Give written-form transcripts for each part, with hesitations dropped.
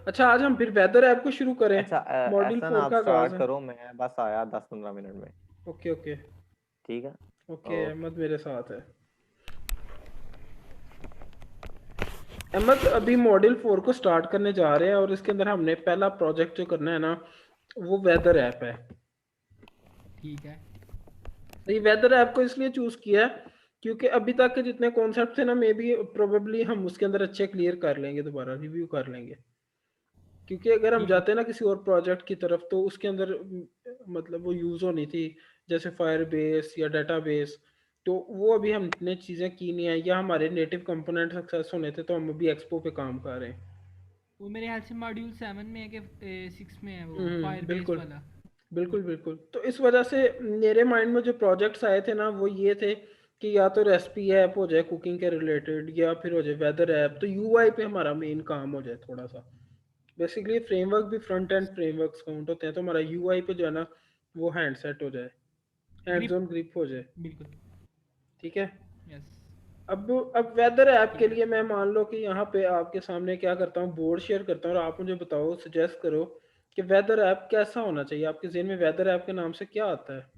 अच्छा, आज हम फिर वेदर ऐप को शुरू करें। अच्छा मॉड्यूल ऐसा ना 4 आप का आगाज स्टार्ट है। करो, मैं बस आया 10-15 मिनट में। Okay okay. ठीक है। Okay, okay. अहमद मेरे साथ है। अहमद, अभी मॉड्यूल 4 को स्टार्ट करने जा रहे हैं और इसके अंदर हमने पहला प्रोजेक्ट जो करना है ना, वो वेदर ऐप है। ठीक है। तो ये वेदर ऐप को इसलिए चूज किया है क्योंकि अभी तक के जितने कॉन्सेप्ट थे ना, मे बी प्रोबेबली हम उसके अंदर अच्छे क्लियर कर लेंगे, दोबारा रिव्यू कर लेंगे। क्योंकि अगर हम ठीक है। जाते हैं ना किसी और प्रोजेक्ट की तरफ, तो उसके अंदर मतलब वो यूज होनी थी, जैसे फायर बेस या डेटाबेस। तो वो अभी हमने चीज़ें की नहीं है, या हमारे नेटिव कंपोनेंट सक्सेस होने थे, तो हम अभी एक्सपो पे काम कर रहे हैं। वो मेरे ख्याल से मॉड्यूल 7 में है कि 6 में है, वो फायर बेस बिल्कुल वाला। बिल्कुल बिल्कुल। तो इस वजह से मेरे माइंड में जो प्रोजेक्ट्स आए थे ना, वो ये थे कि या तो रेसिपी ऐप हो जाए कुकिंग के रिलेटेड, या फिर हो जाए वेदर ऐप, तो यूआई पे हमारा मेन काम हो जाए थोड़ा सा। बेसिकली फ्रेमवर्क भी फ्रंट एंड फ्रेमवर्क्स काउंट होते हैं, तो हमारा यूआई पे जो है ना, वो हैंड सेट हो जाए, हैंड्स ग्रिप। ऑन ग्रिप हो जाए। बिल्कुल। ठीक है। यस। अब वेदर ऐप के ठीक है। लिए मैं मान लो कि यहाँ पे आपके सामने क्या करता हूँ, बोर्ड शेयर करता हूँ और आप मुझे बताओ, सजेस्ट करो कि वेदर ऐप कैसा होना चाहिए। आपके ज़हन में वेदर ऐप के नाम से क्या आता है?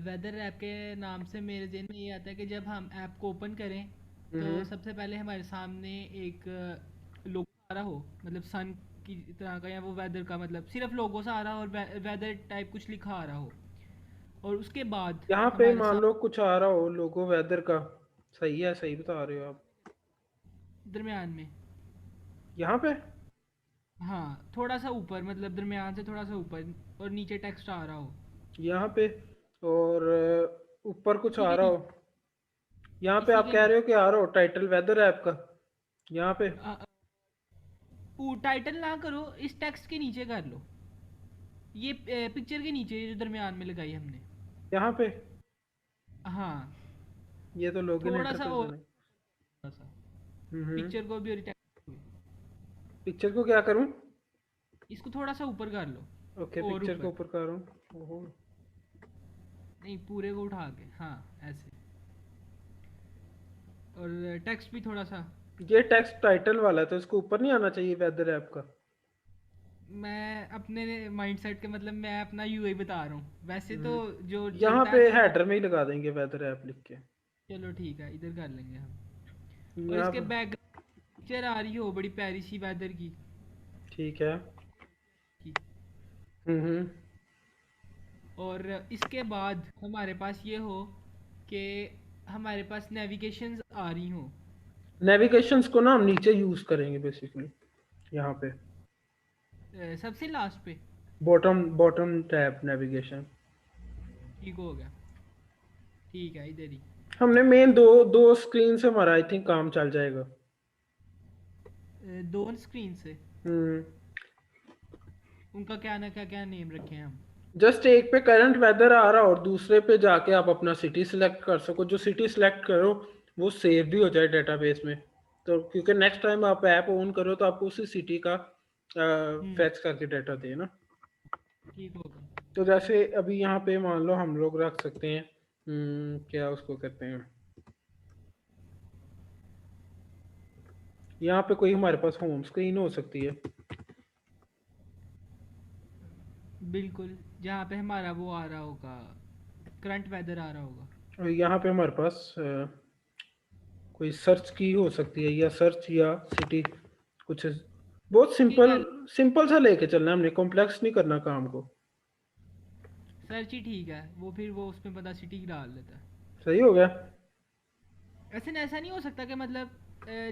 वेदर ऐप के नाम से मेरे ज़हन में ये आता है कि जब हम ऐप को ओपन करें तो हम्म। सबसे पहले हमारे सामने एक लोगो आ रहा हो, मतलब सन की तरह का, या वो वेदर का, मतलब सिर्फ लोगो सा आ रहा हो और वेदर टाइप कुछ लिखा आ रहा हो। और उसके बाद यहाँ पे हमारे मान सामने लो कुछ आ रहा हो लोगो वेदर का। सही है, सही बता रहे हो आप। दरमियान में, यहाँ पे हाँ थोड़ा सा ऊपर, मतलब दरमियान से थोड़ा सा ऊपर, और नीचे टेक्स्ट आ रहा हो। यहाँ पे और ऊपर कुछ इसी आ के रहा हो। नीचे। यहाँ पे इसी आप के कह रहे नीचे। हो कि आ रहा हो टाइटल वेदर ऐप का, यहाँ पे। टाइटल ना करो, इस टेक्स्ट के नीचे कर लो। ये पिक्चर के नीचे जो दरमियान में लगाई हमने। यहाँ पे हाँ। ये तो लॉगिन थोड़ा सा और, इंटरफेस है। थोड़ा सा हम्म। पिक्चर को भी और पिक्चर को क्या करूँ? इसको थोड़ा सा ऊपर कर लो। ओके, और पिक्चर को ऊपर, ऊपर कर रहा हूँ। ओहो। नहीं पूरे को उठा के, हाँ ऐसे। और टेक्स्ट भी थोड़ा सा। ये टेक्स्ट टाइटल वाला है, तो इसको ऊपर नहीं आना चाहिए वेदर ऐप का? मैं अपने माइंडसेट के, मतलब मैं अपना यूआई बता रहा हूँ, वैसे तो हम्म। जो यहाँ चलता है पे जो हेडर में ही लगा देंगे वेदर ऐप लिख के। चलो ठीक है, इधर कर लेंगे हम। और यहाँ इसके पे बैकग्राउंड पिक्चर आ रही हो बड़ी प्यारी सी वेदर ठीक है। की। हम्म। और इसके बाद हमारे पास ये हो कि हमारे पास नेविगेशंस आ रही हो। नेविगेशंस को ना हम नीचे यूज करेंगे बेसिकली, यहाँ पे सबसे लास्ट पे। Bottom bottom tab navigation. ठीक हो गया। ठीक है, इधर ही। हमने मेन दो दो स्क्रीन से हमारा आई थिंक काम चल जाएगा। दोनों स्क्रीन से हम्म। उनका क्या ना क्या क्या नेम रखे हैं हम। जस्ट एक पे करंट वेदर आ रहा और दूसरे पे जाके आप अपना सिटी सिलेक्ट कर सको। जो सिटी सिलेक्ट करो वो सेव भी हो जाए डेटाबेस में। तो क्योंकि नेक्स्ट टाइम आप ऐप ऑन करो तो आपको उसी सिटी का हम्म। फैच करके डाटा दे ना। ठीक होगा। तो जैसे अभी यहाँ पे मान लो हम लोग रख सकते हैं, क्या उसको कहते हैं, यहाँ पे कोई हमारे पास होम स्क्रीन हो सकती है। बिल्कुल, जहाँ पे हमारा वो आ रहा होगा, करंट वेदर आ रहा होगा। और यहाँ पे हमारे पास कोई सर्च की हो सकती है, या सर्च या सिटी कुछ। बहुत ये सिंपल, कर, सिंपल सा लेके चलना है हमने, कॉम्प्लेक्स नहीं करना काम को। सर्च ही ठीक है, वो फिर वो उसमें बंदा सिटी डाल देता है। सही हो गया। ऐसा नहीं हो सकता कि मतलब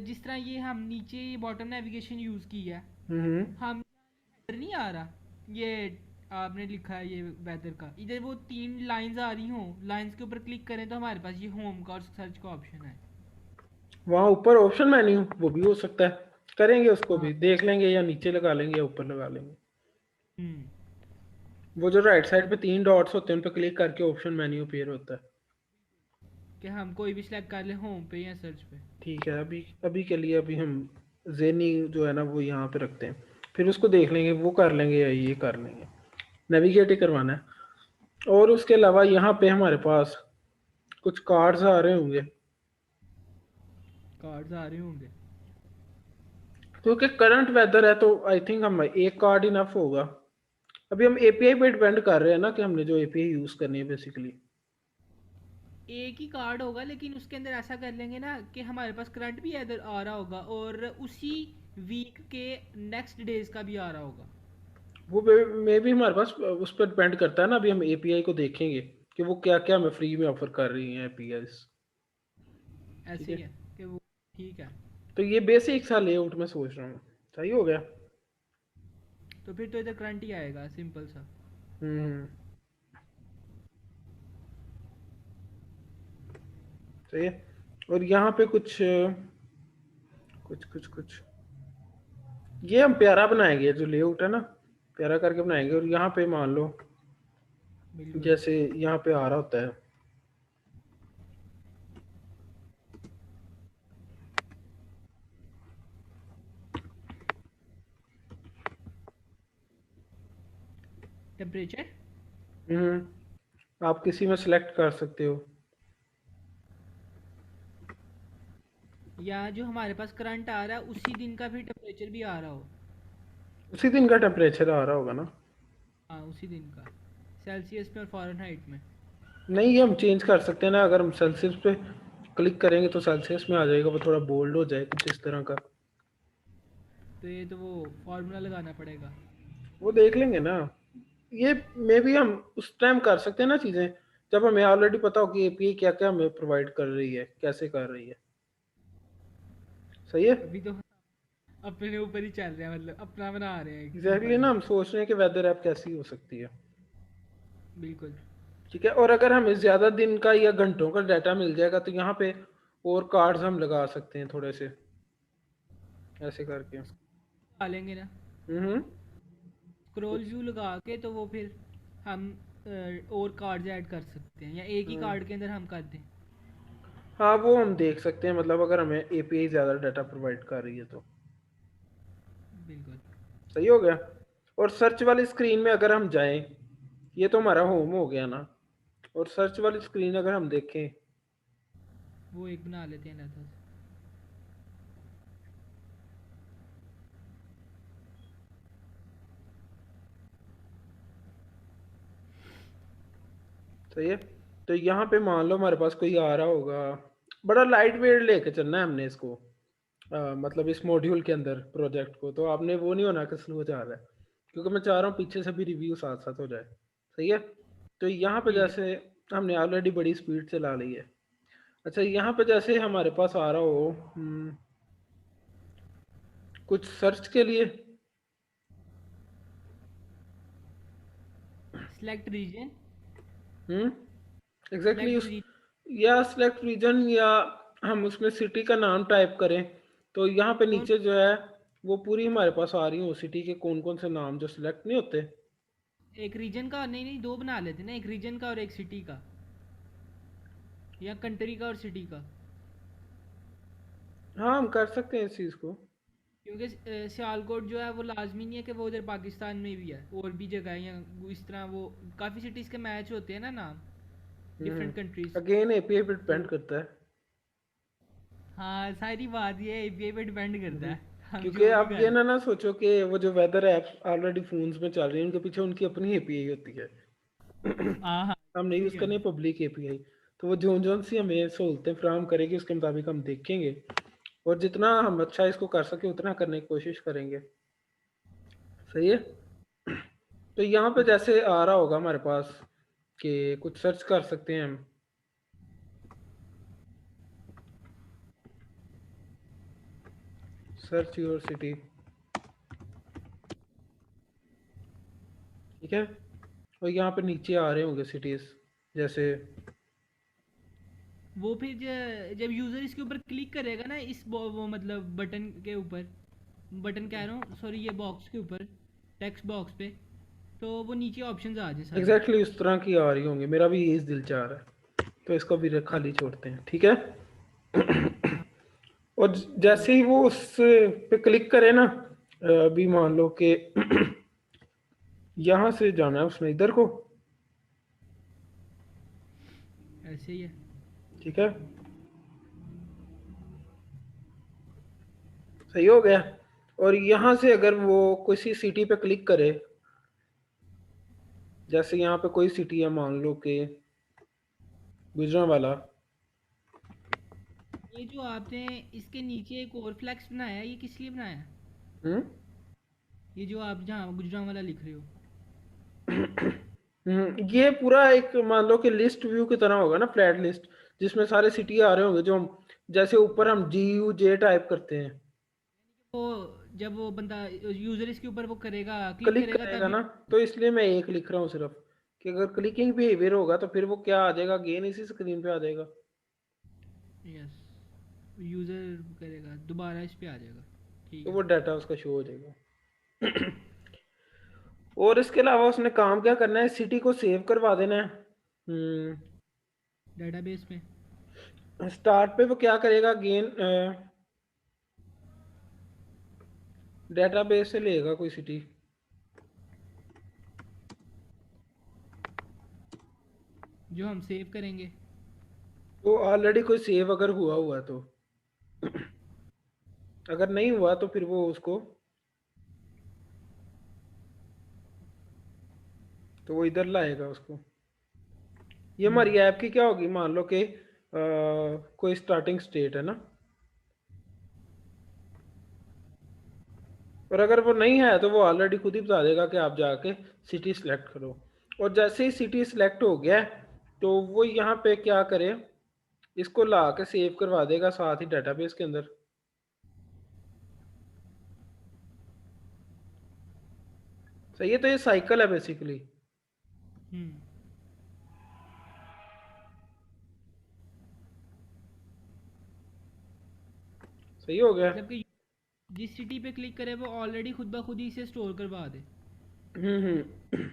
जिस तरह ये हम नीचे बॉटम नेविगेशन यूज़ की है, हम्म। हम इधर नहीं आ रहा ये, आपने लिखा है ये वेदर का, इधर वो 3 लाइंस आ रही हों, लाइंस के ऊपर क्लिक करें तो हमारे पास ये होम का और सर्च का ऑप्शन है। वहाँ ऊपर ऑप्शन मेन्यू वो भी हो सकता है, करेंगे उसको हाँ। भी देख लेंगे, या नीचे लगा लेंगे या ऊपर लगा लेंगे। हम्म। वो जो राइट और साइड पे 3 डॉट्स होते हैं उन पर क्लिक करके ऑप्शन मेन्यू अपीयर होता है। कि हम कोई भी सिलेक्ट कर लें होम पे या सर्च पे। ठीक है, अभी अभी के लिए अभी हम जेनी जो है ना वो यहाँ पे रखते हैं, फिर उसको देख लेंगे वो कर लेंगे या ये कर लेंगे। नेविगेट ही करवाना है। और उसके अलावा यहाँ पे हमारे पास कुछ कार्ड्स आ रहे होंगे। कार्ड्स आ रहे होंगे। क्योंकि करंट वेदर है तो आई थिंक हम एक कार्ड इनफ होगा। अभी हम एपीआई पे डिपेंड कर रहे हैं ना कि हमने जो एपीआई यूज करनी है बेसिकली। एक ही कार्ड होगा, लेकिन उसके अंदर ऐसा कर लेंगे ना कि हमारे पास करंट भी इधर आ रहा होगा और उसी वीक के नेक्स्ट डेज का भी आ रहा होगा। वो मे भी हमारे पास उस पर डिपेंड करता है ना। अभी हम एपीआई को देखेंगे कि वो क्या क्या हमें फ्री में ऑफर कर रही हैं एपीआई। ठीक ऐसे है, ही है कि वो ठीक है। तो ये बेसिक सा लेआउट मैं सोच रहा हूँ सही हो गया। तो फिर तो इधर करंट ही आएगा, सिंपल सा। हम्म, सही है। और यहाँ पे कुछ कुछ कुछ कुछ ये हम प्यारा बनाएंगे, जो लेआउट है ना प्यारा करके बनाएंगे। और यहाँ पे मान लो बिल्कुल। जैसे यहाँ पे आ रहा होता है, टेम्परेचर। आप किसी में सिलेक्ट कर सकते हो। या जो हमारे पास करंट आ रहा है उसी दिन का फिर टेम्परेचर भी आ रहा हो। उसी दिन का टेम्परेचर आ रहा होगा ना। हाँ, उसी दिन का, सेल्सियस में और फ़ारेनहाइट में। नहीं, ये हम चेंज कर सकते हैं ना। अगर हम सेल्सियस पे क्लिक करेंगे तो सेल्सियस में आ जाएगा, वो थोड़ा बोल्ड हो जाए कुछ इस तरह का। तो ये तो वो फार्मूला लगाना पड़ेगा। वो देख लेंगे ना। ये मे भी हम उस टाइम कर सकते हैं ना चीज़ें जब हमें ऑलरेडी पता हो कि एपीआई क्या क्या हमें प्रोवाइड कर रही है, कैसे कर रही है। सही है। अभी तो अपने ऊपर ही चल रहे हैं, मतलब अपना बना रहे हैं, एक एग्जैक्टली सिंपल ना, सा। हम सोच रहे हैं कि वेदर ऐप कैसी हो सकती है। बिल्कुल। ठीक है, और अगर हमें ज़्यादा दिन का या घंटों का डाटा मिल जाएगा तो यहाँ पे और कार्ड्स हम लगा सकते हैं थोड़े से ऐसे करके। डालेंगे ना, हम्म। स्क्रॉल व्यू लगा के, तो वो फिर हम और कार्ड्स ऐड कर सकते हैं, या एक ही हम्म, कार्ड के अंदर हम कर दें। हाँ वो हम देख सकते हैं, मतलब अगर हमें एपीआई ज़्यादा डाटा प्रोवाइड कर रही है तो। बिल्कुल। सही हो गया। और सर्च वाली स्क्रीन में अगर हम जाएं, ये तो हमारा होम हो गया ना। और सर्च वाली स्क्रीन अगर हम देखें, वो एक बना लेते हैं अलग से। सही है। तो यहाँ पे मान लो हमारे पास कोई आ रहा होगा, बड़ा लाइट वेट लेके चलना है हमने इसको। मतलब इस मॉड्यूल के अंदर प्रोजेक्ट को तो आपने वो नहीं होना कि स्लो जा रहा है, क्योंकि मैं चाह रहा हूँ पीछे से भी रिव्यू साथ साथ हो जाए। सही है। तो यहाँ पे ठीक है। जैसे हमने ऑलरेडी बड़ी स्पीड चला ली है। अच्छा, यहाँ पे जैसे हमारे पास आ रहा हो कुछ सर्च के लिए। Select region. Hmm, exactly select उस, रीजन। या सिलेक्ट रीजन, या हम उसमें सिटी का नाम टाइप करें तो यहाँ पे नीचे जो है वो पूरी हमारे पास आ रही हो सिटी के कौन कौन से नाम जो सिलेक्ट नहीं होते। एक रीजन का, नहीं नहीं, दो बना लेते ना, एक रीजन का और एक सिटी का, या कंट्री का और सिटी का। हाँ, हम कर सकते हैं इस चीज़ को। क्योंकि सियालकोट जो है वो लाजमी नहीं है कि वो उधर पाकिस्तान में भी है, और भी जगह है, या इस तरह वो काफ़ी सिटीज़ के मैच होते हैं ना नाम, डिफरेंट कंट्रीज। अगेन एपीआई पे तो डिपेंड करता है। हाँ, सारी बात ये एपीआई पे डिपेंड करता हम्म, है, हम क्योंकि जो भी आप ये कर। ना सोचो कि वो जो वेदर ऐप्स ऑलरेडी फोन्स में चल रही हैं उनके पीछे उनकी अपनी एपीआई होती है। हाँ हाँ, हमने सही यूज़ कह करनी रहे है पब्लिक एपीआई। तो वो जोन जोन सी हमें सहूलतें फराहम करेगी उसके मुताबिक हम देखेंगे, और जितना हम अच्छा इसको कर सके उतना करने की कोशिश करेंगे। सही है। तो यहाँ पे हो। जैसे आ रहा होगा हमारे पास कि कुछ सर्च कर सकते हैं हम। Search your city. ठीक है। और यहाँ पे नीचे आ रहे होंगे सिटीज जैसे। वो फिर जब यूज़र इसके ऊपर क्लिक करेगा ना, इस वो मतलब बटन के ऊपर, बटन कह रहा हूँ सॉरी, ये बॉक्स के ऊपर, टेक्स्ट बॉक्स पे, तो वो नीचे ऑप्शंस आ जाए सारे। एग्जैक्टली उस तरह की आ रही होंगी, मेरा भी यही दिल चाह रहा है। तो इसको भी खाली छोड़ते हैं, ठीक है। हाँ। और तो जैसे ही वो उस पे क्लिक करे ना, अभी मान लो कि यहाँ से जाना है उसने इधर को। ऐसे ही है। ठीक है। सही हो गया। और यहाँ से अगर वो किसी सिटी पे क्लिक करे, जैसे यहाँ पे कोई सिटी है मान लो कि गुजरांवाला। ये जो आपने इसके नीचे एक और फ्लैक्स बनाया है, ये किस लिए बनाया है? हम्म ये जो आप जहाँ गुजरांवाला लिख रहे हो। ये पूरा एक मान लो कि लिस्ट व्यू की तरह होगा ना, फ्लैट लिस्ट, जिसमें सारे सिटी आ रहे होंगे, जो हम जैसे ऊपर हम GUJ टाइप करते हैं, वो जब वो बंदा यूजर इसके ऊपर वो करेगा, क्लिक क्लिक करेगा, करेगा तभी ना। तो इसलिए मैं एक लिख रहा हूँ सिर्फ, कि अगर क्लिकिंग बिहेवियर होगा तो फिर वो क्या आ जाएगा, गेन इसी स्क्रीन पे आ जाएगा। यस, यूजर करेगा दोबारा इस पे आ जाएगा। ठीक तो है। वो डाटा उसका शो हो जाएगा। और इसके अलावा उसने काम क्या करना है, सिटी को सेव करवा देना है। डेटाबेस में। स्टार्ट पे वो क्या करेगा, गेन डेटाबेस से लेगा कोई सिटी। जो हम सेव करेंगे। तो ऑलरेडी कोई सेव अगर हुआ हुआ है तो, अगर नहीं हुआ तो फिर वो उसको, तो वो इधर लाएगा उसको। ये हमारी ऐप की क्या होगी, मान लो कि कोई स्टार्टिंग स्टेट है ना, और अगर वो नहीं है तो वो ऑलरेडी खुद ही बता देगा कि आप जाके सिटी सेलेक्ट करो। और जैसे ही सिटी सेलेक्ट हो गया है, तो वो यहाँ पे क्या करे, इसको ला के सेव करवा देगा साथ ही डेटाबेस के अंदर। सही है, तो ये साइकिल है बेसिकली। हम्म। सही हो गया। मतलब कि जिस सिटी पे क्लिक करे वो ऑलरेडी खुद ब खुद ही इसे स्टोर करवा दे। हम्म।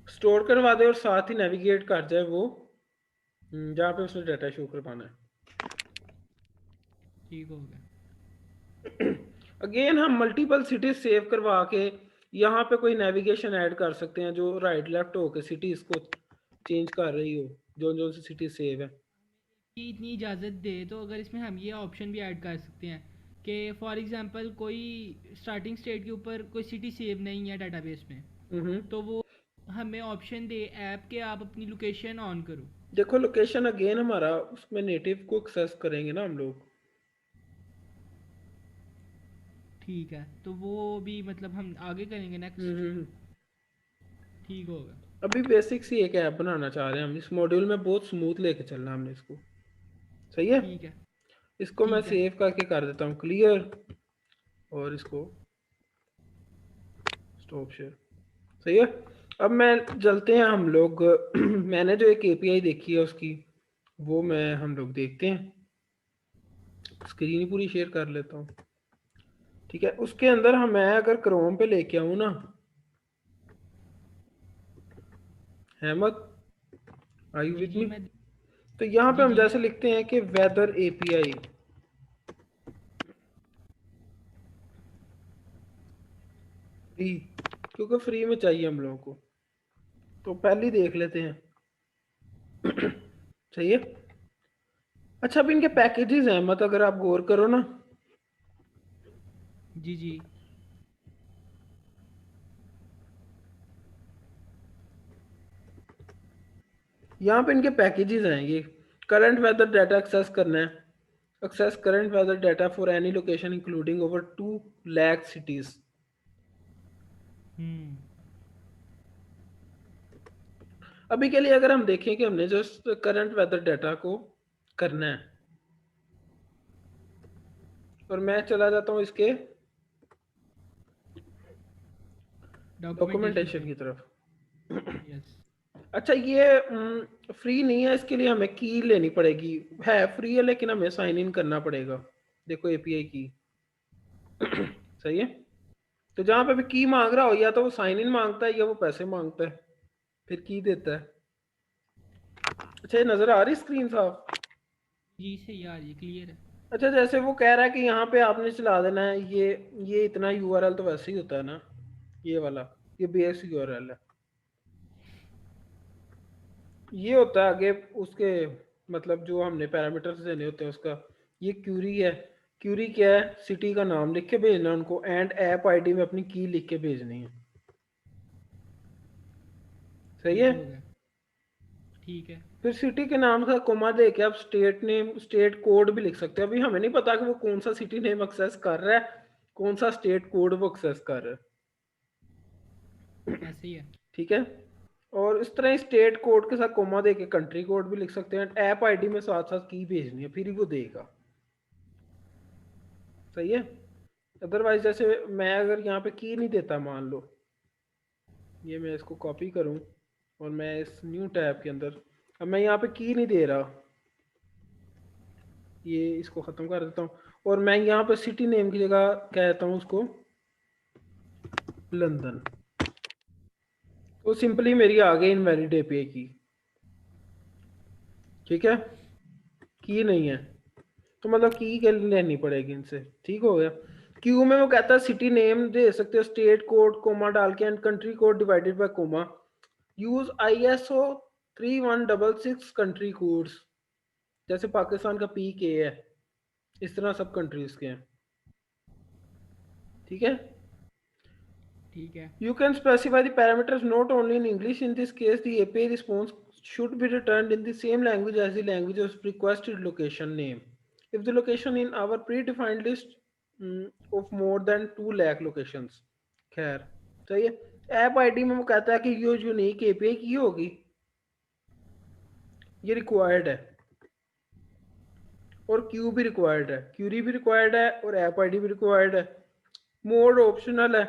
स्टोर करवा दे और साथ ही नेविगेट कर जाए वो जहाँ पे उसने डाटा शो करवाना है। ठीक हो गया। अगेन हम मल्टीपल सिटीज सेव करवा के यहाँ पे कोई नेविगेशन ऐड कर सकते हैं, जो राइट लेफ्ट होके सिटीज को चेंज कर रही हो, जो जो सी सिटी सेव है। कि इतनी इजाज़त दे तो अगर इसमें हम ये ऑप्शन भी ऐड कर सकते हैं कि फॉर एग्जांपल कोई स्टार्टिंग स्टेट के ऊपर कोई सिटी सेव नहीं है डाटाबेस में, हम्म। तो वो हमें ऑप्शन दे ऐप के आप अपनी लोकेशन ऑन करो। देखो लोकेशन अगेन हमारा उसमें नेटिव को एक्सेस करेंगे ना हम लोग। ठीक है, तो वो भी मतलब हम आगे करेंगे नेक्स्ट। हम्म। ठीक होगा। अभी बेसिक सी एक ऐप बनाना चाह रहे हैं हम, इस मॉड्यूल में बहुत स्मूथ लेके चलना हमने इसको। सही है। ठीक है। इसको मैं ठीक है। सेव करके कर देता हूँ क्लियर, और इसको स्टॉप शेयर। सही है। अब मैं चलते हैं हम लोग। मैंने जो एक API देखी है उसकी, वो मैं हम लोग देखते हैं। स्क्रीन ही पूरी शेयर कर लेता हूँ। ठीक है, उसके अंदर हम मैं अगर क्रोम पे लेके आऊँ ना, अहमद आई यू जी विद जी मी। मैं। तो यहाँ पे जी हम जी मैं। जैसे लिखते हैं कि वेदर API फ्री, क्योंकि फ्री में चाहिए हम लोगों को, तो पहले ही देख लेते हैं। सही है। अच्छा, अब इनके पैकेजेस हैं, मत अगर आप गौर करो ना, जी जी। यहाँ पे इनके पैकेजेस हैं। ये करंट वेदर डाटा एक्सेस करना है, access current weather data for any location including over 2 lakh cities. Hmm. अभी के लिए अगर हम देखें कि हमने जो करंट वेदर डाटा को करना है, और मैं चला जाता हूँ इसके डॉक्यूमेंटेशन डॉक्यूमेंटेशन पे। की तरफ। यस। अच्छा, ये फ्री नहीं है, इसके लिए हमें की लेनी पड़ेगी। है फ्री है लेकिन हमें साइन इन करना पड़ेगा। देखो API की। सही है। तो जहाँ पे भी की मांग रहा हो, या तो वो साइन इन मांगता है या वो पैसे मांगता है, फिर की देता है। अच्छा, ये नजर आ रही स्क्रीन साफ। जी सही यार, ये क्लियर है। अच्छा, जैसे वो कह रहा है कि यहाँ पे आपने चला देना है ये इतना URL, तो वैसे ही होता है ना, ये वाला, ये बेस URL है। ये होता है आगे उसके, मतलब जो हमने पैरामीटर्स देने होते हैं उसका, ये क्यूरी है, क्यूरी क्या है, सिटी का नाम लिख के भेजना उनको, एंड ऐप आईडी में अपनी की लिख के भेजनी है। सही ये है। हो गया। ठीक है। फिर सिटी के नाम का कोमा दे के आप स्टेट नेम स्टेट कोड भी लिख सकते हो। अभी हमें नहीं पता कि वो कौन सा सिटी नेम एक्सेस कर रहा है, कौन सा स्टेट कोड वो एक्सेस कर रहा है। ऐसे ही है। ठीक है। और इस तरह स्टेट कोड के साथ कोमा दे के कंट्री कोड भी लिख सकते हैं। ऐप आईडी में साथ साथ की भेजनी है, फिर ही वो देगा। सही है। अदरवाइज जैसे मैं अगर यहाँ पे की नहीं देता, मान लो ये मैं इसको कॉपी करूँ और मैं इस न्यू टैब के अंदर, अब मैं यहाँ पे की नहीं दे रहा, ये इसको ख़त्म कर देता हूँ और मैं यहाँ पे सिटी नेम की जगह कहता हूँ उसको लंदन, तो सिंपली मेरी आ गई इनवैलिड एपीआई की। ठीक है। की नहीं है तो मतलब की के लेनी पड़ेगी इनसे। ठीक हो गया। क्यू में वो कहता है सिटी नेम दे सकते हो, स्टेट कोड कोमा डाल के, and country code divided by comma, use ISO 3166 country codes, जैसे पाकिस्तान का PK है, इस तरह सब कंट्रीज के हैं। ठीक है। ठीक है। You can specify the parameters not only in English. In this case, the API response should be returned in the same language as the language of requested location name. If the location in our predefined list of more than 2 lakh locations, खैर सही है। App ID में वो कहता है कि ये unique API की होगी, ये रिक्वायर्ड है, और क्यू भी रिक्वायर्ड है, क्यूरी भी रिक्वायर्ड है, और ऐप आईडी भी रिक्वायर्ड है। मोड ऑप्शनल है,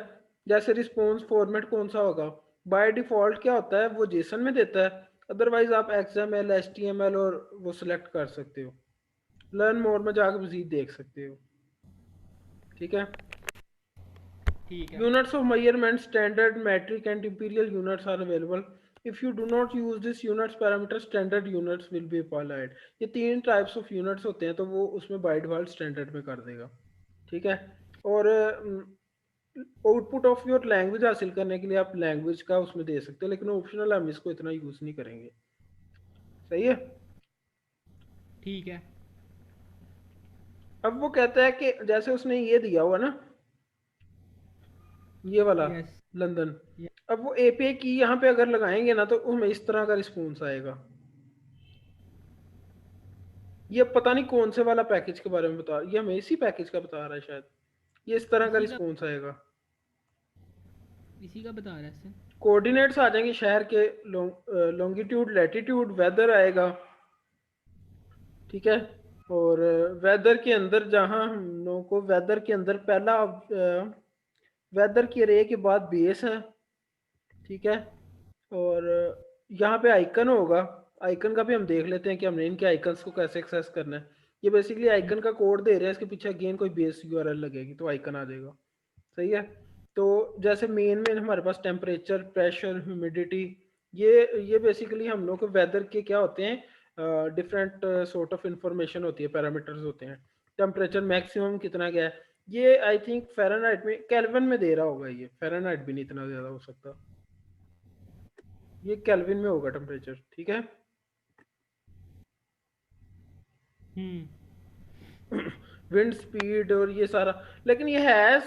जैसे रिस्पॉन्स फॉर्मेट कौन सा होगा। बाय डिफॉल्ट क्या होता है, वो जेसन में देता है, अदरवाइज आप XML HTML और वो सिलेक्ट कर सकते हो। लर्न मोड में जाकर मजीद देख सकते हो। ठीक है। ठीक है। Units of measurement, standard, metric and imperial units are available. If you do not use this units parameter, standard units will be applied. ये 3 टाइप्स ऑफ यूनिट्स होते हैं, तो वो उसमें बाय डिफॉल्ट स्टैंडर्ड में कर देगा। ठीक है। और आउटपुट ऑफ योर लैंग्वेज हासिल करने के लिए आप लैंग्वेज का उसमें दे सकते हो, लेकिन ऑप्शनल, हम इसको इतना यूज नहीं करेंगे। सही है। ठीक है। अब वो कहता है कि जैसे उसने ये दिया हुआ ना, ये वाला यस। लंदन, अब वो API की यहाँ पे अगर लगाएंगे ना, तो हमें इस तरह का रिस्पॉन्स आएगा। ये पता नहीं कौन से वाला पैकेज के बारे में बता, ये हमें इसी पैकेज का बता रहा है शायद। ये इस तरह का इसी का रिस्पॉन्स आएगा। इसी का बता रहा है इससे। कोऑर्डिनेट्स आ जाएंगे शहर के, लॉन्गिट्यूड, लैटिट्यूड, वेदर आएगा। ठीक है। और वेदर के अंदर, जहां हम लोगों को वेदर के अंदर पहला वेदर की अरे के बाद बेस है। ठीक है। और यहाँ पे आइकन होगा, आइकन का भी हम देख लेते हैं कि हमने इनके आइकन्स को कैसे एक्सेस करना है। ये बेसिकली आइकन का कोड दे रहे हैं, इसके पीछे अगेन कोई बेस URL लगेगी तो आइकन आ जाएगा। सही है। तो जैसे मेन में हमारे पास टेम्परेचर, प्रेशर, ह्यूमिडिटी, ये बेसिकली हम लोग को वेदर के क्या होते हैं, डिफरेंट सॉर्ट ऑफ इंफॉर्मेशन होती है, पैरामीटर्स होते हैं। टेम्परेचर मैक्सिमम कितना गया है, ये आई थिंक फ़ारेनहाइट में, केल्विन में दे रहा होगा, ये फ़ारेनहाइट भी नहीं इतना ज़्यादा हो सकता, ये केल्विन में होगा टेम्परेचर। ठीक है। विंड स्पीड और ये सारा, लेकिन ये है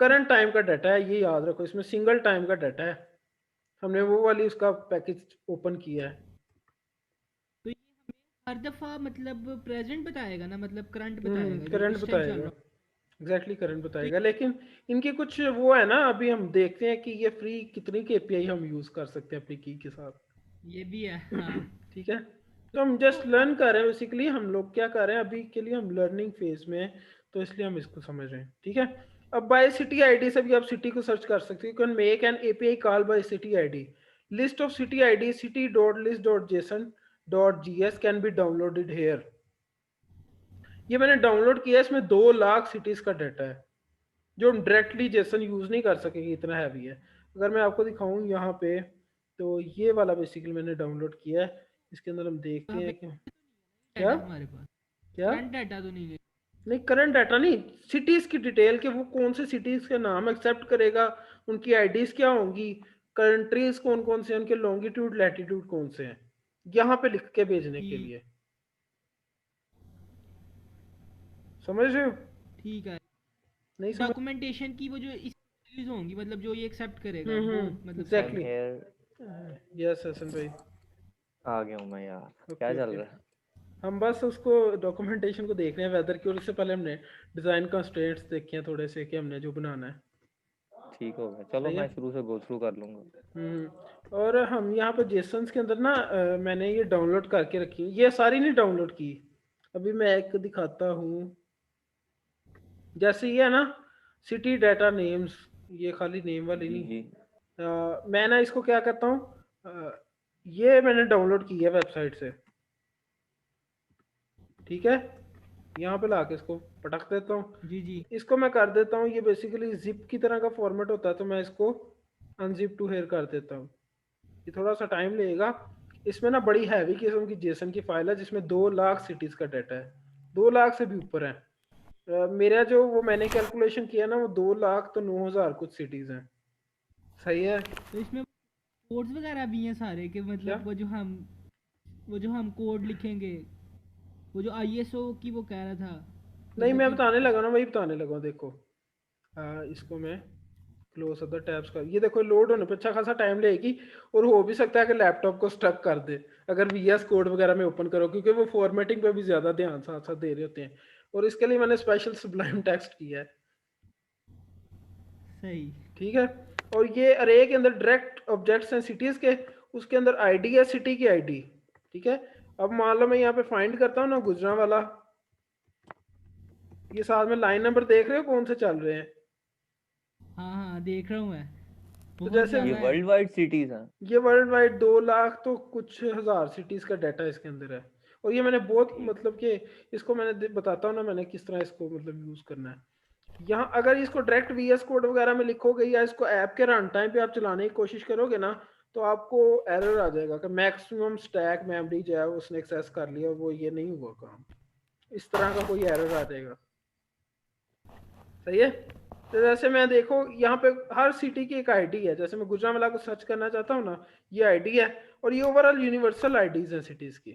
करंट टाइम का डाटा है, ये याद रखो, इसमें सिंगल टाइम का डाटा है। हमने वो वाली उसका पैकेज ओपन किया है। तो ये हमें हर दफा मतलब प्रेजेंट बताएगा ना, मतलब करंट बताएगा जो करंट इस टाइम चल बताएगा, रहा हो। एग्जैक्टली करंट तो बताएगा। लेकिन इनकी कुछ वो है ना, अभी हम देखते हैं कि ये फ्री कितनी KPI हम यूज कर सकते हैं अपनी की के साथ। ये भी है हाँ। ठीक है। तो हम जस्ट तो लर्न कर रहे हैं बेसिकली, हम लोग क्या कर रहे हैं अभी के लिए, हम लर्निंग फेज में हैं, तो इसलिए हम इसको समझ रहे हैं। ठीक है। अब बाय सिटी आईडी से भी आप सिटी को सर्च कर सकते हो। You can make an API call by city ID. List of city ID city.list.json.gs can be downloaded here. ये मैंने डाउनलोड किया है, इसमें 2 लाख सिटीज का डाटा है जो हम डायरेक्टली जेसन यूज नहीं कर सकेंगे, इतना हैवी है। अगर मैं आपको दिखाऊं यहाँ पे, तो ये वाला बेसिकली मैंने डाउनलोड किया है। इसके अंदर हम देखते हमें हैं कि क्या डाटा हमारे पास क्या करंट डाटा तो नहीं है। नहीं, करंट डाटा नहीं, सिटीज की डिटेल के, वो कौन से सिटीज के नाम एक्सेप्ट करेगा, उनकी आईडीज क्या होंगी, कंट्रीज कौन कौन से हैं, उनके लॉन्गिट्यूड लैटिट्यूड कौन से हैं, यहाँ पे लिख के भेजने के ठीक। लिए। समझ रहे हो। ठीक है। नहीं समझ? डॉक्यूमेंटेशन की वो जो यूज होंगी, मतलब जो ये एक्सेप्ट करेगा वो मतलब एग्जैक्टली। हियर यस हसन भाई। आ गया हूँ मैं यार। क्या ओके चल ओके। रहा है? हम बस उसको डॉक्यूमेंटेशन को देख रहे हैं वेदर की, और इससे पहले हमने डिज़ाइन कंस्ट्रेंट्स देखे हैं थोड़े से कि हमने जो बनाना है। ठीक हो गया, चलो सही मैं है। शुरू से गो थ्रू कर लूँगा। और हम यहाँ पे जेसन्स के अंदर ना मैंने ये डाउनलोड करके रखी है, ये सारी नहीं डाउनलोड की। अभी मैं एक दिखाता हूँ। जैसे ये है ना सिटी डाटा नेम्स, ये खाली नेम वाली जी नहीं। जी। मैं ना इसको क्या करता हूँ, ये मैंने डाउनलोड की है वेबसाइट से। ठीक है, यहाँ पे लाके इसको पटक देता हूँ। जी जी। इसको मैं कर देता हूँ, ये बेसिकली जिप की तरह का फॉर्मेट होता है, तो मैं इसको अनजिप टू हेयर कर देता हूँ। ये थोड़ा सा टाइम लगेगा। इसमें ना बड़ी हैवी किस्म की जेसन की फाइल है जिसमें 2 लाख सिटीज का डाटा है, 2 लाख से भी ऊपर है। मेरा जो वो मैंने कैलकुलेशन किया ना वो 2 लाख तो 9,000 कुछ सिटीज हैं। सही है तो इसमें कोड्स वगैरह भी हैं सारे के, क्या? मतलब वो जो हम कोड लिखेंगे, वो जो आईएसओ की वो कह रहा था, नहीं मतलब मैं कि बताने लगा ना, वही बताने लगा हूँ, देखो। इसको मैं क्लोज अदर टैब्स कर, ये देखो लोड होने पे अच्छा खासा टाइम लेगी, और हो भी सकता है कि लैपटॉप को स्टक कर दे अगर वीएस कोड वगैरह में ओपन करो, क्योंकि वो फॉर्मेटिंग पे भी ज़्यादा ध्यान साथ साथ दे रहे होते हैं, और इसके लिए मैंने स्पेशल सुब्लाइम टेक्स्ट किया है। सही। ठीक है। और ये अरे के अंदर डायरेक्ट ऑब्जेक्ट्स हैं सिटीज़ के, उसके अंदर आईडी है सिटी की आईडी। ठीक है। अब मान लो मैं यहाँ पे फाइंड करता हूँ ना गुजरांवाला, ये साथ में लाइन नंबर देख रहे हो कौन से चल रहे हैं? हाँ हाँ, देख रहा हूँ मैं, तो बहुत जैसे ये ज़्यादा है। वर्ल्ड वाइड सिटीज हैं। ये वर्ल्ड वाइड 2 लाख तो कुछ हजार सिटीज का डाटा इसके अंदर है। और ये मैंने बहुत ठीक। मतलब कि इसको मैंने बताता हूँ ना मैंने किस तरह इसको मतलब यूज करना है। यहाँ अगर इसको डायरेक्ट वीएस कोड वगैरह में लिखोगे या इसको ऐप के रन टाइम पे आप चलाने की कोशिश करोगे ना, तो आपको एरर आ जाएगा कि मैक्सिमम स्टैक मेमोरी जो है उसने एक्सेस कर लिया, वो ये नहीं हुआ काम, इस तरह का कोई एरर आ जाएगा। सही है। तो जैसे मैं देखो यहाँ पे हर सिटी की एक आईडी है, जैसे मैं गुजरांवाला को सर्च करना चाहता हूँ ना, ये आईडी है, और ये ओवरऑल यूनिवर्सल आईडीज हैं सिटीज की।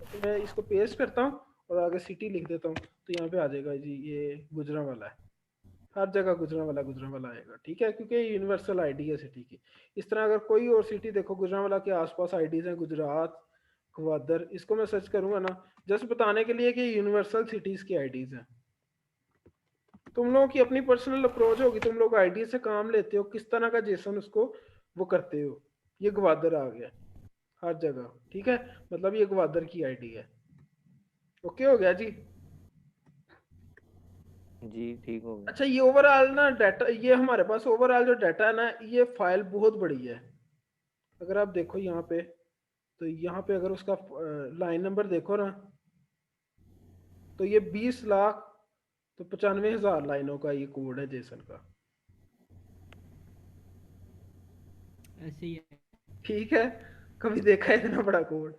तो मैं इसको पेस्ट करता हूँ और आगे सिटी लिख देता हूँ, तो यहाँ पे आ जाएगा जी ये गुजरांवाला है, हर जगह गुजरांवाला गुजरांवाला आएगा। ठीक है, क्योंकि ये यूनिवर्सल आईडी है सिटी की। इस तरह अगर कोई और सिटी देखो गुजरांवाला के आसपास आईडीज हैं, गुजरात, ग्वादर, इसको मैं सर्च करूंगा ना जस्ट बताने के लिए कि यूनिवर्सल सिटीज की आईडीज हैं। तुम लोगों की अपनी पर्सनल अप्रोच होगी, तुम लोग आईडी से काम लेते हो, किस तरह का जेसन उसको वो करते हो। ये ग्वादर आ गया हर जगह। ठीक है, मतलब ये ग्वादर की आईडी है। ओके हो गया जी। जी ठीक हो गया। अच्छा ये ओवरऑल ना डाटा, ये हमारे पास ओवरऑल जो डाटा है ना, ये फाइल बहुत बड़ी है। अगर आप देखो यहाँ पे, तो यहाँ पे अगर उसका लाइन नंबर देखो ना, तो ये 20 लाख तो 95,000 लाइनों का ये कोड है जेसन का। ऐसे ही है। ठीक है, कभी देखा है इतना बड़ा कोड?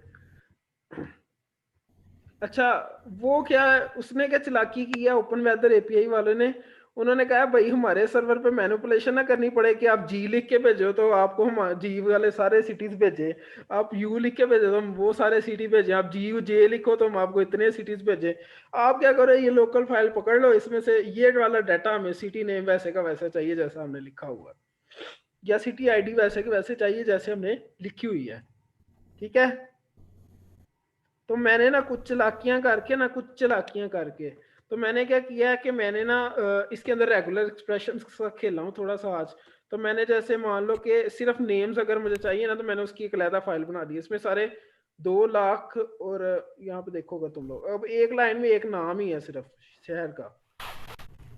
अच्छा वो क्या, उसने क्या चालाकी की है ओपन वेदर एपीआई वालों ने, उन्होंने कहा भाई हमारे सर्वर पे मैनिपुलेशन ना करनी पड़े कि आप जी लिख के भेजो तो आपको हम जी वाले सारे सिटीज भेजे, आप यू लिख के भेजो तो हम वो सारे सिटी भेजे, आप जी यू जे लिखो तो हम आपको इतने सिटीज भेजे। आप क्या करो, ये लोकल फाइल पकड़ लो, इसमें से ये वाला डाटा हमें सिटी नेम वैसे का वैसा चाहिए जैसा हमने लिखा हुआ, या सिटी आईडी वैसे के वैसे चाहिए जैसे हमने लिखी हुई है। ठीक है। तो मैंने ना कुछ चालाकियां करके तो मैंने क्या किया है कि मैंने ना इसके अंदर रेगुलर एक्सप्रेशन खेला हूँ थोड़ा सा आज। तो मैंने जैसे मान लो कि सिर्फ नेम्स अगर मुझे चाहिए ना, तो मैंने उसकी एक अलहदा फाइल बना दी, इसमें सारे 2 लाख, और यहाँ पे देखोगे तुम लोग अब एक लाइन में एक नाम ही है सिर्फ शहर का,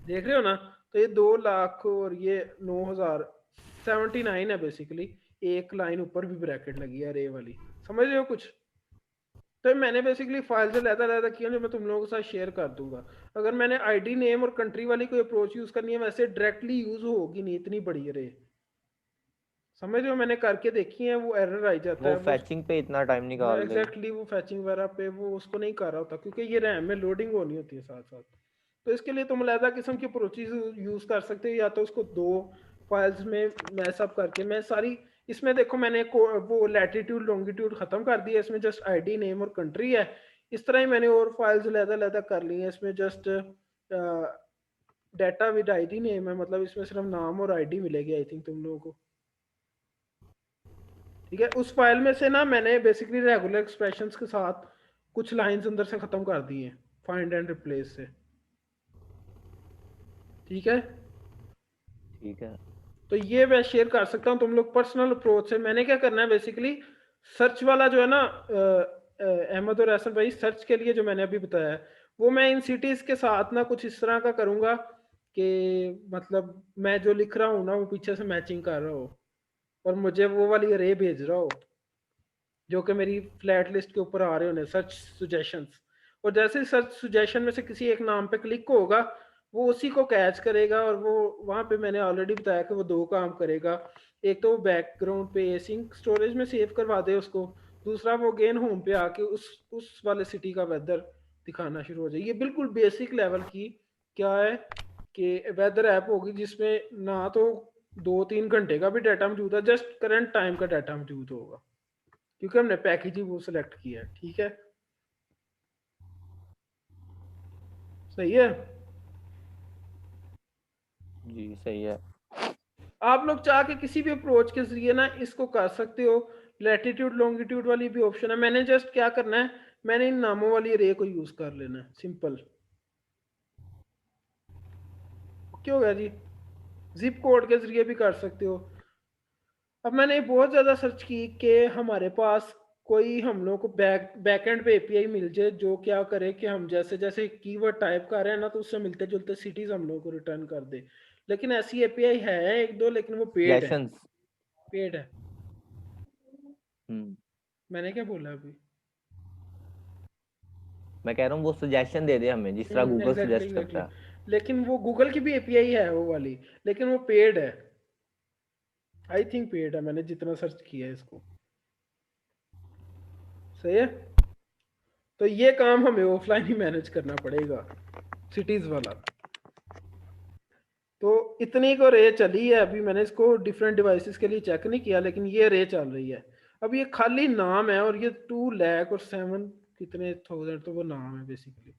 देख रहे हो ना? तो ये 2 लाख और ये 9,079 है बेसिकली। एक लाइन ऊपर भी ब्रैकेट लगी है रे वाली, समझ रहे हो कुछ? तो मैंने बेसिकली फाइल से लहदा किया जो मैं तुम लोगों के साथ शेयर कर दूंगा। अगर मैंने आईडी नेम और कंट्री वाली कोई अप्रोच यूज करनी है, वैसे डायरेक्टली यूज होगी नहीं इतनी बड़ी अरे, समझ रहे हो? मैंने करके देखी है, वो एरर आ जाता वो है वो। फैचिंग पे इतना टाइम निकाल देगा। एग्जैक्टली वो फैचिंग वगैरह पे वो उसको नहीं कर रहा होता, क्योंकि ये रैम में लोडिंग होनी होती है साथ साथ। तो इसके लिए तुम अलहदा किस्म की अप्रोचेज यूज कर सकते हो, या तो उसको 2 फाइल्स में मैसअप करके। मैं सारी इसमें देखो मैंने वो लैटिट्यूड लॉन्गिट्यूड खत्म कर दिया, इसमें जस्ट आईडी नेम और कंट्री है। इस तरह ही मैंने और फाइल्स अलहदा अलहदा कर ली हैं, इसमें just data with ID name है, मतलब इसमें सिर्फ नाम और आईडी मिलेगी आई थिंक तुम लोगों को। ठीक है, उस फाइल में से ना मैंने बेसिकली रेगुलर एक्सप्रेशंस के साथ कुछ लाइंस अंदर से खत्म कर दी हैं फाइंड एंड रिप्लेस से। ठीक है, ठीक है। तो ये मैं शेयर कर सकता हूँ तुम लोग पर्सनल अप्रोच से। मैंने क्या करना है बेसिकली, सर्च वाला जो है ना अहमद और एहसन भाई, सर्च के लिए जो मैंने अभी बताया है वो मैं इन सिटीज के साथ ना कुछ इस तरह का करूँगा कि मतलब मैं जो लिख रहा हूँ ना वो पीछे से मैचिंग कर रहा हो और मुझे वो वाली अरे भेज रहा हो जो कि मेरी फ्लैट लिस्ट के ऊपर आ रहे होने सर्च सुजेशंस। और जैसे ही सर्च सुजेशन में से किसी एक नाम पे क्लिक होगा वो उसी को कैच करेगा और वो वहाँ पे मैंने ऑलरेडी बताया कि वो दो काम करेगा। एक तो वो बैकग्राउंड पे एसिंक स्टोरेज में सेव करवा दे उसको, दूसरा वो अगेन होम पे आके उस वाले सिटी का वेदर दिखाना शुरू हो जाए। ये बिल्कुल बेसिक लेवल की क्या है कि वेदर ऐप होगी जिसमें ना तो 2-3 घंटे का भी डाटा मौजूद है, जस्ट करंट टाइम का डाटा मौजूद होगा क्योंकि हमने पैकेज ही वो सिलेक्ट किया है। ठीक है, सही है। जी सही है। आप लोग चाह के किसी भी अप्रोच के जरिए ना इसको कर सकते हो। लैटिट्यूड लॉन्गिट्यूड वाली भी ऑप्शन है, मैंने जस्ट क्या करना है, मैंने इन नामों वाली रे को यूज कर लेना है, सिंपल। क्या हो गया जी, जिप कोड के जरिए भी कर सकते हो। अब मैंने बहुत ज़्यादा सर्च की कि हमारे पास कोई हम लोग को बैकएंड पे एपीआई मिल जाए जो क्या करे कि हम जैसे जैसे कीवर्ड टाइप कर रहे हैं ना तो उससे मिलते जुलते सिटीज हम लोग को रिटर्न कर दे। लेकिन ऐसी एपीआई है एक दो, लेकिन वो पेड है। सजेशंस। पेड है। हम्म। मैंने क्या बोला अभी? मैं कह रहा हूँ वो सजेशन दे दे हमें जिस तरह गूगल एग्जैक्टली सजेस्ट एग्जैक्टली। करता है। लेकिन वो गूगल की भी एपीआई है वो वाली, लेकिन वो पेड है। आई थिंक पेड है, मैंने जितना सर्च किया है इसको। सही है, तो ये काम हमें ऑफलाइन ही मैनेज करना पड़ेगा, सिटीज वाला। तो इतनी को रे चली है अभी, मैंने इसको डिफरेंट डिवाइसेस के लिए चेक नहीं किया, लेकिन ये रे चल रही है। अब ये खाली नाम है और ये 2 लाख और 7 कितने थाउजेंड, तो वो नाम है बेसिकली,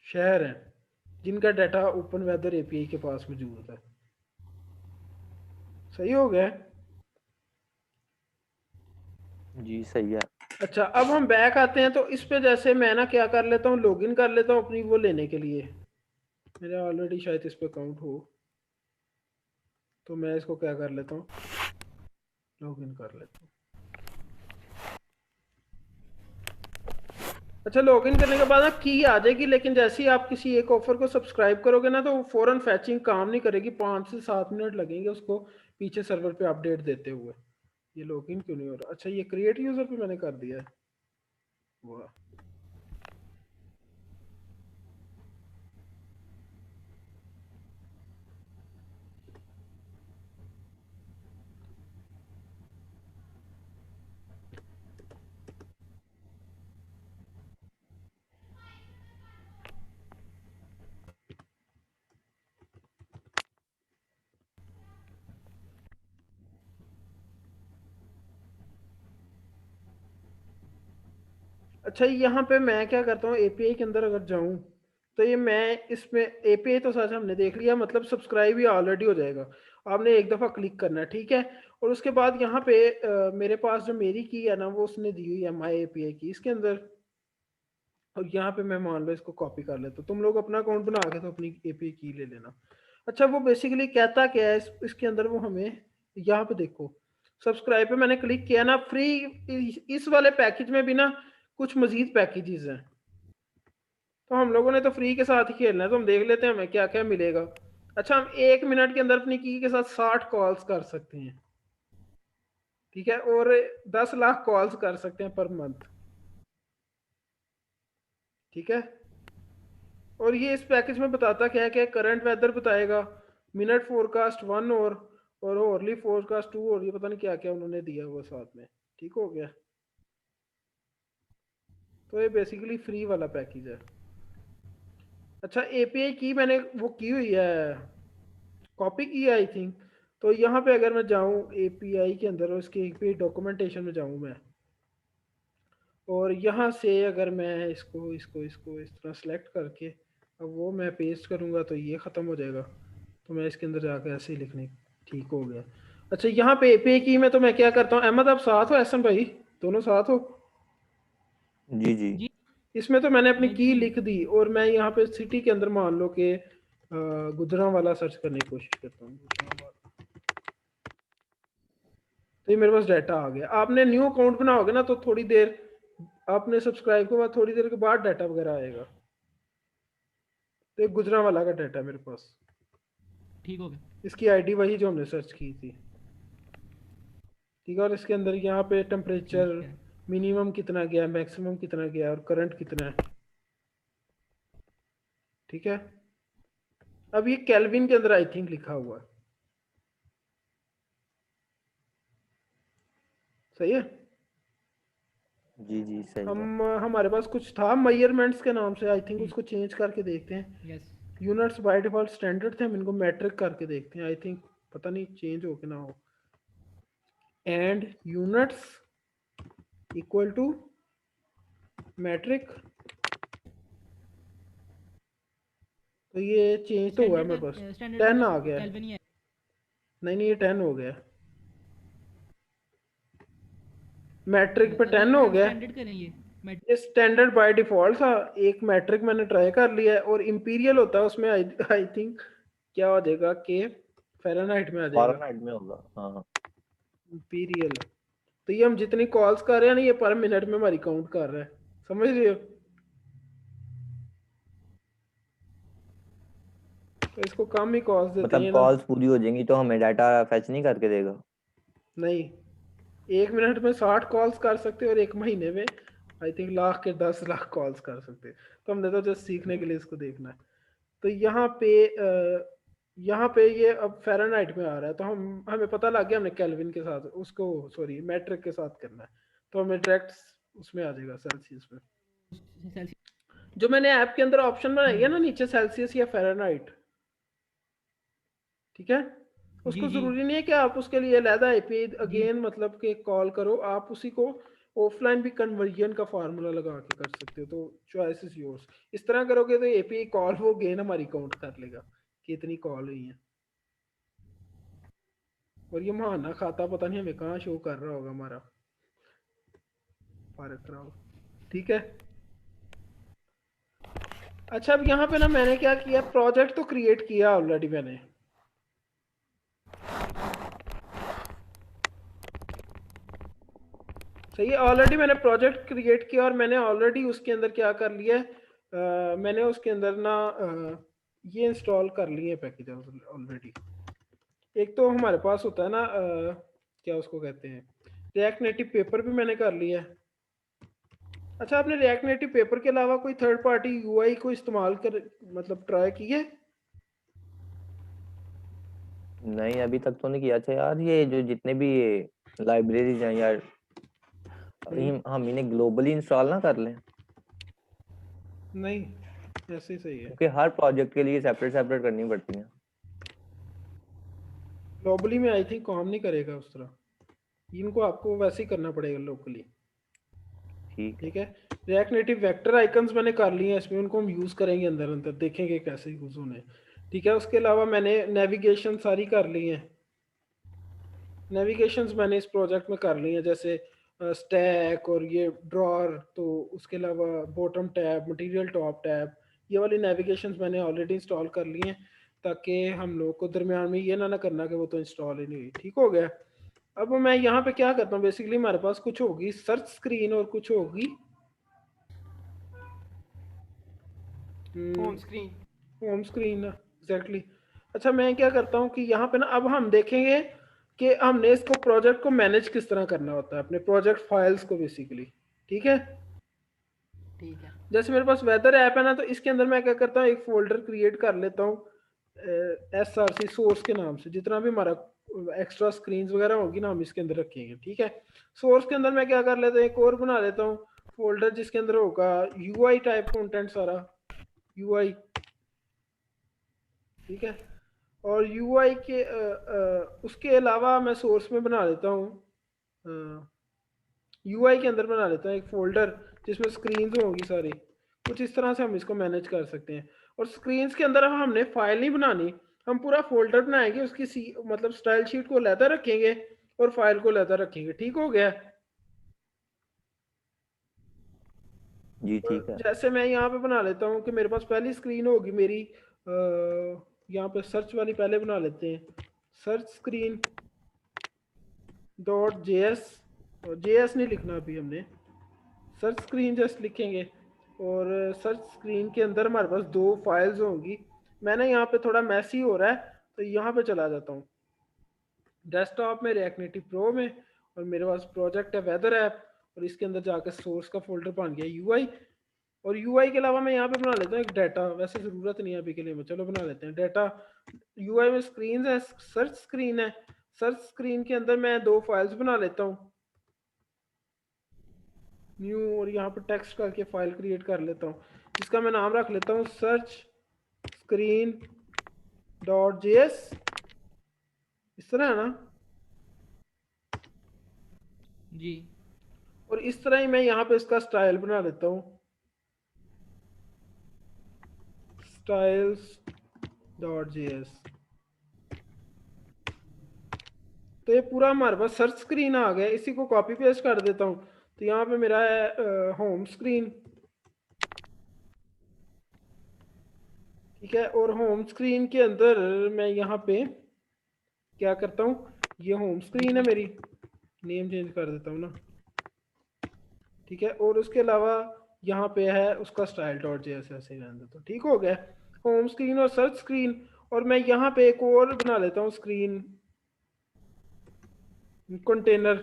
शहर है जिनका डाटा ओपन वेदर एपीआई के पास मौजूद है। सही हो गया। जी सही है। अच्छा, अब हम बैक आते हैं तो इस पे जैसे मैं ना क्या कर लेता हूँ, लॉगिन कर लेता हूँ अपनी वो लेने के लिए। मेरा ऑलरेडी शायद इस पे अकाउंट हो, तो मैं इसको क्या कर लेता हूँ, लॉगिन कर लेता हूँ। अच्छा, लॉगिन करने के बाद ना की आ जाएगी, लेकिन जैसे ही आप किसी एक ऑफर को सब्सक्राइब करोगे ना तो वो फौरन फैचिंग काम नहीं करेगी, 5 से 7 मिनट लगेंगे उसको पीछे सर्वर पे अपडेट देते हुए। ये लॉगिन क्यों नहीं हो रहा? अच्छा, ये क्रिएट यूजर पे मैंने कर दिया है। वाह, अच्छा यहाँ पे मैं क्या करता हूँ, एपीआई के अंदर अगर जाऊँ तो ये मैं इसमें एपीआई तो सच हमने देख लिया, मतलब सब्सक्राइब ही ऑलरेडी हो जाएगा। आपने एक दफ़ा क्लिक करना है, ठीक है। और उसके बाद यहाँ पे मेरे पास जो मेरी की है ना वो उसने दी हुई है माई एपीआई की इसके अंदर। और यहाँ पे मैं मान लो इसको कॉपी कर लेता हूँ, तुम लोग अपना अकाउंट बना के तो अपनी एपीआई की ले लेना। अच्छा, वो बेसिकली कहता क्या है इसके अंदर, वो हमें यहाँ पे देखो, सब्सक्राइब पे मैंने क्लिक किया ना, फ्री इस वाले पैकेज में भी ना कुछ मजीद पैकेजेस हैं। तो हम लोगों ने तो फ्री के साथ ही खेलना है, तो हम देख लेते हैं हमें क्या क्या मिलेगा। अच्छा, हम 1 मिनट के अंदर अपनी की के साथ 60 कॉल्स कर सकते हैं, ठीक है, और 10 लाख कॉल्स कर सकते हैं पर मंथ, ठीक है। और ये इस पैकेज में बताता क्या है कि करंट वेदर बताएगा, मिनट फोरकास्ट 1 और ओवरली फोरकास्ट 2, और ये पता नहीं क्या क्या उन्होंने दिया हुआ साथ में। ठीक हो गया, तो ये बेसिकली फ्री वाला पैकेज है। अच्छा, एपीआई की मैंने वो की हुई है, कॉपी की है आई थिंक। तो यहाँ पे अगर मैं जाऊँ एपीआई के अंदर और इसके एक पे डॉक्यूमेंटेशन में जाऊँ मैं, और यहाँ से अगर मैं इसको इसको इसको इस तरह सेलेक्ट करके अब वो मैं पेस्ट करूँगा तो ये ख़त्म हो जाएगा। तो मैं इसके अंदर जाकर ऐसे ही लिखने ठीक हो गया। अच्छा यहाँ पे की में तो मैं क्या करता हूँ, अहमद आप साथ हो, एहसन भाई दोनों साथ हो? जी जी जी इसमें तो मैंने अपनी जी की जी लिख दी और मैं यहाँ पे सिटी के अंदर मान लो कि गुजरांवाला सर्च करने की कोशिश करता हूँ, गुजरांवाला। तो ये मेरे पास डाटा आ गया। आपने न्यू अकाउंट बनाओगे ना तो थोड़ी देर आपने सब्सक्राइब के बाद थोड़ी देर के बाद डाटा वगैरह आएगा। तो एक गुजरांवाला का डाटा है मेरे पास, ठीक हो गया। इसकी आईडी वही जो हमने सर्च की थी। ठीक है, और इसके अंदर यहाँ पे टेम्परेचर ठीक है मिनिमम कितना गया, मैक्सिमम कितना गया और करंट कितना है। ठीक है, अब ये केल्विन के अंदर आई थिंक लिखा हुआ है, सही है। जी जी सही है। हमारे पास कुछ था मेजरमेंट्स के नाम से, आई थिंक उसको चेंज करके देखते हैं। Yes units by default standard थे, हम इनको मैट्रिक करके देखते हैं। आई थिंक पता नहीं चेंज हो कि ना हो। And units equal to metric, तो ये चेंज तो हुआ है मेरे पास, स्टैंडर्ड 10 मतलब आ गया। केल्विन ही है। नहीं नहीं, ये 10 हो गया, मैट्रिक पे अगर 10 हो हम गया। स्टैंडर्ड करें ये ये स्टैंडर्ड बाय डिफॉल्ट था। एक मैट्रिक मैंने ट्राई कर लिया है और इंपीरियल होता है उसमें, आई थिंक क्या हो जाएगा कि फ़ारेनहाइट में आ जाएगा फॉरेनहाइट में होगा, हाँ। इंपीरियल। तो ये हम जितनी कॉल्स कर रहे हैं ना ये पर मिनट में हमारी काउंट कर रहा है, समझ रहे हो? तो इसको कम ही कॉल्स देते मतलब हैं ना। कॉल्स पूरी हो जाएंगी तो हमें डाटा फैच नहीं करके देगा? नहीं, 1 मिनट में 60 कॉल्स कर सकते हैं और 1 महीने में आई थिंक लाख के 10 लाख कॉल्स कर सकते हैं। तो हमने तो जस्ट सीखने के लिए इसको देखना है। तो यहाँ पे ये अब फ़ारेनहाइट में आ रहा है, तो हमें पता लग गया हमने केल्विन के साथ उसको, सॉरी मैट्रिक के साथ करना है। तो हमें डायरेक्ट उसमें आ जाएगा सेल्सियस में। सेल्सियस। जो मैंने ऐप के अंदर ऑप्शन बनाई है ना नीचे, सेल्सियस या फ़ारेनहाइट, ठीक है, जी उसको जी ज़रूरी नहीं है कि आप उसके लिए अलहदा आईपी जी अगेन मतलब कि कॉल करो, आप उसी को ऑफलाइन भी कन्वर्जन का फार्मूला लगा के कर सकते हो। तो चॉइस इज योर्स। इस तरह करोगे तो एपीआई कॉल वो गेन हमारी काउंट कर लेगा कि इतनी कॉल हुई है। और ये महाना खाता पता नहीं हमें कहाँ शो कर रहा होगा हमारा फारक राव। ठीक है, अच्छा अब यहाँ पे ना मैंने क्या किया, प्रोजेक्ट तो क्रिएट किया ऑलरेडी मैंने। सही है, ऑलरेडी मैंने प्रोजेक्ट क्रिएट किया और मैंने ऑलरेडी उसके अंदर क्या कर लिया है, मैंने उसके अंदर ना ये इंस्टॉल कर लिए पैकेज ऑलरेडी। एक तो हमारे पास होता है ना क्या उसको कहते हैं, रिएक्ट नेटिव पेपर भी मैंने कर लिया है। अच्छा, आपने रिएक्ट नेटिव पेपर के अलावा कोई थर्ड पार्टी यूआई को इस्तेमाल कर मतलब ट्राई किया है? नहीं अभी तक तो नहीं किया। अच्छा यार, ये जो जितने भी ये लाइब्रेरीज हैं यार, हम इन्हें ग्लोबली इंस्टॉल ना कर लें? नहीं, ऐसे ही सही है। क्योंकि हर प्रोजेक्ट के लिए सेपरेट सेपरेट करनी पड़ती हैं। ग्लोबली में आई थिंक काम नहीं करेगा उस तरह, इनको आपको वैसे ही करना पड़ेगा लोकली। ठीक है। ठीक है, रिएक्ट नेटिव वेक्टर आइकन्स मैंने कर लिए हैं इसमें, उनको हम यूज़ करेंगे अंदर अंदर, देखेंगे कैसे यूज़ होने। ठीक है, उसके अलावा मैंने नेविगेशन सारी कर ली हैं। नेविगेशंस मैंने इस प्रोजेक्ट में कर ली हैं, जैसे स्टैक और ये ड्रॉर, तो उसके अलावा bottom tab, material top tab, ये वाली नेविगेशंस मैंने ऑलरेडी इंस्टॉल कर ली हैं, ताकि हम लोग को दरमियान में ये ना करना कि वो तो इंस्टॉल ही नहीं हुई। ठीक हो गया। अब मैं यहाँ पे क्या करता हूँ, बेसिकली हमारे पास कुछ होगी सर्च स्क्रीन और कुछ होगी home screen. Home screen, exactly. अच्छा मैं क्या करता हूँ कि यहाँ पे ना अब हम देखेंगे कि हमने इसको प्रोजेक्ट को मैनेज किस तरह करना होता है, अपने प्रोजेक्ट फाइल्स को बेसिकली। ठीक है, ठीक है जैसे मेरे पास वेदर ऐप है ना, तो इसके अंदर मैं क्या करता हूँ एक फोल्डर क्रिएट कर लेता हूँ SRC सोर्स के नाम से। जितना भी हमारा एक्स्ट्रा स्क्रीन वगैरह होगी ना हम इसके अंदर रखेंगे। ठीक है, सोर्स के अंदर मैं क्या कर लेता हूँ, एक और बना लेता हूँ फोल्डर जिसके अंदर होगा UI टाइप कंटेंट सारा, UI। ठीक है, और UI के उसके अलावा मैं सोर्स में बना लेता हूँ यूआई के अंदर बना लेता हूँ एक फोल्डर जिसमें स्क्रीन्स होंगी सारी। कुछ इस तरह से हम इसको मैनेज कर सकते हैं। और स्क्रीन्स के अंदर हमने फाइल नहीं बनानी, हम पूरा फोल्डर बनाएंगे, उसकी मतलब स्टाइल शीट को अलहदा रखेंगे और फाइल को अलहदा रखेंगे। ठीक हो गया? जी ठीक है। जैसे मैं यहाँ पे बना लेता हूँ कि मेरे पास पहली स्क्रीन होगी मेरी, यहाँ पे सर्च वाली पहले बना लेते हैं, सर्च स्क्रीन डॉट जेएस, और जेएस नहीं लिखना अभी हमने, सर्च स्क्रीन जस्ट लिखेंगे। और सर्च स्क्रीन के अंदर हमारे पास दो फाइल्स होंगी। मैंने यहाँ पे थोड़ा मैसी हो रहा है तो यहाँ पे चला जाता हूँ डेस्कटॉप में, रिएक्ट नेटिव प्रो में, और मेरे पास प्रोजेक्ट है वेदर ऐप, और इसके अंदर जाकर सोर्स का फोल्डर बन गया यूआई। और यूआई के अलावा मैं यहाँ पे बना लेता हूँ एक डाटा, वैसे ज़रूरत नहीं है अभी के लिए, चलो बना लेते हैं डाटा। यूआई में स्क्रीन है, सर्च स्क्रीन है, सर्च स्क्रीन के अंदर मैं दो फाइल्स बना लेता हूँ, न्यू, और यहाँ पर टेक्स्ट करके फाइल क्रिएट कर लेता हूँ, जिसका मैं नाम रख लेता हूँ सर्च स्क्रीन डॉट जेएस। इस तरह है ना? जी। और इस तरह ही मैं यहाँ पे इसका स्टाइल बना लेता हूँ, स्टाइल्स डॉट जेएस। तो ये पूरा हमारे पास सर्च स्क्रीन आ गया। इसी को कॉपी पेस्ट कर देता हूँ, तो यहाँ पे मेरा है होम स्क्रीन। ठीक है, और होम स्क्रीन के अंदर मैं यहाँ पे क्या करता हूँ, ये होम स्क्रीन है मेरी, नेम चेंज कर देता हूँ ना। ठीक है, और उसके अलावा यहाँ पे है उसका स्टाइल डॉट जेएस, ऐसे ही रहने देता हूँ। ठीक हो गया, होम स्क्रीन और सर्च स्क्रीन। और मैं यहाँ पे एक और बना लेता हूँ स्क्रीन कंटेनर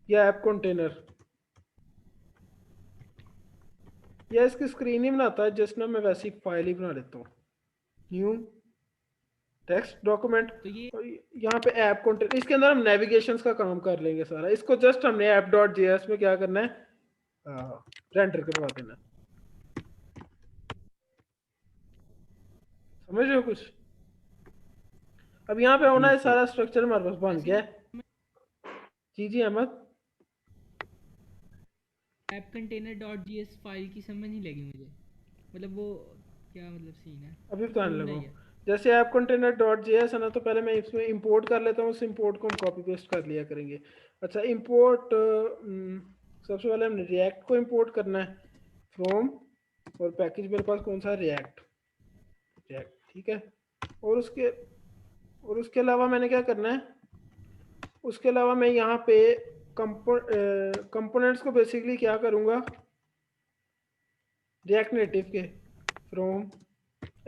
या ऐप कंटेनर, या इसकी स्क्रीन ही बनाता है जस्ट ना, मैं वैसी फाइल ही बना लेता हूँ, न्यू टेक्स्ट डॉक्यूमेंट। तो ये यहाँ पे ऐप कंटेंट, इसके अंदर हम नेविगेशन का काम कर लेंगे सारा। इसको जस्ट हमने ऐप डॉट जेएस में क्या करना है, रेंडर करवा देना। समझ रहे हो कुछ? अब यहाँ पे होना है सारा स्ट्रक्चर हमारे पास बन गया है। जी जी Ahmad, app container dot GS file की समझ नहीं लगी मुझे, मतलब वो क्या मतलब सीन है? अभी बताने खोलना लगा ही हूँ। है? जैसे ऐप कंटेनर डॉट जेएस है ना, तो पहले मैं इसमें इंपोर्ट कर लेता हूँ, उस इंपोर्ट को हम कॉपी पेस्ट कर लिया करेंगे। अच्छा, इंपोर्ट, सबसे पहले हमने रिएक्ट को इंपोर्ट करना है फ्रॉम, और पैकेज मेरे पास कौन सा, रिएक्ट, रिएक्ट। ठीक है, और उसके अलावा मैंने क्या करना है, उसके अलावा मैं यहाँ पे कंपोनेंट्स को बेसिकली क्या करूँगा, रिएक्ट नेटिव के फ्रॉम,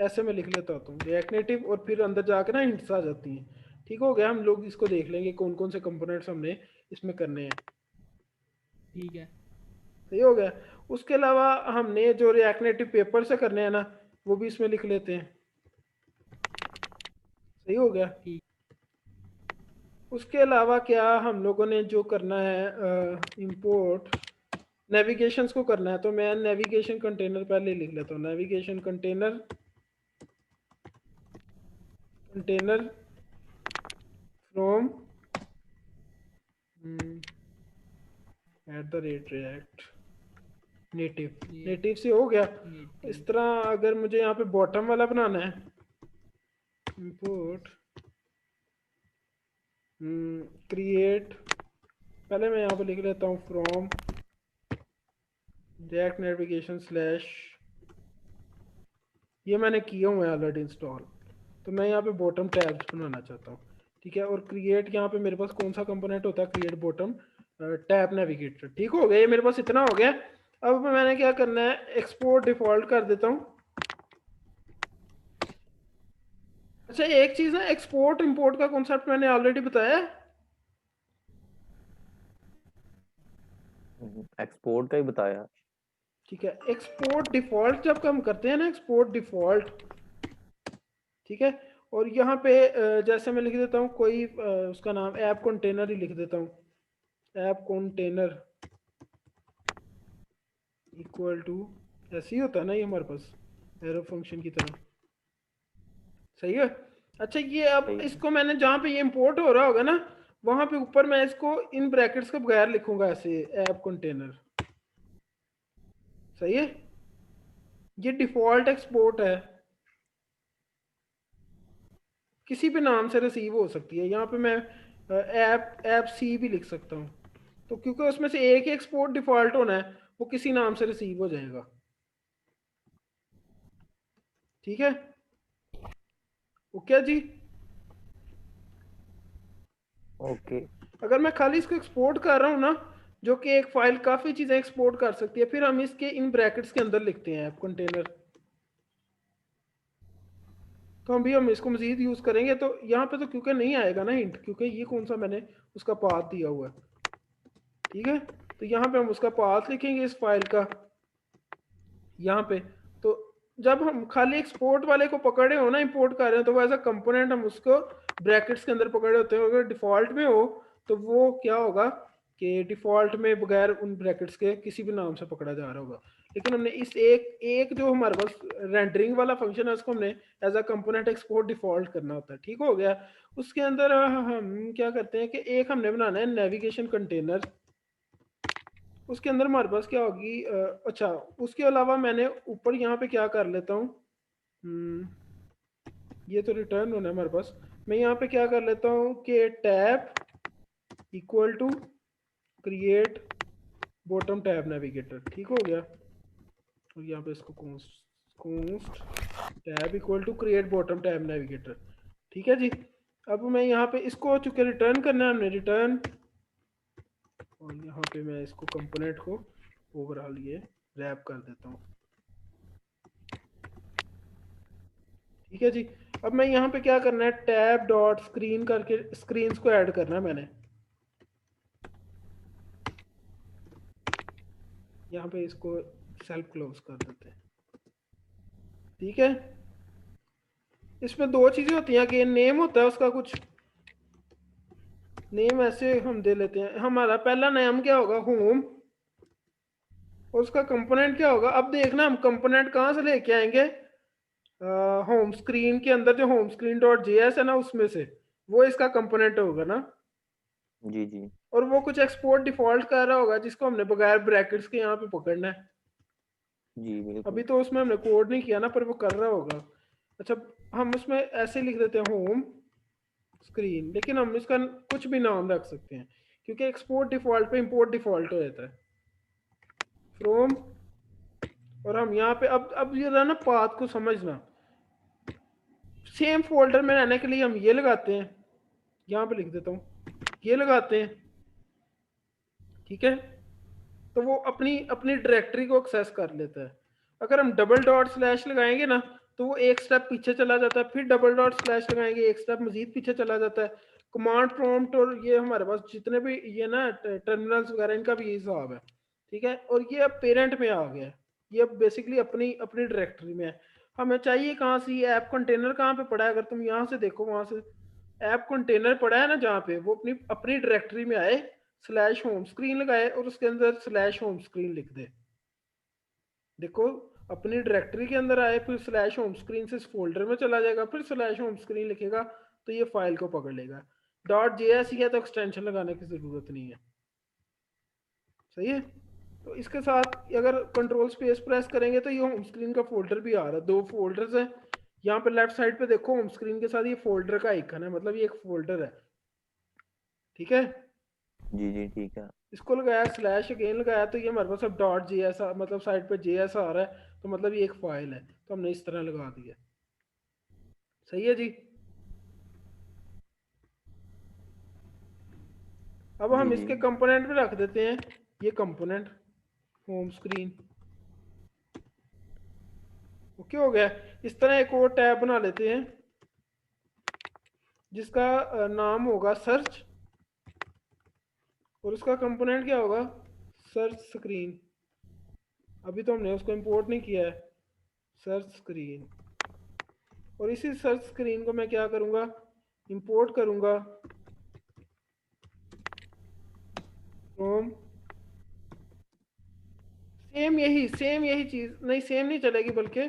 ऐसे में लिख लेता होता हूँ रिएक्ट नेटिव, और फिर अंदर जाकर ना हिंट्स आ जाती हैं। ठीक हो गया, हम लोग इसको देख लेंगे कौन कौन से कंपोनेंट्स हमने इसमें करने हैं। ठीक है। सही हो गया। उसके अलावा हमने जो रिएक्ट नेटिव पेपर से करने हैं ना, वो भी इसमें लिख लेते हैं। सही हो गया। ठीक। उसके अलावा क्या हम लोगों ने जो करना है, इंपोर्ट नेविगेशंस को करना है, तो मैं नेविगेशन कंटेनर पहले लिख लेता हूँ, navigation container, container from @react native, ये नेटिव से हो गया। नेटिव। इस तरह अगर मुझे यहाँ पे बॉटम वाला बनाना है, इंपोर्ट क्रिएट, पहले मैं यहाँ पे लिख लेता हूँ फ्रॉम रिएक्ट नेविगेशन स्लैश, ये मैंने किया हुआ है ऑलरेडी इंस्टॉल, तो मैं यहाँ पे बॉटम टैब्स बनाना चाहता हूँ। ठीक है, और क्रिएट, यहाँ पे मेरे पास कौन सा कंपोनेंट होता है, क्रिएट बॉटम टैब नेविगेटर। ठीक हो गया, ये मेरे पास इतना हो गया। अब मैंने क्या करना है, एक्सपोर्ट डिफॉल्ट कर देता हूँ। अच्छा, एक चीज़ ना, एक्सपोर्ट इंपोर्ट का कॉन्सेप्ट मैंने ऑलरेडी बताया है। एक्सपोर्ट का ही बताया। ठीक है, एक्सपोर्ट डिफॉल्ट जब हम करते हैं ना, एक्सपोर्ट डिफॉल्ट, ठीक है, और यहाँ पे जैसे मैं लिख देता हूँ कोई उसका नाम ऐप कंटेनर ही लिख देता हूँ, ऐप कंटेनर इक्वल टू, ऐसे ही होता है ना ये हमारे पास एरो फंक्शन की तरह। सही है। अच्छा, ये अब सही है। इसको मैंने जहाँ पे ये इंपोर्ट हो रहा होगा ना, वहां पे ऊपर मैं इसको इन ब्रैकेट्स के बगैर लिखूंगा ऐसे ऐप कंटेनर, सही है। ये डिफॉल्ट एक्सपोर्ट है, किसी भी नाम से रिसीव हो सकती है। यहाँ पे मैं ऐप ऐप सी भी लिख सकता हूँ, तो क्योंकि उसमें से एक ही एक्सपोर्ट डिफॉल्ट होना है, वो किसी नाम से रिसीव हो जाएगा, ठीक है। ओके जी। ओके। अगर मैं खाली इसको एक्सपोर्ट कर रहा हूँ ना, जो कि एक फाइल काफ़ी चीज़ें एक्सपोर्ट कर सकती है, फिर हम इसके इन ब्रैकेट्स के अंदर लिखते हैं ऐप कंटेनर। तो हम इसको मजीद यूज़ करेंगे, तो यहाँ पे तो क्योंकि नहीं आएगा ना हिंट, क्योंकि ये कौन सा मैंने उसका पाथ दिया हुआ है, ठीक है। तो यहाँ पे हम उसका पाथ लिखेंगे इस फाइल का, यहाँ पे। तो जब हम खाली एक्सपोर्ट वाले को पकड़े हो ना, इंपोर्ट कर रहे हैं, तो वो एज अ कंपोनेंट हम उसको ब्रैकेट्स के अंदर पकड़े होते हैं। अगर डिफॉल्ट में हो तो वो क्या होगा कि डिफॉल्ट में बगैर उन ब्रैकेट्स के किसी भी नाम से पकड़ा जा रहा होगा। लेकिन हमने इस एक एक जो हमारे पास रेंडरिंग वाला फंक्शन है, उसको हमने as a component export default करना होता है, ठीक हो गया। उसके अंदर हम क्या करते हैं कि एक हमने बनाना है नेविगेशन कंटेनर। उसके अंदर हमारे पास क्या होगी, अच्छा उसके अलावा मैंने ऊपर यहाँ पे क्या कर लेता हूँ, ये तो रिटर्न होना है हमारे पास। मैं यहाँ पे क्या कर लेता हूँ कि tab equal to create bottom tab navigator, ठीक हो गया। और यहाँ पे इसको const tab equal to create bottom tab navigator, ठीक है जी। अब मैं यहाँ पे इसको चूंकि रिटर्न करना है हमने, रिटर्न, और यहाँ पे मैं इसको कंपोनेंट को ओवरऑल ये रैप कर देता हूँ, ठीक है जी। अब मैं यहाँ पे क्या करना है, टैब डॉट स्क्रीन करके स्क्रीन को ऐड करना है मैंने। यहाँ पे इसको सेल्फ क्लोज कर देते हैं, ठीक है। इसमें दो चीजें होती हैं कि नेम होता है उसका कुछ, नेम ऐसे हम दे लेते हैं। हमारा पहला नाम क्या होगा, होम, और उसका कंपोनेंट क्या होगा। अब देखना हम कंपोनेंट कहाँ से लेके आएंगे, होम स्क्रीन के अंदर जो होम स्क्रीन डॉट जेएस है ना, उसमें से वो इसका कंपोनेंट होगा ना। जी जी और वो कुछ एक्सपोर्ट डिफॉल्ट कर रहा होगा, जिसको हमने बगैर ब्रैकेट्स के यहाँ पे पकड़ना है। जी अभी बिल्कुल। तो उसमें हमने कोड नहीं किया ना, पर वो कर रहा होगा। अच्छा, हम उसमें ऐसे लिख देते हैं होम स्क्रीन, लेकिन हम इसका कुछ भी नाम रख सकते हैं, क्योंकि एक्सपोर्ट डिफॉल्ट पे इंपोर्ट डिफॉल्ट हो जाता है फ्रॉम। और हम यहाँ पे अब ये रहा ना पाथ को समझना, सेम फोल्डर में रहने के लिए हम ये लगाते हैं, यहाँ पे लिख देता हूँ, ये लगाते हैं, ठीक है। तो वो अपनी अपनी डायरेक्टरी को एक्सेस कर लेता है। अगर हम डबल डॉट स्लैश लगाएंगे ना, तो वो एक स्टेप पीछे चला जाता है, फिर डबल डॉट स्लैश लगाएंगे, एक स्टेप मजीद पीछे चला जाता है। कमांड प्रॉम्प्ट और ये हमारे पास जितने भी ये ना टर्मिनल्स वगैरह, इनका भी यही हिसाब है, ठीक है। और ये अब पेरेंट में आ गया है, ये अब बेसिकली अपनी अपनी डायरेक्टरी में है। हमें चाहिए कहाँ से, ये ऐप कंटेनर कहाँ पे पड़ा है। अगर तुम यहाँ से देखो, वहां से ऐप कंटेनर पड़ा है ना, जहाँ पे वो अपनी अपनी डायरेक्टरी में आए, स्लैश होम स्क्रीन लगाए और उसके अंदर स्लैश होम स्क्रीन लिख दे। देखो, अपनी डायरेक्टरी के अंदर आए, फिर स्लैश होम स्क्रीन से इस फोल्डर में चला जाएगा, फिर स्लैश होम स्क्रीन लिखेगा, तो ये फाइल को पकड़ लेगा। डॉट जेएस ही है तो एक्सटेंशन लगाने की जरूरत नहीं है, सही है। तो इसके साथ अगर कंट्रोल स्पेस प्रेस करेंगे तो ये होम स्क्रीन का फोल्डर भी आ रहा है। दो फोल्डर्स हैं यहाँ पे, लेफ्ट साइड पे देखो होम स्क्रीन के साथ ये फोल्डर का आइकन है, मतलब ये एक फोल्डर है, ठीक है। जी जी ठीक है। इसको लगाया, स्लैश अगेन लगाया, तो ये हमारे पास अब डॉट जेएस मतलब साइड पे जेएस आ रहा है, तो मतलब ये एक फाइल है, तो हमने इस तरह लगा दिया, सही है जी। अब जी हम जी इसके कंपोनेंट में रख देते हैं ये कंपोनेंट होम स्क्रीन, ओके हो गया। इस तरह एक और टैब बना लेते हैं जिसका नाम होगा सर्च, और उसका कंपोनेंट क्या होगा, सर्च स्क्रीन। अभी तो हमने उसको इंपोर्ट नहीं किया है, सर्च स्क्रीन। और इसी सर्च स्क्रीन को मैं क्या करूँगा, इंपोर्ट करूँगा फ्रॉम, सेम यही चीज़ नहीं, सेम नहीं चलेगी, बल्कि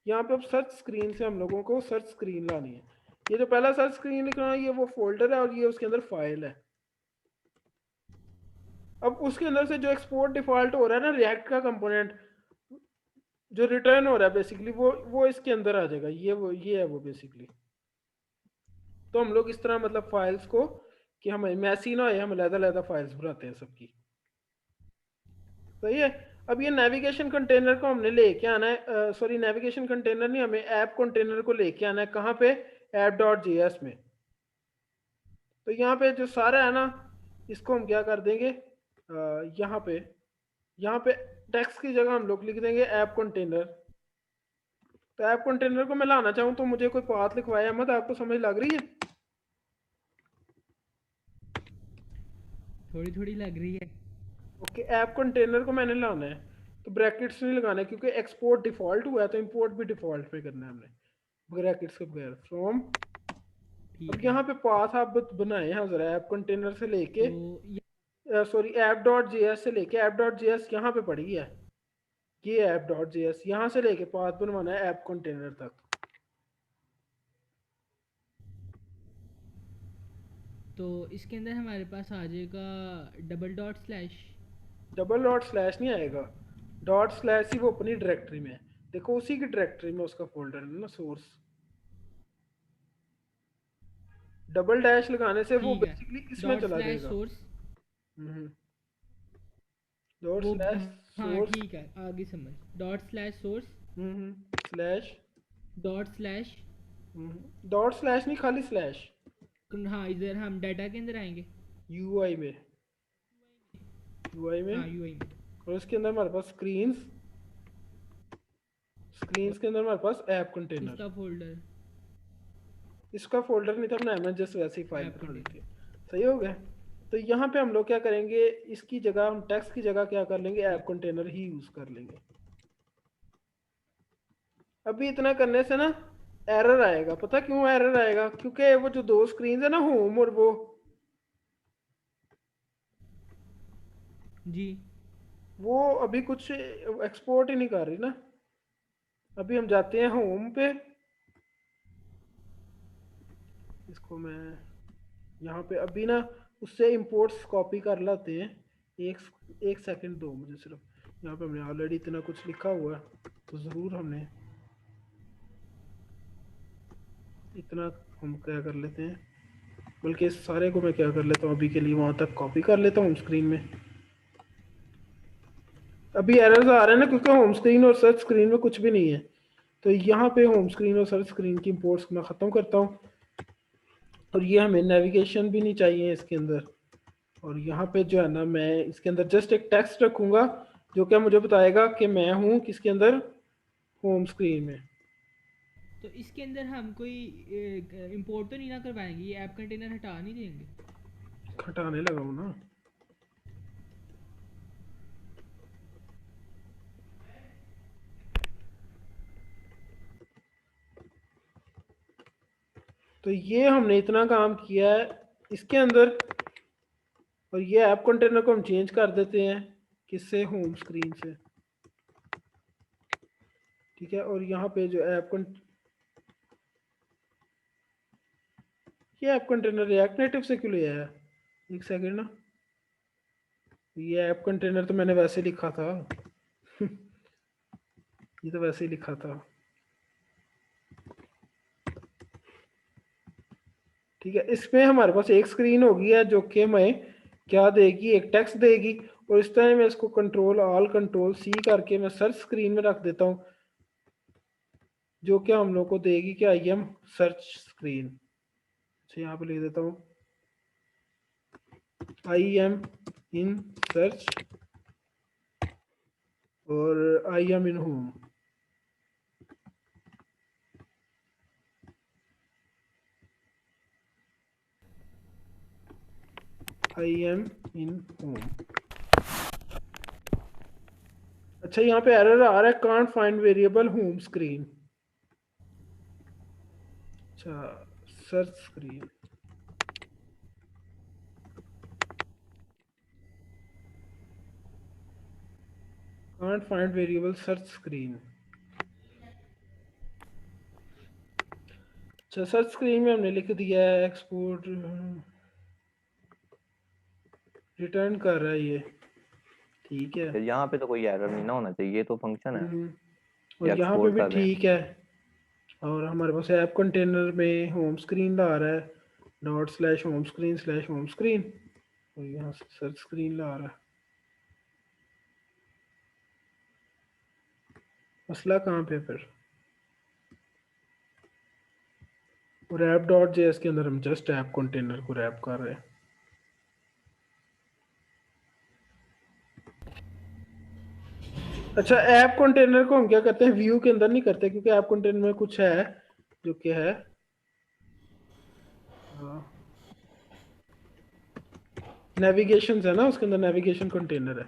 यहाँ पे अब सर्च स्क्रीन से हम लोगों को सर्च स्क्रीन लानी है। ये जो पहला सर्च स्क्रीन लिख रहा है, ये वो फोल्डर है और ये उसके अंदर फाइल है, अब उसके अंदर से जो एक्सपोर्ट डिफॉल्ट हो रहा है ना रिएक्ट का कंपोनेंट, जो रिटर्न हो रहा है बेसिकली वो इसके अंदर आ जाएगा, ये है वो बेसिकली। तो हम लोग इस तरह मतलब फाइल्स को, कि हमें मैसी ना हो, हम अलग-अलग फाइल्स बनाते हैं सबकी। सही है। अब ये नेविगेशन कंटेनर को हमने लेके आना है, सॉरी नेविगेशन कंटेनर नहीं, हमें ऐप कंटेनर को लेके आना है कहाँ पे, app.js में। तो यहाँ पे जो सारा है ना, इसको हम क्या कर देंगे, यहाँ पे टेक्स्ट की जगह हम लोग लिख देंगे ऐप कंटेनर। तो ऐप कंटेनर को मैं लाना चाहूँ तो मुझे कोई पाथ लिखवाया, अहमद आपको समझ लग रही है? थोड़ी थोड़ी लग रही है। ओके, ऐप कंटेनर को मैंने लाना है, तो ब्रैकेट्स नहीं लगाना है क्योंकि एक्सपोर्ट डिफॉल्ट हुआ है, तो इंपोर्ट भी डिफॉल्ट में करना है हमने, ब्रैकेट्स के बगैर, फ्रॉम। अब ठीक है। यहाँ पे पाथ आप बनाए हैं जरा, ऐप कंटेनर से लेके, तो ये सॉरी ऐप.js से लेके, ऐप.js यहाँ पे पड़ी है, ये ऐप.js, यहाँ से लेके पाथ बनवाना है ऐप कंटेनर तक। तो इसके अंदर हमारे पास आ जाएगा double dot slash. Double dot slash नहीं आएगा, डॉट स्लैश ही वो अपनी डायरेक्टरी में है, देखो उसी की डायरेक्टरी में उसका फोल्डर है ना, सोर्स। डबल डैश लगाने से वो ठीक है। बेसिकली इसमें डॉट चला स्लैश जाएगा। सोर्स। डॉट वो स्लैश हाँ सोर्स, ठीक है, आगे समझ। Dot slash source. Slash, dot slash. Dot slash नहीं, खाली स्लैश, हाँ इधर हम डाटा के अंदर आएंगे। यूआई में, यूआई हाँ में। यूआई में। और उसके अंदर हमारे पास स्क्रीन्स, स्क्रीन्स के अंदर हमारे पास ऐप कंटेनर। इसका फोल्डर इसका फोल्डर नहीं था बनाया, मैं जस्ट वैसे ही फाइल ऐप बना दी थी। कंटेनर। सही हो गया। तो यहाँ पे हम लोग क्या करेंगे, इसकी जगह हम टेक्स्ट की जगह क्या कर लेंगे, ऐप ठीक। कंटेनर ही यूज कर लेंगे। अभी इतना करने से ना एरर आएगा, पता क्यों एरर आएगा, क्योंकि वो जो दो स्क्रीन है ना, होम और जी। वो अभी कुछ एक्सपोर्ट ही नहीं कर रही ना। अभी हम जाते हैं होम पे, इसको मैं यहाँ पे अभी ना उससे इंपोर्ट्स कॉपी कर लाते हैं। एक एक सेकंड दो मुझे सिर्फ, यहाँ पे हमने ऑलरेडी इतना कुछ लिखा हुआ है, तो ज़रूर हमने इतना, हम क्या कर लेते हैं, बल्कि इस सारे को मैं क्या कर लेता हूँ अभी के लिए, वहाँ तक कॉपी कर लेता हूँ स्क्रीन में। अभी एरर्स आ रहे हैं ना क्योंकि होम स्क्रीन और सर्च स्क्रीन में कुछ भी नहीं है। तो यहाँ पे होम स्क्रीन और सर्च स्क्रीन की इंपोर्ट्स मैं ख़त्म करता हूँ, और ये हमें नेविगेशन भी नहीं चाहिए इसके अंदर। और यहाँ पे जो है ना, मैं इसके अंदर जस्ट एक टेक्स्ट रखूँगा जो क्या मुझे बताएगा कि मैं हूँ किसके अंदर, होम स्क्रीन में। तो इसके अंदर हम कोई इंपोर्ट तो नहीं ना करवाएंगे, ये ऐप कंटेनर हटा नहीं देंगे? हटाने लगा हूँ ना। तो ये हमने इतना काम किया है इसके अंदर, और ये ऐप कंटेनर को हम चेंज कर देते हैं किससे, होम स्क्रीन से। ठीक है। और यहाँ पे जो ये ऐप कंटेनर रिएक्ट नेटिव से क्यों ले आया, एक सेकंड ना, ये ऐप कंटेनर तो मैंने वैसे लिखा था ये तो वैसे ही लिखा था। ठीक है, इसमें हमारे पास एक स्क्रीन होगी है जो कि हमें क्या देगी, एक टेक्स्ट देगी। और इस तरह मैं इसको कंट्रोल ऑल कंट्रोल सी करके मैं सर्च स्क्रीन में रख देता हूँ, जो कि हम लोग को देगी कि आई एम सर्च स्क्रीन। अच्छा, यहाँ पे लिख देता हूँ आई एम इन सर्च और I am in home. I am in home. अच्छा, यहाँ पे एरर आ रहा है, can't find variable home screen. अच्छा, search screen, can't find variable search screen. अच्छा, सर्च स्क्रीन में हमने लिख दिया है एक्सपोर्ट रिटर्न कर रहा है ये, ठीक है। फिर यहाँ पे तो कोई एरर नहीं ना होना चाहिए, ये तो फंक्शन है, और ये यहाँ पे एक्सपोर्ट भी कर रहे हैं। ठीक है। और हमारे पास ऐप कंटेनर में होम स्क्रीन ला रहा है, डॉट स्लैश होम स्क्रीन, और यहाँ से सर्च स्क्रीन ला रहा है। मसला कहाँ पे फिर? और ऐप डॉट जेएस के अंदर हम जस्ट ऐप कंटेनर को रैप कर रहे हैं। अच्छा, ऐप कंटेनर को हम क्या करते हैं, व्यू के अंदर नहीं करते, क्योंकि ऐप कंटेनर में कुछ है जो कि है नेविगेशन है ना, उसके अंदर नेविगेशन कंटेनर है।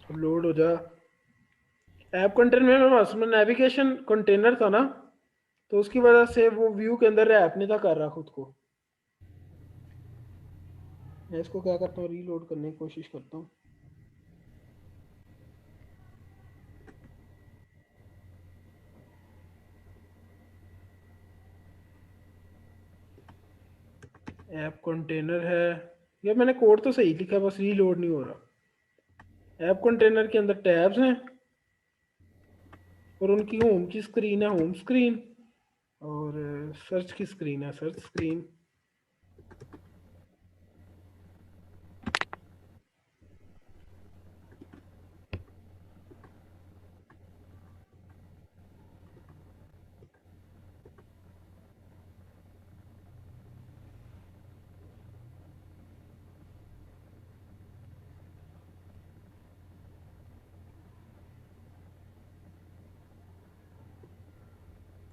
अब लोड हो जा। ऐप कंटेनर में उसमें नेविगेशन कंटेनर था ना, तो उसकी वजह से वो व्यू के अंदर रैप नहीं था कर रहा खुद को। मैं इसको क्या करता हूँ, रीलोड करने की कोशिश करता हूँ। ऐप कंटेनर है, ये मैंने कोड तो सही लिखा है, बस रीलोड नहीं हो रहा। ऐप कंटेनर के अंदर टैब्स हैं और उनकी होम की स्क्रीन है होम स्क्रीन, और सर्च की स्क्रीन है सर्च स्क्रीन।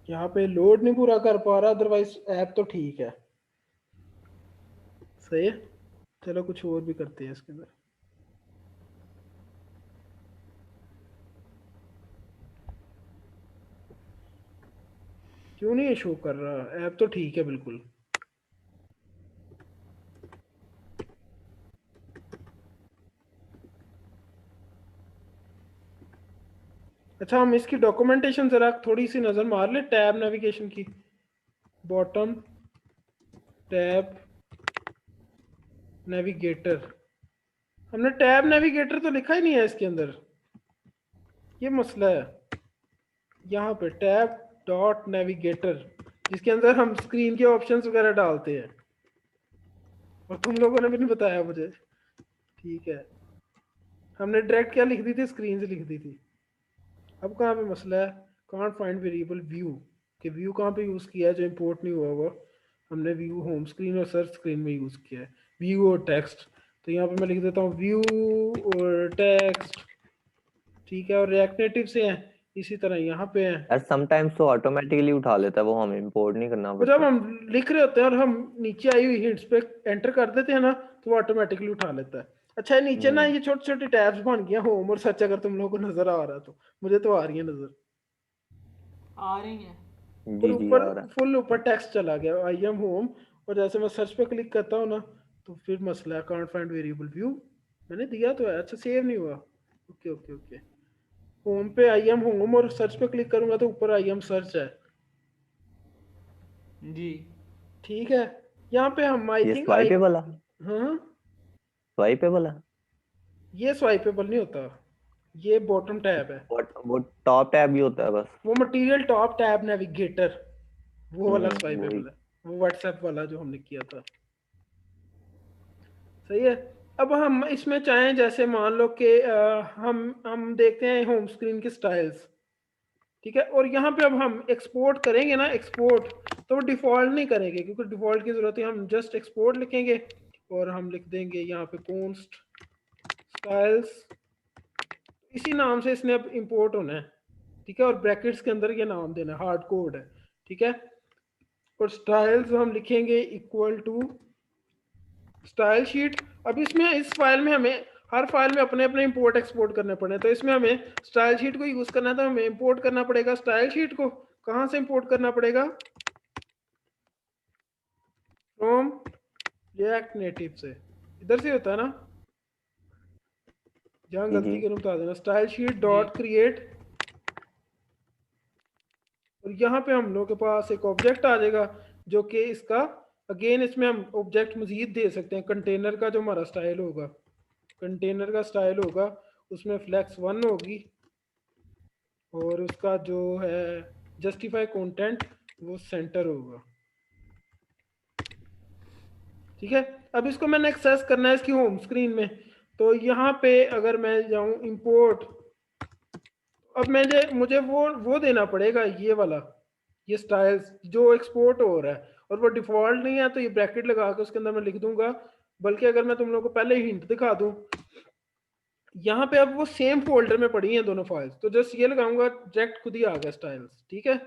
यहाँ पे लोड नहीं पूरा कर पा रहा, अदरवाइज ऐप तो ठीक है, सही है। चलो कुछ और भी करते हैं इसके अंदर। क्यों नहीं ये शो कर रहा? ऐप तो ठीक है बिल्कुल। अच्छा, हम इसकी डॉक्यूमेंटेशन जरा थोड़ी सी नजर मार ले, टैब नेविगेशन की। बॉटम टैब नेविगेटर, हमने टैब नेविगेटर तो लिखा ही नहीं है इसके अंदर, ये मसला है। यहाँ पे टैब डॉट नेविगेटर, जिसके अंदर हम स्क्रीन के ऑप्शंस वगैरह डालते हैं, और तुम लोगों ने भी नहीं बताया मुझे, ठीक है। हमने डायरेक्ट क्या लिख दी थी, स्क्रीन से लिख दी थी। अब कहाँ पे मसला है, कांट फाइंड वेरिएबल व्यू, कि व्यू कहाँ पे यूज़ किया है जो इंपोर्ट नहीं हुआ होगा। हमने व्यू होम स्क्रीन और सर्च स्क्रीन में यूज़ किया है, व्यू और टेक्स्ट। तो यहाँ पे मैं लिख देता हूँ व्यू और टेक्स्ट, ठीक है। और रिएक्ट नेटिव से हैं, इसी तरह यहाँ पे हैं। यार समटाइम्स तो ऑटोमेटिकली उठा लेता है वो, हमें इंपोर्ट नहीं करना और जब पड़ता। हम लिख रहे होते हैं और हम नीचे आई हुई हिंट्स पे एंटर कर देते हैं ना, तो वो ऑटोमेटिकली उठा लेता है। अच्छा, ये नीचे ना ये छोटे छोटे टैब्स बन गया होम और सर्च, अगर तुम लोगों को नजर आ रहा है तो, मुझे तो आ रही है नजर। आ रही हैं। और जी जी ऊपर आ रहा है। फुल ऊपर टेक्स्ट चला गया, आई एम होम। और जैसे मैं सर्च पे क्लिक करता हूँ ना, तो फिर मसला है, कांट फाइंड वेरिएबल व्यू। मैंने दिया तो है, अच्छा सेव नहीं हुआ। Okay okay okay. होम पे आई एम होम और सर्च पे क्लिक करूंगा तो ऊपर आई एम सर्च है, जी। ठीक है। यहाँ पे हम आई ये थिंक आई, स्वाइपेबल है, हाँ, स्वाइपेबल है। ये स्वाइपेबल नहीं होता, ये बॉटम टैब है। वो टॉप टैब भी होता है बस। वो मटेरियल टॉप टैब नेविगेटर, वो वाला वही। स्वाइपेबल है, वो व्हाट्सएप वाला जो हमने किया था, सही है। अब हम इसमें चाहें, जैसे मान लो कि हम देखते हैं होम स्क्रीन के स्टाइल्स, ठीक है। और यहाँ पे अब हम एक्सपोर्ट करेंगे ना, एक्सपोर्ट, तो वो डिफॉल्ट नहीं करेंगे, क्योंकि डिफॉल्ट की जरूरत है। हम जस्ट एक्सपोर्ट लिखेंगे और हम लिख देंगे यहाँ पे कॉन्स्ट स्टाइल्स, इसी नाम से इसने अब इंपोर्ट होना है, ठीक है। और ब्रैकेट्स के अंदर ये नाम देना, हार्ड कोड है, ठीक है। और स्टाइल्स हम लिखेंगे इक्वल टू स्टाइल शीट। अब इसमें इस फाइल में हमें, हर फाइल में अपने अपने इंपोर्ट एक्सपोर्ट करने पड़े, तो इसमें हमें स्टाइल शीट को यूज करना है, तो हमें इंपोर्ट करना पड़ेगा स्टाइल शीट को। कहाँ से इंपोर्ट करना पड़ेगा? फ्रॉम रिएक्ट नेटिव से, इधर से होता है ना, जहाँ जी जी। गलती करूँ बता देना। स्टाइल शीट जी। डॉट क्रिएट, और यहाँ पे हम लोग के पास एक ऑब्जेक्ट आ जाएगा जो कि इसका अगेन इसमें हम ऑब्जेक्ट मजीद दे सकते हैं। कंटेनर का जो हमारा स्टाइल होगा, कंटेनर का स्टाइल होगा उसमें फ्लेक्स 1 होगी और उसका जो है जस्टिफाई कंटेंट वो सेंटर होगा। ठीक है, अब इसको मैंने एक्सेस करना है इसकी होम स्क्रीन में, तो यहाँ पे अगर मैं जाऊँ इंपोर्ट, अब मुझे वो देना पड़ेगा ये वाला, ये स्टाइल्स जो एक्सपोर्ट हो रहा है, और वो डिफॉल्ट नहीं है तो ये ब्रैकेट लगा के उसके अंदर मैं लिख दूंगा। बल्कि अगर मैं तुम लोगों को पहले हिंट दिखा दूं, यहाँ पे अब वो सेम फोल्डर में पड़ी हैं दोनों फाइल्स, तो जस्ट ये लगाऊंगा डायरेक्ट खुद ही आ गया स्टाइल्स। ठीक है,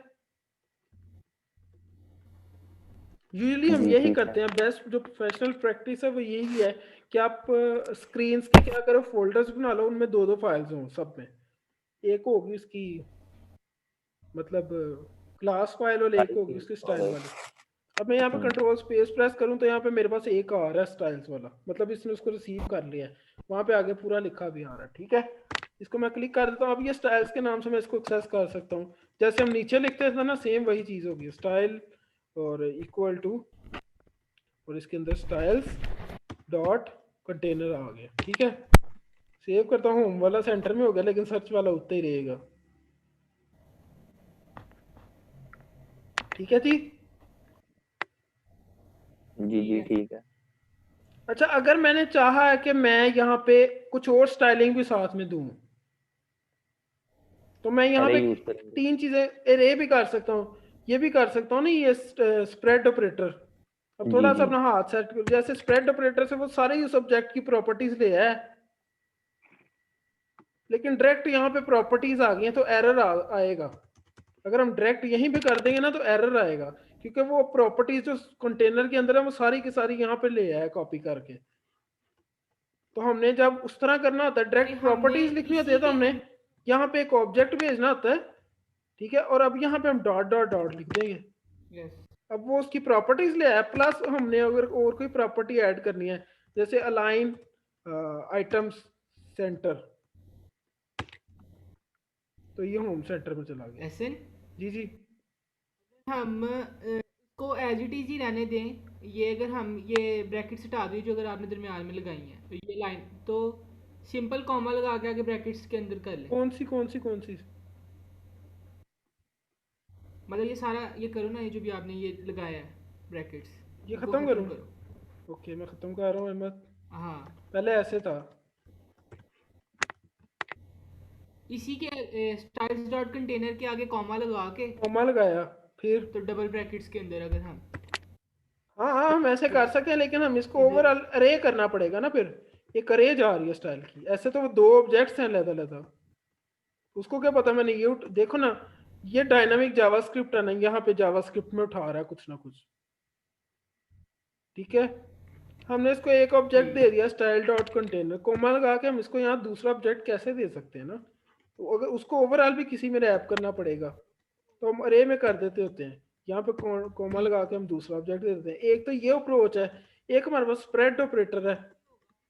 यूजुअली हम जी यही ठीक करते है। हैं, बेस्ट जो प्रोफेशनल प्रैक्टिस है वो यही है कि आप स्क्रीन्स के क्या करो, फोल्डर्स बना लो, उनमें दो दो फाइल्स हों सब में। एक होगी उसकी मतलब क्लास फाइल और एक होगी उसकी स्टाइल वाली। अब मैं यहाँ पे कंट्रोल स्पेस प्रेस करूँ तो यहाँ पे मेरे पास एक आ रहा है स्टाइल्स वाला, मतलब इसने उसको रिसीव कर लिया है, वहाँ पे आगे पूरा लिखा भी आ रहा है। ठीक है, इसको मैं क्लिक कर देता हूँ, अब ये स्टाइल्स के नाम से मैं इसको एक्सेस कर सकता हूँ। जैसे हम नीचे लिखते थे ना, सेम वही चीज़ होगी, स्टाइल और इक्वल टू और इसके अंदर स्टाइल्स डॉट कंटेनर आ गया। ठीक है, सेव करता हूँ, होम वाला सेंटर में हो गया लेकिन सर्च वाला उतना ही रहेगा। ठीक है जी। जी जी ठीक है। अच्छा, अगर मैंने चाहा है कि मैं यहाँ पे कुछ और स्टाइलिंग भी साथ में दूं, तो मैं यहाँ अरे पे यूज करेंगे। 3 चीजें एरे भी कर सकता हूँ, ये भी कर सकता हूँ ना, ये स्प्रेड ऑपरेटर। अब जी थोड़ा सा जी अपना हाथ सेट कर, जैसे स्प्रेड ऑपरेटर से वो सारे ही सब्जेक्ट की प्रॉपर्टीज ले है, लेकिन डायरेक्ट यहाँ पे प्रॉपर्टीज आ गई हैं तो एरर आएगा। अगर हम डायरेक्ट यहीं पे कर देंगे ना तो एरर आएगा, क्योंकि वो प्रॉपर्टीज जो कंटेनर के अंदर है वो सारी की सारी यहाँ पे ले है कॉपी करके। तो हमने जब उस तरह करना होता है, नहीं, डायरेक्ट हमने प्रॉपर्टीज लिखनी होती है, इसी तो के हमने यहाँ पे एक ऑब्जेक्ट भेजना होता है। ठीक है, और अब यहाँ पे हम डॉट डॉट डॉट लिख देंगे, यस अब वो उसकी प्रॉपर्टीज ले आया, प्लस हमने अगर और कोई प्रॉपर्टी ऐड करनी है जैसे अलाइन आइटम्स सेंटर, तो ये होम सेंटर में चला गया। ऐसे जी जी। हम इसको एज इट इज ही रहने दें। ये अगर हम ये ब्रैकेट्स हटा दें जो अगर आपने दरमियान में लगाई हैं, तो ये लाइन तो सिंपल कॉमा लगा के आगे ब्रैकेट्स के अंदर कर लें। कौन सी? मतलब ये सारा ये करो ना, ये जो भी आपने ये लगाया है ब्रैकेट्स, ये इनको खत्म ख़त्म करूँ? करो। ओके, मैं खत्म कर रहा हूँ अहमद। हाँ, पहले ऐसे था। इसी के स्टाइल्स डॉट कंटेनर के आगे कॉमा लगा के, कॉमा लगाया, फिर तो डबल ब्रैकेट्स के अंदर अगर हम हाँ हाँ हम ऐसे तो कर सकते हैं, लेकिन हम इसको इधर ओवरऑल अरे करना पड़ेगा ना, फिर एक अरे जा रही है स्टाइल की। ऐसे तो वो दो ऑब्जेक्ट्स हैं अलग अलग, उसको क्या पता मैंने ये देखो ना, ये डायनामिक जावास्क्रिप्ट है ना, यहाँ पे जावास्क्रिप्ट में उठा रहा है कुछ ना कुछ। ठीक है, हमने इसको एक ऑब्जेक्ट दे ठीक। दिया स्टाइल डॉट कंटेनर, कोमा लगा के हम इसको यहाँ दूसरा ऑब्जेक्ट कैसे दे सकते हैं ना, तो अगर उसको ओवरऑल भी किसी में रैप करना पड़ेगा तो हम अरे में कर देते होते हैं। यहाँ पे कोमा ठीक। लगा के हम दूसरा ऑब्जेक्ट दे देते हैं। एक तो ये अप्रोच है, एक हमारे पास स्प्रेड ऑपरेटर है,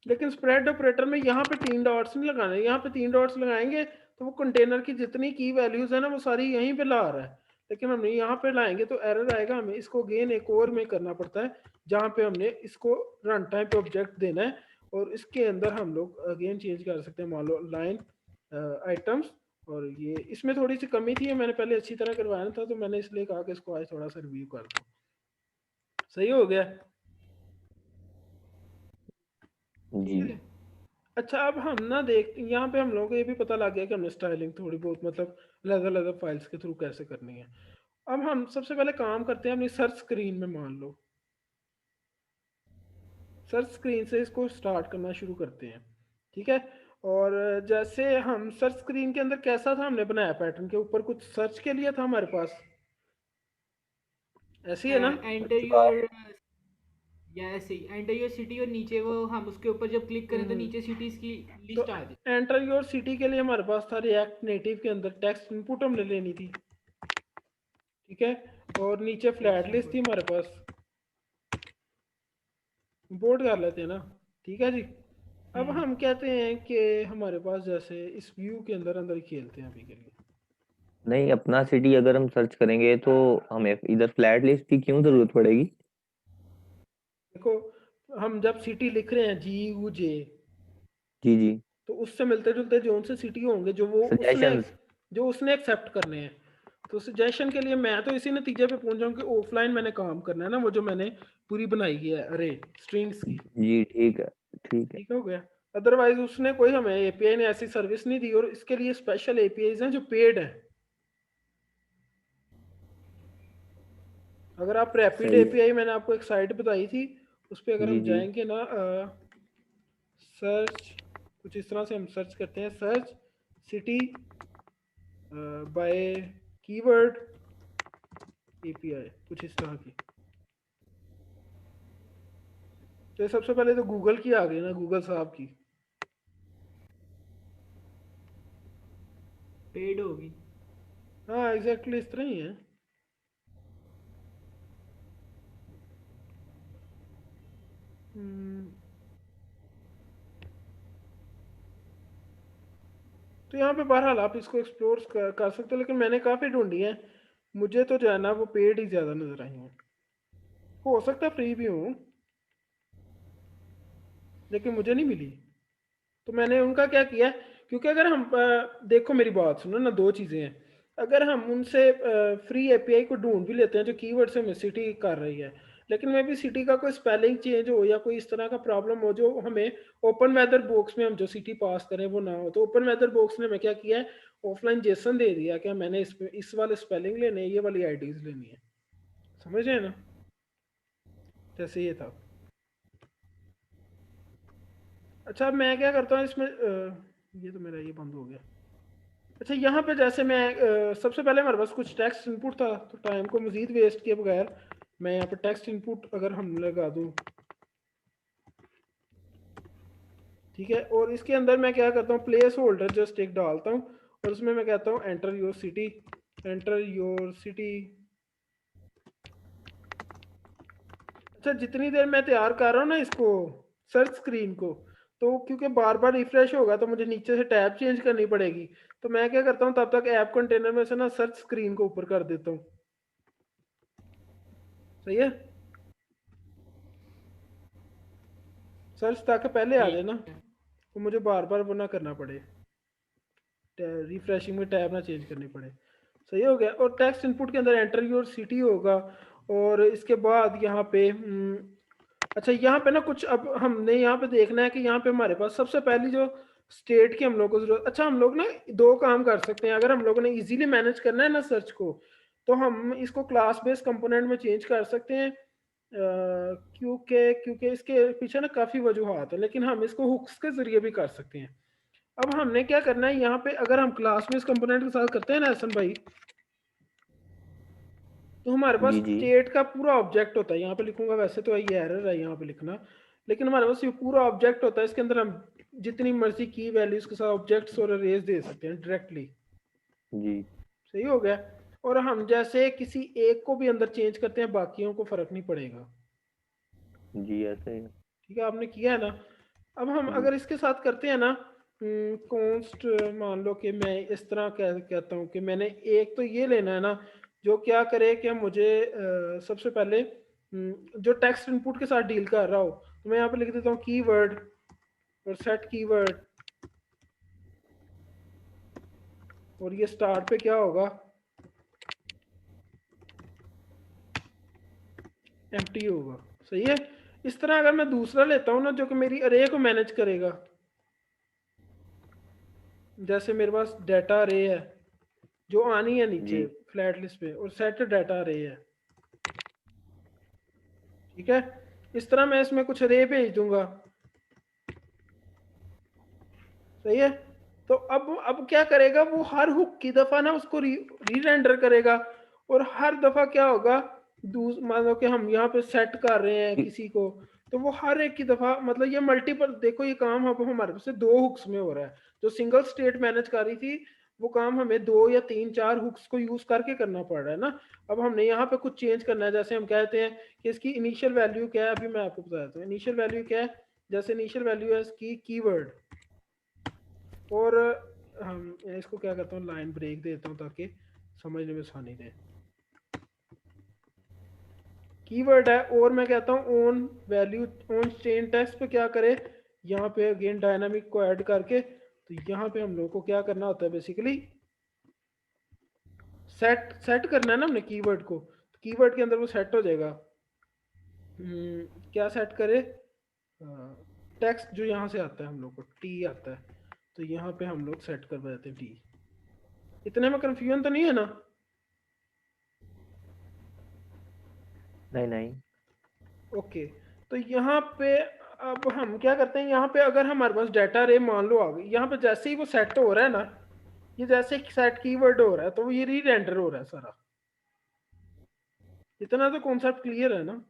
लेकिन स्प्रेड ऑपरेटर में यहाँ पे 3 डॉट्स नहीं लगाने, यहाँ पे 3 डॉट्स लगाएंगे तो वो कंटेनर की जितनी की वैल्यूज है ना वो सारी यहीं पे ला रहा है, लेकिन हमने यहाँ पे लाएंगे तो एरर आएगा। हमें इसको अगेन एक और में करना पड़ता है, जहाँ पे हमने इसको रन टाइम पे ऑब्जेक्ट देना है, और इसके अंदर हम लोग अगेन चेंज कर सकते हैं, मान लो लाइन आइटम्स। और ये इसमें थोड़ी सी कमी थी, मैंने पहले अच्छी तरह करवाया था, तो मैंने इसलिए कहा कि इसको आज थोड़ा सा रिव्यू कर दो। सही हो गया? जी। ठीक है। अच्छा, अब हम ना देख, यहाँ पे हम लोगों को ये भी पता लग गया कि हमने स्टाइलिंग थोड़ी बहुत मतलब अलग अलग फाइल्स के थ्रू कैसे करनी है। अब हम सबसे पहले काम करते हैं अपनी सर्च स्क्रीन में, मान लो सर्च स्क्रीन से इसको स्टार्ट करना शुरू करते हैं। ठीक है, और जैसे हम सर्च स्क्रीन के अंदर कैसा था हमने बनाया, पैटर्न के ऊपर कुछ सर्च के लिए था हमारे पास, ऐसे ही है ना? एंटर योर या ऐसे ही एंटर योर सिटी, और नीचे वो हम उसके ऊपर जब क्लिक करें तो हम्म। नीचे सिटीज की तो लिस्ट आ जाए। एंटर योर सिटी के लिए हमारे पास था रिएक्ट नेटिव के अंदर टेक्स्ट इनपुट हमने लेनी थी। ठीक है, और नीचे फ्लैट टेक्स्ट लिस्ट थी इनपुट। हमारे पास, इंपोर्ट कर लेते हैं ना। ठीक है जी। अब हम कहते हैं कि हमारे पास जैसे इस व्यू के अंदर अंदर ही खेलते हैं अभी के लिए। नहीं, अपना सिटी अगर हम सर्च करेंगे तो हमें इधर फ्लैट लिस्ट की क्यों जरूरत पड़ेगी? देखो, हम जब सिटी लिख रहे हैं GUJ, जी जी। तो उससे मिलते जुलते जोन से सिटी होंगे जो वो उसने सजेशंस। जो उसने एक्सेप्ट करने हैं। तो सजेशन के लिए मैं तो इसी नतीजे पे पहुंच जाऊं कि ऑफलाइन मैंने काम करना है ना, वो जो मैंने पूरी बनाई है अरे स्ट्रिंग्स की। जी ठीक है, ठीक है। ठीक हो गया। अदरवाइज उसने कोई हमें एपीआई ने ऐसी सर्विस नहीं दी, और इसके लिए स्पेशल एपीआईज हैं जो पेड है। अगर आप रैपिड सही है। एपीआई, मैंने आपको एक साइट बताई थी, उस पर अगर जी हम जी। जाएंगे ना, सर्च कुछ इस तरह से हम सर्च करते हैं, search city bye keyword API, कुछ इस तरह की। तो सबसे पहले तो गूगल की आ गई ना, गूगल साहब की। पेड होगी। हाँ एग्जैक्टली इस तरह ही है। हम्म, तो यहाँ पे बहरहाल आप इसको एक्सप्लोर कर सकते हो, लेकिन मैंने काफ़ी ढूंढी है, मुझे तो जो है ना वो पेड ही ज़्यादा नज़र आई हैं। हो सकता है फ्री भी हूँ, लेकिन मुझे नहीं मिली। तो मैंने उनका क्या किया, क्योंकि अगर हम देखो मेरी बात सुनो ना, दो चीज़ें हैं। अगर हम उनसे फ्री एपीआई को ढूंढ भी लेते हैं जो कीवर्ड से हमें सिटी कर रही है, लेकिन मे भी सिटी का कोई स्पेलिंग चेंज हो या कोई इस तरह का प्रॉब्लम हो जो हमें ओपन वेदर बॉक्स में हम जो सिटी पास करें वो ना हो, तो ओपन वेदर बॉक्स ने हमें क्या किया है, ऑफलाइन जेसन दे दिया कि मैंने इस वाले स्पेलिंग लेने हैं, ये वाली आईडीज लेनी है। समझ रहे हैं ना, जैसे ये था। अच्छा अब मैं क्या करता हूँ इसमें, ये तो मेरा ये बंद हो गया। अच्छा यहाँ पे जैसे मैं सबसे पहले हमारे पास कुछ टेक्स्ट इनपुट था, तो टाइम को मजीद वेस्ट किए बगैर मैं यहाँ पे टेक्स्ट इनपुट अगर हम लगा दूँ, ठीक है, और इसके अंदर मैं क्या करता हूँ, प्लेस होल्डर जस्ट एक डालता हूँ, और उसमें मैं कहता हूँ enter your city, enter your city. अच्छा जितनी देर मैं तैयार कर रहा हूँ ना इसको, सर्च स्क्रीन को, तो क्योंकि बार बार रिफ्रेश होगा तो मुझे नीचे से टैब चेंज करनी पड़ेगी, तो मैं क्या करता हूँ तब तक ऐप कंटेनर में से ना सर्च स्क्रीन को ऊपर कर देता हूँ। सही है, सर्च ताकि पहले आ जाए ठीक ना, है। तो मुझे बार बार वो ना करना पड़े, रिफ्रेशिंग में टैब ना चेंज करनी पड़े। सही हो गया। और टेक्स्ट इनपुट के अंदर एंटर योर सिटी होगा, और इसके बाद यहाँ पे अच्छा यहाँ पे ना कुछ अब हमने यहाँ पे देखना है कि यहाँ पे हमारे पास सबसे पहली जो स्टेट की हम लोग को जरूरत, अच्छा हम लोग ना दो काम कर सकते हैं, अगर हम लोगों ने इजीली मैनेज करना है ना सर्च को, तो हम इसको क्लास बेस्ड कंपोनेंट में चेंज कर सकते हैं, क्योंकि क्योंकि इसके पीछे ना काफ़ी वजूहत है, लेकिन हम इसको हुक्स के जरिए भी कर सकते हैं। अब हमने क्या करना है यहाँ पे, अगर हम क्लास बेस्ड कंपोनेंट के साथ करते हैं ना हसन भाई, तो हमारे पास जी जी। स्टेट का पूरा ऑब्जेक्ट होता है, यहाँ पे लिखूंगा, वैसे तो ये एरर है यहाँ पे लिखना, लेकिन हमारे पास ये पूरा ऑब्जेक्ट होता है, इसके अंदर हम जितनी मर्जी की वैल्यूज के साथ ऑब्जेक्ट्स और अरेज दे सकते हैं डायरेक्टली। जी सही हो गया। और हम जैसे किसी एक को भी अंदर चेंज करते हैं, बाकियों को फर्क नहीं पड़ेगा। जी, ऐसे ही है। ठीक है, आपने किया है ना। अब हम जी अगर इसके साथ करते हैं ना, कॉन्स्ट, मान लो कि मैं इस तरह कहता हूँ कि मैंने एक तो ये लेना है ना, जो क्या करे कि मुझे सबसे पहले जो टेक्स्ट इनपुट के साथ डील कर रहा हो, तो मैं यहाँ पे लिख देता हूँ कीवर्ड और सेट कीवर्ड, और ये स्टार्ट पे क्या होगा, एम्प्टी होगा। सही है। इस तरह अगर मैं दूसरा लेता हूँ ना जो कि मेरी अरे को मैनेज करेगा, जैसे मेरे पास डाटा अरे है जो आनी है नीचे जी। फ्लैट लिस्ट पे, और सेट डाटा अरे है। ठीक है, इस तरह मैं इसमें कुछ अरे भेज दूंगा। सही है। तो अब क्या करेगा वो, हर हुक की दफा ना उसको री रेंडर करेगा, और हर दफा क्या होगा, मान लो कि हम यहाँ पे सेट कर रहे हैं जी किसी को, तो वो हर एक की दफा, मतलब ये मल्टीपल, देखो ये काम अब हमारे पास से दो हुक्स में हो रहा है। जो सिंगल स्टेट मैनेज कर रही थी, वो काम हमें दो या तीन चार हुक्स को यूज करके करना पड़ रहा है ना। अब हमने यहाँ पे कुछ चेंज करना है, जैसे हम कहते हैं कि इसकी इनिशियल वैल्यू क्या है, अभी मैं आपको बता देता हूँ इनिशियल वैल्यू क्या है। जैसे इनिशियल वैल्यू है इसकी कीवर्ड, और हम इसको क्या करता हूँ, लाइन ब्रेक देता हूँ ताकि समझने में आसानी रहे। कीवर्ड है और मैं कहता हूँ on value on chain text पे क्या करे, यहाँ पे अगेन डायनामिक को ऐड करके, तो यहाँ पे हम लोग को क्या करना होता है बेसिकली सेट करना है ना हमने कीवर्ड को, कीवर्ड के अंदर वो सेट हो जाएगा। क्या सेट करे, टेक्स्ट जो यहाँ से आता है हम लोग को टी आता है, तो यहाँ पे हम लोग सेट कर देते हैं टी। इतने में कंफ्यूजन तो नहीं है ना? नहीं ओके, तो यहाँ पे अब हम क्या करते हैं, यहाँ पे अगर हमारे पास डाटा रे मान लो आ गई, यहाँ पे जैसे ही वो सेट हो रहा है ना, ये जैसे सेट कीवर्ड हो रहा है तो ये री रेंडर हो रहा है सारा। इतना तो कॉन्सेप्ट क्लियर है ना?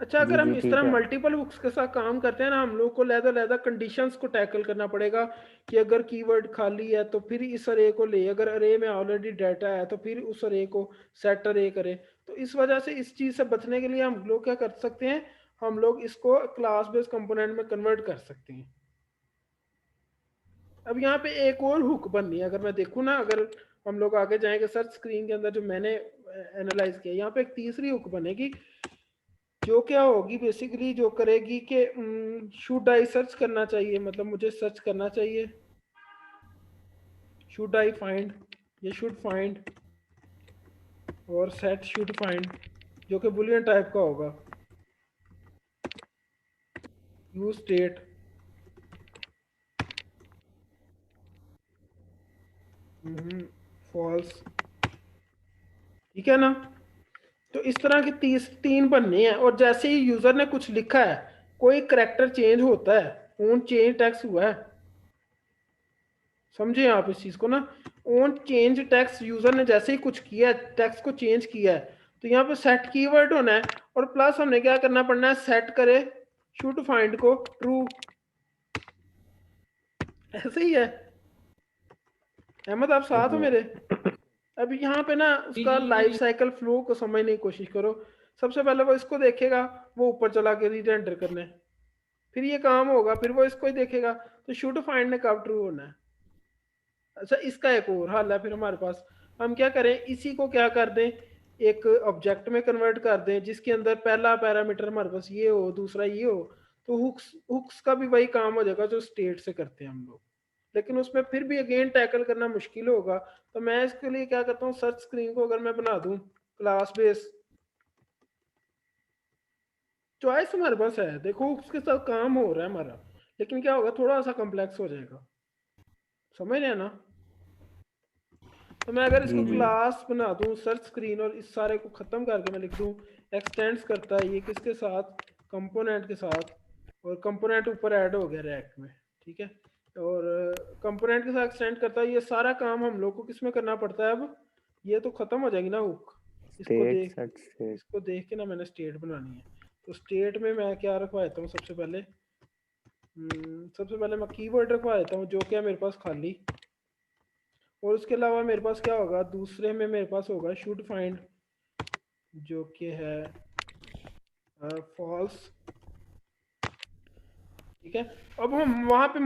अच्छा, जी अगर हम जी इस ठीक तरह है। मल्टीपल हुक्स के साथ काम करते हैं ना, हम लोग को लहदा कंडीशंस को टैकल करना पड़ेगा कि अगर कीवर्ड खाली है तो फिर इस अरे को ले, अगर अरे में ऑलरेडी डाटा है तो फिर उस अरे को सेट अरे करे। तो इस वजह से इस चीज़ से बचने के लिए हम लोग क्या कर सकते हैं, हम लोग इसको क्लास बेस्ड कंपोनेंट में कन्वर्ट कर सकते हैं। अब यहाँ पे एक और हुक बननी है, अगर मैं देखूँ ना, अगर हम लोग आगे जाएंगे सर्च स्क्रीन के अंदर जो मैंने एनालाइज किया, यहाँ पे एक तीसरी हुक बनेगी जो क्या होगी बेसिकली, जो करेगी कि शुड आई सर्च करना चाहिए, मतलब मुझे सर्च करना चाहिए, शुड आई फाइंड या शुड फाइंड, और सेट शुड फाइंड जो कि बुलियन टाइप का होगा, यूज स्टेट, फॉल्स, ठीक है ना? तो इस तरह की तीन बनने हैं, और जैसे ही यूजर ने कुछ लिखा है, कोई करेक्टर चेंज होता है, ऑन चेंज टेक्स्ट हुआ है, समझे आप इस चीज को ना? ऑन चेंज टेक्स्ट, यूजर ने जैसे ही कुछ किया है, टेक्स्ट को चेंज किया है, तो यहाँ पे सेट कीवर्ड होना है, और प्लस हमने क्या करना पड़ना है, सेट करे शुड फाइंड को ट्रू। ऐसे ही है अहमद, आप साथ हो जी मेरे? अब यहाँ पे ना जी उसका जी लाइफ जी। साइकिल फ्लो को समझने की कोशिश करो। सबसे पहले वो इसको देखेगा, वो ऊपर चला के रीरेंडर करने, फिर ये काम होगा, फिर वो इसको ही देखेगा, तो शुड फाइंड ने कब ट्रू होना है। अच्छा, इसका एक और हल है फिर हमारे पास, हम क्या करें, इसी को क्या कर दें, एक ऑब्जेक्ट में कन्वर्ट कर दें जिसके अंदर पहला पैरामीटर हमारे पास ये हो, दूसरा ये हो, तो हुक्स हुक्स का भी वही काम हो जाएगा जो स्टेट से करते हैं हम लोग, लेकिन उसमें फिर भी अगेन टैकल करना मुश्किल होगा। तो मैं इसके लिए क्या करता हूँ, सर्च स्क्रीन को अगर मैं बना दूं क्लास बेस, चॉइस हमारे पास है, देखो उसके साथ काम हो रहा है हमारा, लेकिन क्या होगा, थोड़ा सा कॉम्प्लेक्स हो जाएगा, समझ रहे हैं ना? तो मैं अगर इसको जी जी क्लास बना दूं सर्च स्क्रीन, और इस सारे को ख़त्म करके मैं लिख दूं एक्सटेंड्स करता है ये किसके साथ, कंपोनेंट के साथ, और कंपोनेंट ऊपर ऐड हो गया रैक में, ठीक है, और कंपोनेंट के साथ एक्सटेंड करता है, ये सारा काम हम लोग को किस में करना पड़ता है अब, ये तो ख़त्म हो जाएगी ना हुक। State set state. इसको देख के ना मैंने स्टेट बनानी है, तो स्टेट में मैं क्या रखवा देता हूँ, सबसे पहले मैं कीवर्ड रखवा देता हूँ जो क्या मेरे पास खाली, और उसके अलावा मेरे पास क्या होगा, दूसरे में मेरे पास होगा शुड फाइंड जो कि है फॉल्स, ठीक है। अब हम वहां पे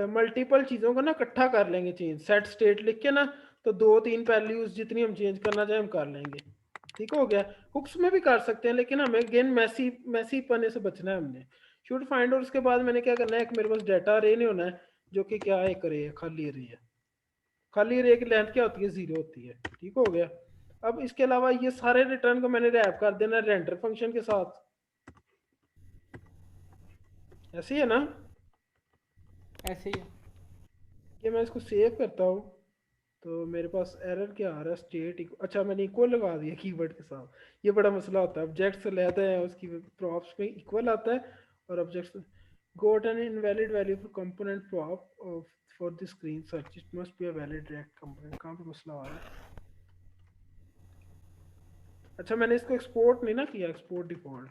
मल्टीपल चीज़ों को ना इकट्ठा कर लेंगे, चेंज सेट स्टेट लिख के ना, तो 2-3 वैल्यूज जितनी हम चेंज करना चाहें हम कर लेंगे, ठीक हो गया। हुक्स में भी कर सकते हैं, लेकिन हमें गेन मैसी पने से बचना है हमने। शुड फाइंड, और उसके बाद मैंने क्या करना है, एक मेरे पास डाटा अरे नहीं होना है जो कि क्या है, एक अरे है, खाली अरे है, खाली अरे की लेंथ क्या होती है, 0 होती है, ठीक हो गया। अब इसके अलावा ये सारे रिटर्न को मैंने रैप कर देना रेंडर फंक्शन के साथ, ऐसे ही है ना? ऐसे ही है। ये मैं इसको सेव करता हूँ, तो मेरे पास एरर क्या आ रहा है, स्टेट अच्छा मैंने इक्वल लगा दिया कीवर्ड के साथ, ये बड़ा मसला होता है, ऑब्जेक्ट्स लेते हैं उसकी प्रॉप्स में इक्वल आता है, और objects goat N invalid value for component prop for the screen search, it must be a valid direct component, कहाँ पे मसला आ रहा है? अच्छा, मैंने इसको एक्सपोर्ट नहीं ना किया, एक्सपोर्ट डिफॉल्ट,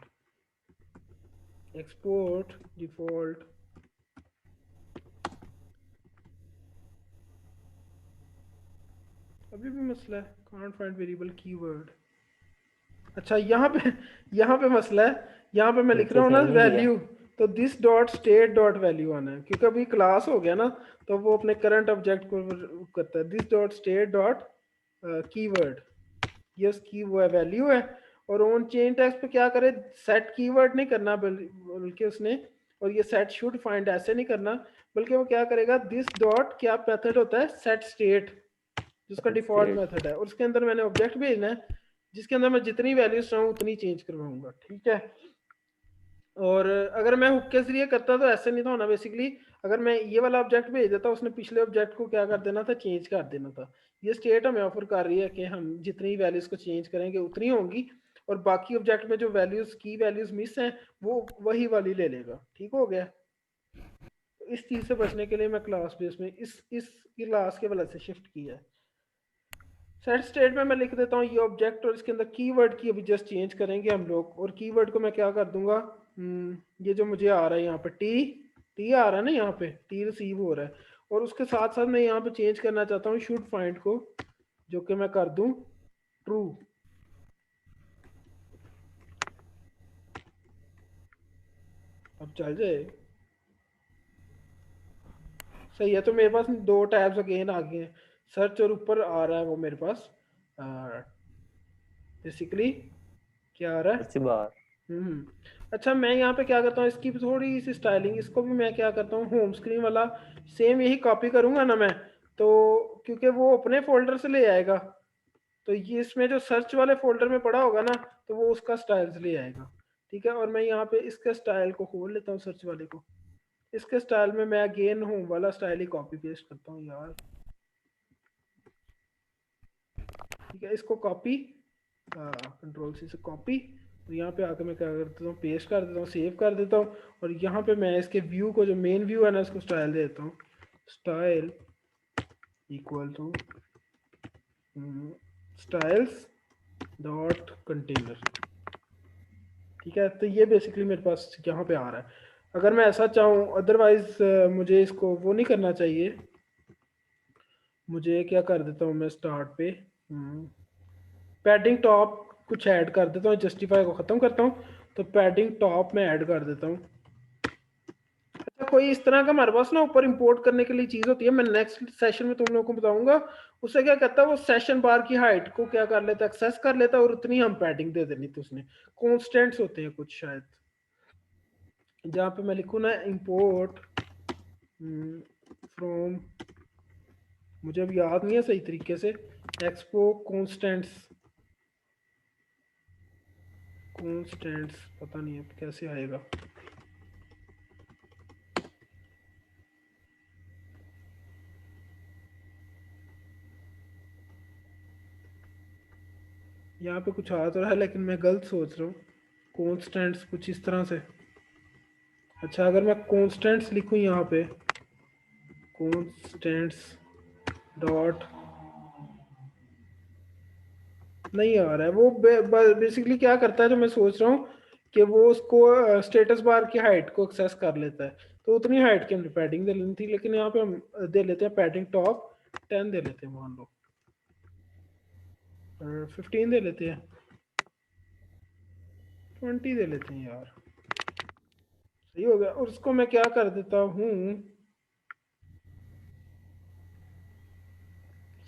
अभी भी मसला है, कांट फाइंड वेरिएबल कीवर्ड। अच्छा, यहाँ पे मसला है, यहाँ पे मैं लिख नीचे रहा हूँ ना सेम नहीं दिया। वैल्यू, तो this dot state dot value आना है, क्योंकि अभी क्लास हो गया ना, तो वो अपने करंट ऑब्जेक्ट को करता है। This dot state dot keyword, ये उसकी वो वैल्यू है। और ऑन चेन टेक्स्ट पे क्या करे, सेट कीवर्ड नहीं करना बल्कि उसने, और ये सेट शुड फाइंड ऐसे नहीं करना, बल्कि वो क्या करेगा, दिस डॉट क्या मेथड होता है, सेट स्टेट, जिसका डिफॉल्ट मेथड है, और उसके अंदर मैंने ऑब्जेक्ट भेजना है जिसके अंदर मैं जितनी वैल्यूज चाहूँ उतनी चेंज करवाऊंगा, ठीक है। और अगर मैं हुक के जरिए करता तो ऐसे नहीं था होना बेसिकली, अगर मैं ये वाला ऑब्जेक्ट भेज देता, उसने पिछले ऑब्जेक्ट को क्या कर देना था, चेंज कर देना था। ये स्टेट हमें ऑफर कर रही है कि हम जितनी वैल्यूज को चेंज करेंगे उतनी होंगी, और बाकी ऑब्जेक्ट में जो वैल्यूज की वैल्यूज मिस हैं वो वही वाली ले लेगा, ठीक हो गया। इस चीज से बचने के लिए मैं क्लास बेस में इस क्लास के वाले से शिफ्ट किया है। सेट स्टेट में मैं लिख देता हूँ ये ऑब्जेक्ट, और इसके अंदर कीवर्ड की अभी जस्ट चेंज करेंगे हम लोग, और कीवर्ड को मैं क्या कर दूंगा, ये जो मुझे आ रहा है यहाँ पे टी आ रहा है ना, यहाँ पे टी रिसीव हो रहा है, और उसके साथ साथ मैं यहाँ पे चेंज करना चाहता हूँ शुड फाइंड को, जो कि मैं कर दूं ट्रू। अब चल जाए, सही है। तो मेरे पास दो टैब्स अगेन आ गए हैं, सर्च और ऊपर आ रहा है वो मेरे पास बेसिकली क्या आ रहा है, अच्छी बात। अच्छा मैं यहाँ पे क्या करता हूँ, इसकी भी थोड़ी सी स्टाइलिंग, इसको भी मैं क्या करता हूँ, होम स्क्रीन वाला सेम यही कॉपी करूँगा ना मैं, तो क्योंकि वो अपने फोल्डर से ले आएगा, तो ये इसमें जो सर्च वाले फोल्डर में पड़ा होगा ना, तो वो उसका स्टाइल ले आएगा, ठीक है। और मैं यहाँ पे इसके स्टाइल को खोल लेता हूँ, सर्च वाले को, इसके स्टाइल में मैं अगेन होम वाला स्टाइल ही कॉपी पेस्ट करता हूँ यार, ठीक है। इसको कॉपी, कंट्रोल सी से कॉपी, और यहाँ पे आकर मैं क्या कर देता हूँ, पेस्ट कर देता हूँ, सेव कर देता हूँ, और यहाँ पे मैं इसके व्यू को, जो मेन व्यू है ना, इसको स्टाइल दे देता हूँ, style equal to styles dot container, ठीक है। तो ये बेसिकली मेरे पास यहाँ पे आ रहा है। अगर मैं ऐसा चाहूँ, अदरवाइज मुझे इसको वो नहीं करना चाहिए, मुझे क्या कर देता हूँ मैं स्टार्ट पे पैडिंग टॉप कुछ ऐड कर देता हूँ, जस्टिफाई को ख़त्म करता हूँ, तो पैडिंग टॉप में ऐड कर देता हूँ। अच्छा कोई इस तरह का हमारे पास ना ऊपर इंपोर्ट करने के लिए चीज़ होती है, मैं नेक्स्ट सेशन में तुम लोगों को बताऊंगा। उससे क्या करता है, वो सेशन बार की हाइट को क्या कर लेता है, एक्सेस कर लेता है, और उतनी हम पैडिंग दे देनी थी उसने। कॉन्स्टेंट्स होते हैं कुछ शायद, जहाँ पे मैं लिखूँ ना इंपोर्ट फ्रॉम, मुझे अब याद नहीं है सही तरीके से, एक्सपो कॉन्स्टेंट्स पता नहीं है कैसे आएगा, यहाँ पे कुछ आ तो रहा है लेकिन मैं गलत सोच रहा हूँ, कॉन्स्टेंट्स कुछ इस तरह से। अच्छा अगर मैं कॉन्स्टेंट्स लिखूँ यहाँ पे, कॉन्स्टेंट्स डॉट, नहीं आ रहा है वो। बेसिकली क्या करता है, जो मैं सोच रहा हूँ कि वो उसको स्टेटस बार की हाइट को एक्सेस कर लेता है, तो उतनी हाइट की हमने पैडिंग दे लेनी थी, लेकिन यहाँ पे हम दे लेते हैं पैडिंग टॉप 10 दे लेते हैं, मान लो 15 दे लेते हैं, 20 दे लेते हैं यार, सही हो गया। और उसको मैं क्या कर देता हूँ,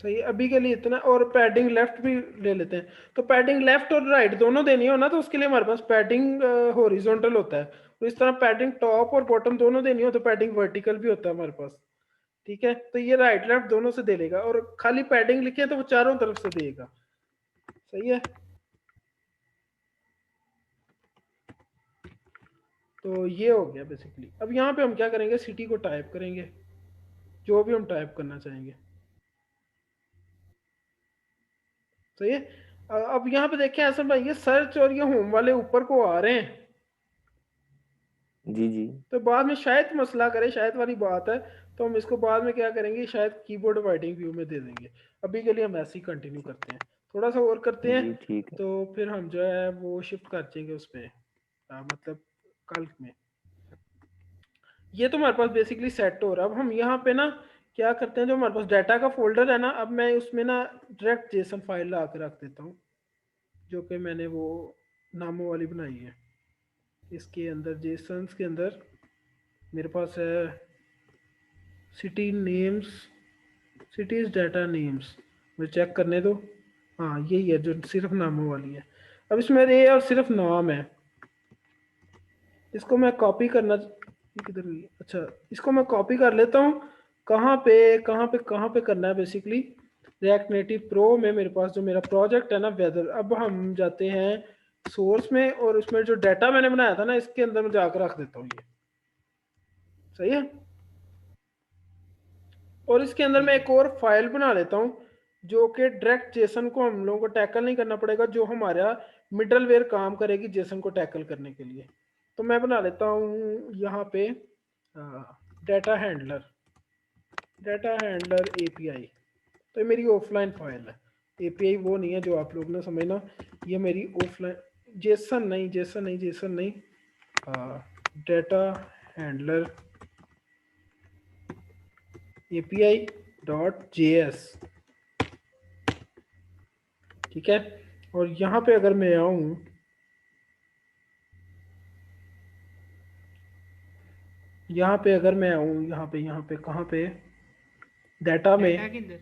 सही अभी के लिए इतना, और पैडिंग लेफ्ट भी ले लेते हैं। तो पैडिंग लेफ्ट और राइट दोनों देनी हो ना, तो उसके लिए हमारे पास पैडिंग हॉरिजॉन्टल होता है, तो इस तरह पैडिंग टॉप और बॉटम दोनों देनी हो तो पैडिंग वर्टिकल भी होता है हमारे पास, ठीक है। तो ये राइट लेफ्ट दोनों से दे लेगा, और खाली पैडिंग लिखे तो वो चारों तरफ से देगा, सही है। तो ये हो गया बेसिकली। अब यहाँ पे हम क्या करेंगे, सिटी को टाइप करेंगे, जो भी हम टाइप करना चाहेंगे, सही है। अब यहाँ पे देखें ऐसा भाई, ये सर्च और ये होम वाले ऊपर को आ रहे हैं, जी जी। तो बाद में शायद मसला करे, शायद वाली बात है, तो हम इसको बाद में क्या करेंगे, शायद कीबोर्ड वाइटिंग व्यू में दे देंगे। अभी के लिए हम ऐसे ही कंटिन्यू करते हैं, थोड़ा सा और करते हैं, जी ठीक है। तो फिर हम जो है वो शिफ्ट कर देंगे उस पर, मतलब कल में। ये तो हमारे पास बेसिकली सेट हो रहा है। अब हम यहाँ पे ना क्या करते हैं, जो हमारे पास डाटा का फोल्डर है ना, अब मैं उसमें ना डायरेक्ट जेसन फाइल ला के रख देता हूँ, जो कि मैंने वो नामों वाली बनाई है, इसके अंदर जेसन के अंदर मेरे पास है city names, cities data names. मुझे चेक करने दो। हाँ यही है जो सिर्फ नामों वाली है। अब इसमें ये और सिर्फ नाम है। इसको मैं कॉपी करना, किधर गई? अच्छा, इसको मैं कॉपी कर लेता हूँ। कहाँ पे करना है बेसिकली। रिएक्ट नेटिव प्रो में मेरे पास जो मेरा प्रोजेक्ट है ना वेदर, अब हम जाते हैं सोर्स में और उसमें जो डाटा मैंने बनाया था ना इसके अंदर मैं जाकर रख देता हूँ। ये सही है। और इसके अंदर ठीक मैं है। एक और फाइल बना लेता हूँ जो कि डायरेक्ट जेसन को हम लोगों को टैकल नहीं करना पड़ेगा, जो हमारा मिडलवेयर काम करेगी जेसन को टैकल करने के लिए। तो मैं बना लेता हूँ यहाँ पे डाटा हैंडलर एपीआई। तो ये मेरी ऑफलाइन फाइल है। एपीआई वो नहीं है जो आप लोग ने समझना, ये मेरी ऑफलाइन जेसन नहीं data handler API dot JS. ठीक है। और यहाँ पे अगर मैं आऊँ, यहाँ पे अगर मैं आऊँ, यहाँ पे कहाँ पे डाटा में, डाटा के अंदर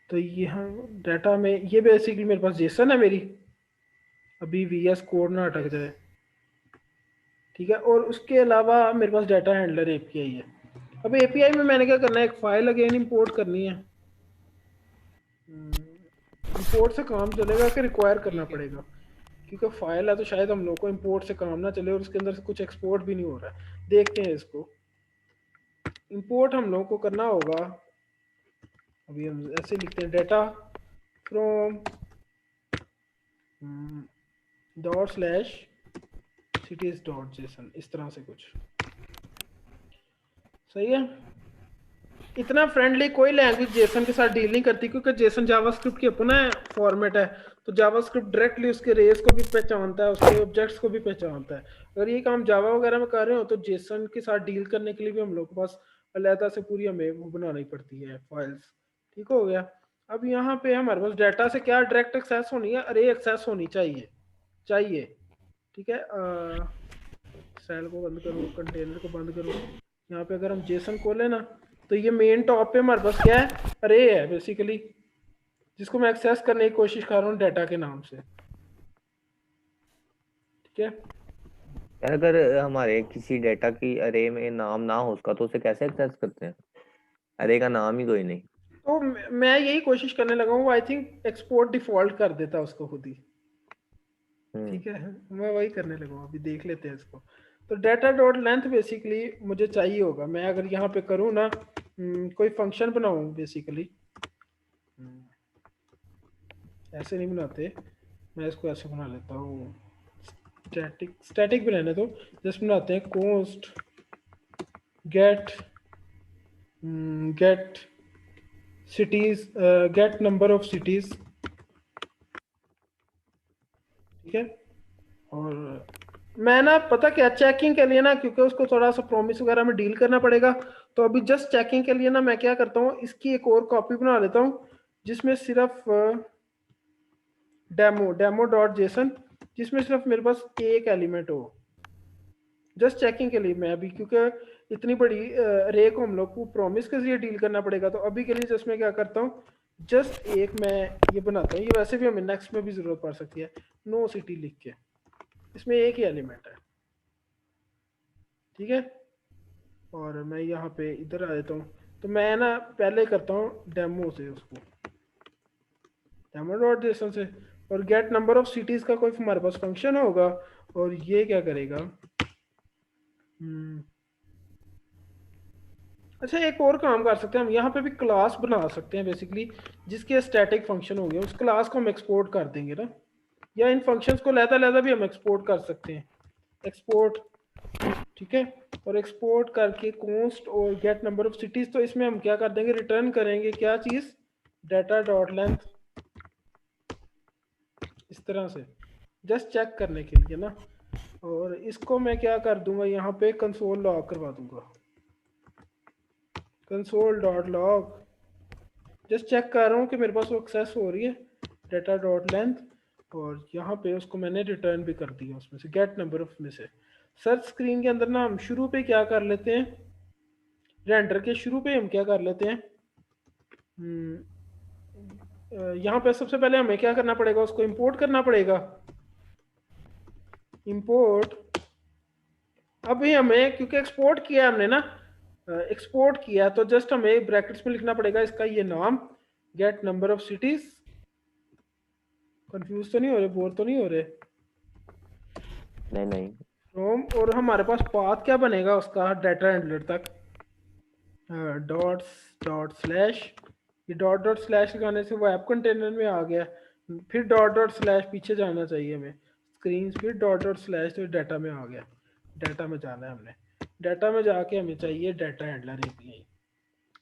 तो यहाँ डाटा में ये बेसिकली मेरे पास जेसन है मेरी। अभी वीएस कोड ना अटक यस। जाए। ठीक है। और उसके अलावा मेरे पास डाटा हैंडलर एपीआई है। अब एपीआई में मैंने क्या करना है, एक फाइल अगेन इंपोर्ट करनी है। इंपोर्ट से काम चलेगा कि रिक्वायर करना ठीक है। पड़ेगा? क्योंकि फाइल है तो शायद हम लोग को इंपोर्ट से काम ना चले और उसके अंदर से कुछ एक्सपोर्ट भी नहीं हो रहा है। देखते हैं इसको। इंपोर्ट हम लोगों को करना होगा। अभी हम ऐसे लिखते हैं data from dot slash cities dot JSON, इस तरह से कुछ। सही है। इतना फ्रेंडली कोई लैंग्वेज जेसन के साथ डील नहीं करती, क्योंकि जेसन जावास्क्रिप्ट की अपना फॉर्मेट है। तो जावास्क्रिप्ट डायरेक्टली उसके रेस को भी पहचानता है, उसके ऑब्जेक्ट्स को भी पहचानता है। अगर ये काम जावा वगैरह में कर रहे हो तो जेसन के साथ डील करने के लिए भी हम लोग के पास अलहदा से पूरी हमें वो बनानी पड़ती है फाइल्स। ठीक हो गया। अब यहाँ पे हमारे पास डाटा से क्या डायरेक्ट एक्सेस होनी है, अरे एक्सेस होनी चाहिए। ठीक है। सेल को बंद करो, कंटेनर को बंद करो। यहाँ पे अगर हम जेसन खोले ना तो ये मेन टॉप पे हमारे पास क्या है, अरे है बेसिकली, जिसको मैं एक्सेस करने की कोशिश कर रहा हूँ डाटा के नाम से। ठीक है। यार अगर हमारे किसी डेटा की अरे में नाम ना हो उसका तो उसे कैसे एक्सेस करते हैं? अरे का नाम ही कोई नहीं। तो मैं यही कोशिश करने लगा हूँ। आई थिंक एक्सपोर्ट डिफॉल्ट कर देता उसको खुद ही। हम्म। ठीक है। मैं वही करने लगा हूँ, अभी देख लेते हैं इसको। तो डाटा डॉट लेंथ बेसिकली मुझे चाहिए होगा। मैं अगर यहाँ पे करूँ ना, कोई फंक्शन बनाऊँ बेसिकली, ऐसे नहीं बनाते। मैं इसको ऐसे बना लेता हूँ, स्टैटिक भी रहने दो। जस्ट बनाते हैं const get get cities, get number of cities. ठीक है। और मैं ना पता क्या, चेकिंग के लिए ना, क्योंकि उसको थोड़ा सा प्रॉमिस वगैरह में डील करना पड़ेगा, तो अभी जस्ट चेकिंग के लिए ना मैं क्या करता हूँ, इसकी एक और कॉपी बना लेता हूँ जिसमें सिर्फ डेमो डॉट जेसन, जिसमें सिर्फ मेरे पास एक एलिमेंट हो, जस्ट चेकिंग के लिए। मैं अभी क्योंकि इतनी बड़ी रे को हम लोग को प्रॉमिस के जरिए डील करना पड़ेगा, तो अभी के लिए जस्ट मैं क्या करता हूँ, जस्ट एक मैं ये बनाता हूँ। ये वैसे भी हमें नेक्स्ट में भी जरूरत पड़ सकती है। नो सिटी लिख के, इसमें एक ही एलिमेंट है। ठीक है। और मैं यहाँ पे इधर आ जाता हूँ। तो मैं ना पहले करता हूँ डेमो से, उसको डेमो डॉट जेसन से। और गेट नंबर ऑफ सिटीज का कोई हमारे पास फंक्शन होगा, और ये क्या करेगा, अच्छा एक और काम कर सकते हैं हम, यहाँ पे भी क्लास बना सकते हैं बेसिकली, जिसके स्टैटिक फंक्शन होंगे। उस क्लास को हम एक्सपोर्ट कर देंगे ना, या इन फंक्शंस को लहदा भी हम एक्सपोर्ट कर सकते हैं। एक्सपोर्ट। ठीक है। और एक्सपोर्ट करके कॉन्स्ट और गेट नंबर ऑफ सिटीज, तो इसमें हम क्या कर देंगे, रिटर्न करेंगे क्या चीज़, डाटा डॉट लेंथ, इस तरह से जस्ट चेक करने के लिए ना। और इसको मैं क्या कर दूंगा, यहाँ पे कंसोल लॉग करवा दूंगा, console dot log. Just check कर रहा हूँ कि मेरे पास वो एक्सेस हो रही है, डाटा डॉट लेंथ। और यहाँ पे उसको मैंने रिटर्न भी कर दिया उसमें से गेट नंबर ऑफ में से। सर्च स्क्रीन के अंदर ना हम शुरू पे क्या कर लेते हैं, रेंडर के शुरू पे हम क्या कर लेते हैं, यहाँ पे सबसे पहले हमें क्या करना पड़ेगा, उसको इंपोर्ट करना पड़ेगा। इंपोर्ट अभी हमें क्योंकि एक्सपोर्ट किया हमने ना, एक्सपोर्ट किया तो जस्ट हमें ब्रैकेट्स में लिखना पड़ेगा इसका ये नाम, get number of cities. Confuse तो नहीं हो रहे, बोर तो नहीं हो रहे? नहीं नहीं फ्रॉम, और हमारे पास पाथ क्या बनेगा उसका डाटा हैंडलर तक, डॉट डॉट स्लैश, ये डॉट डॉट स्लैश लगाने से वो ऐप कंटेनर में आ गया, फिर डॉट डॉट स्लैश पीछे जाना चाहिए हमें स्क्रीन, फिर डॉट डॉट स्लैश तो डाटा में आ गया, डाटा में जाना है हमने, डाटा में जाके हमें चाहिए डाटा हैंडलर एपीआई,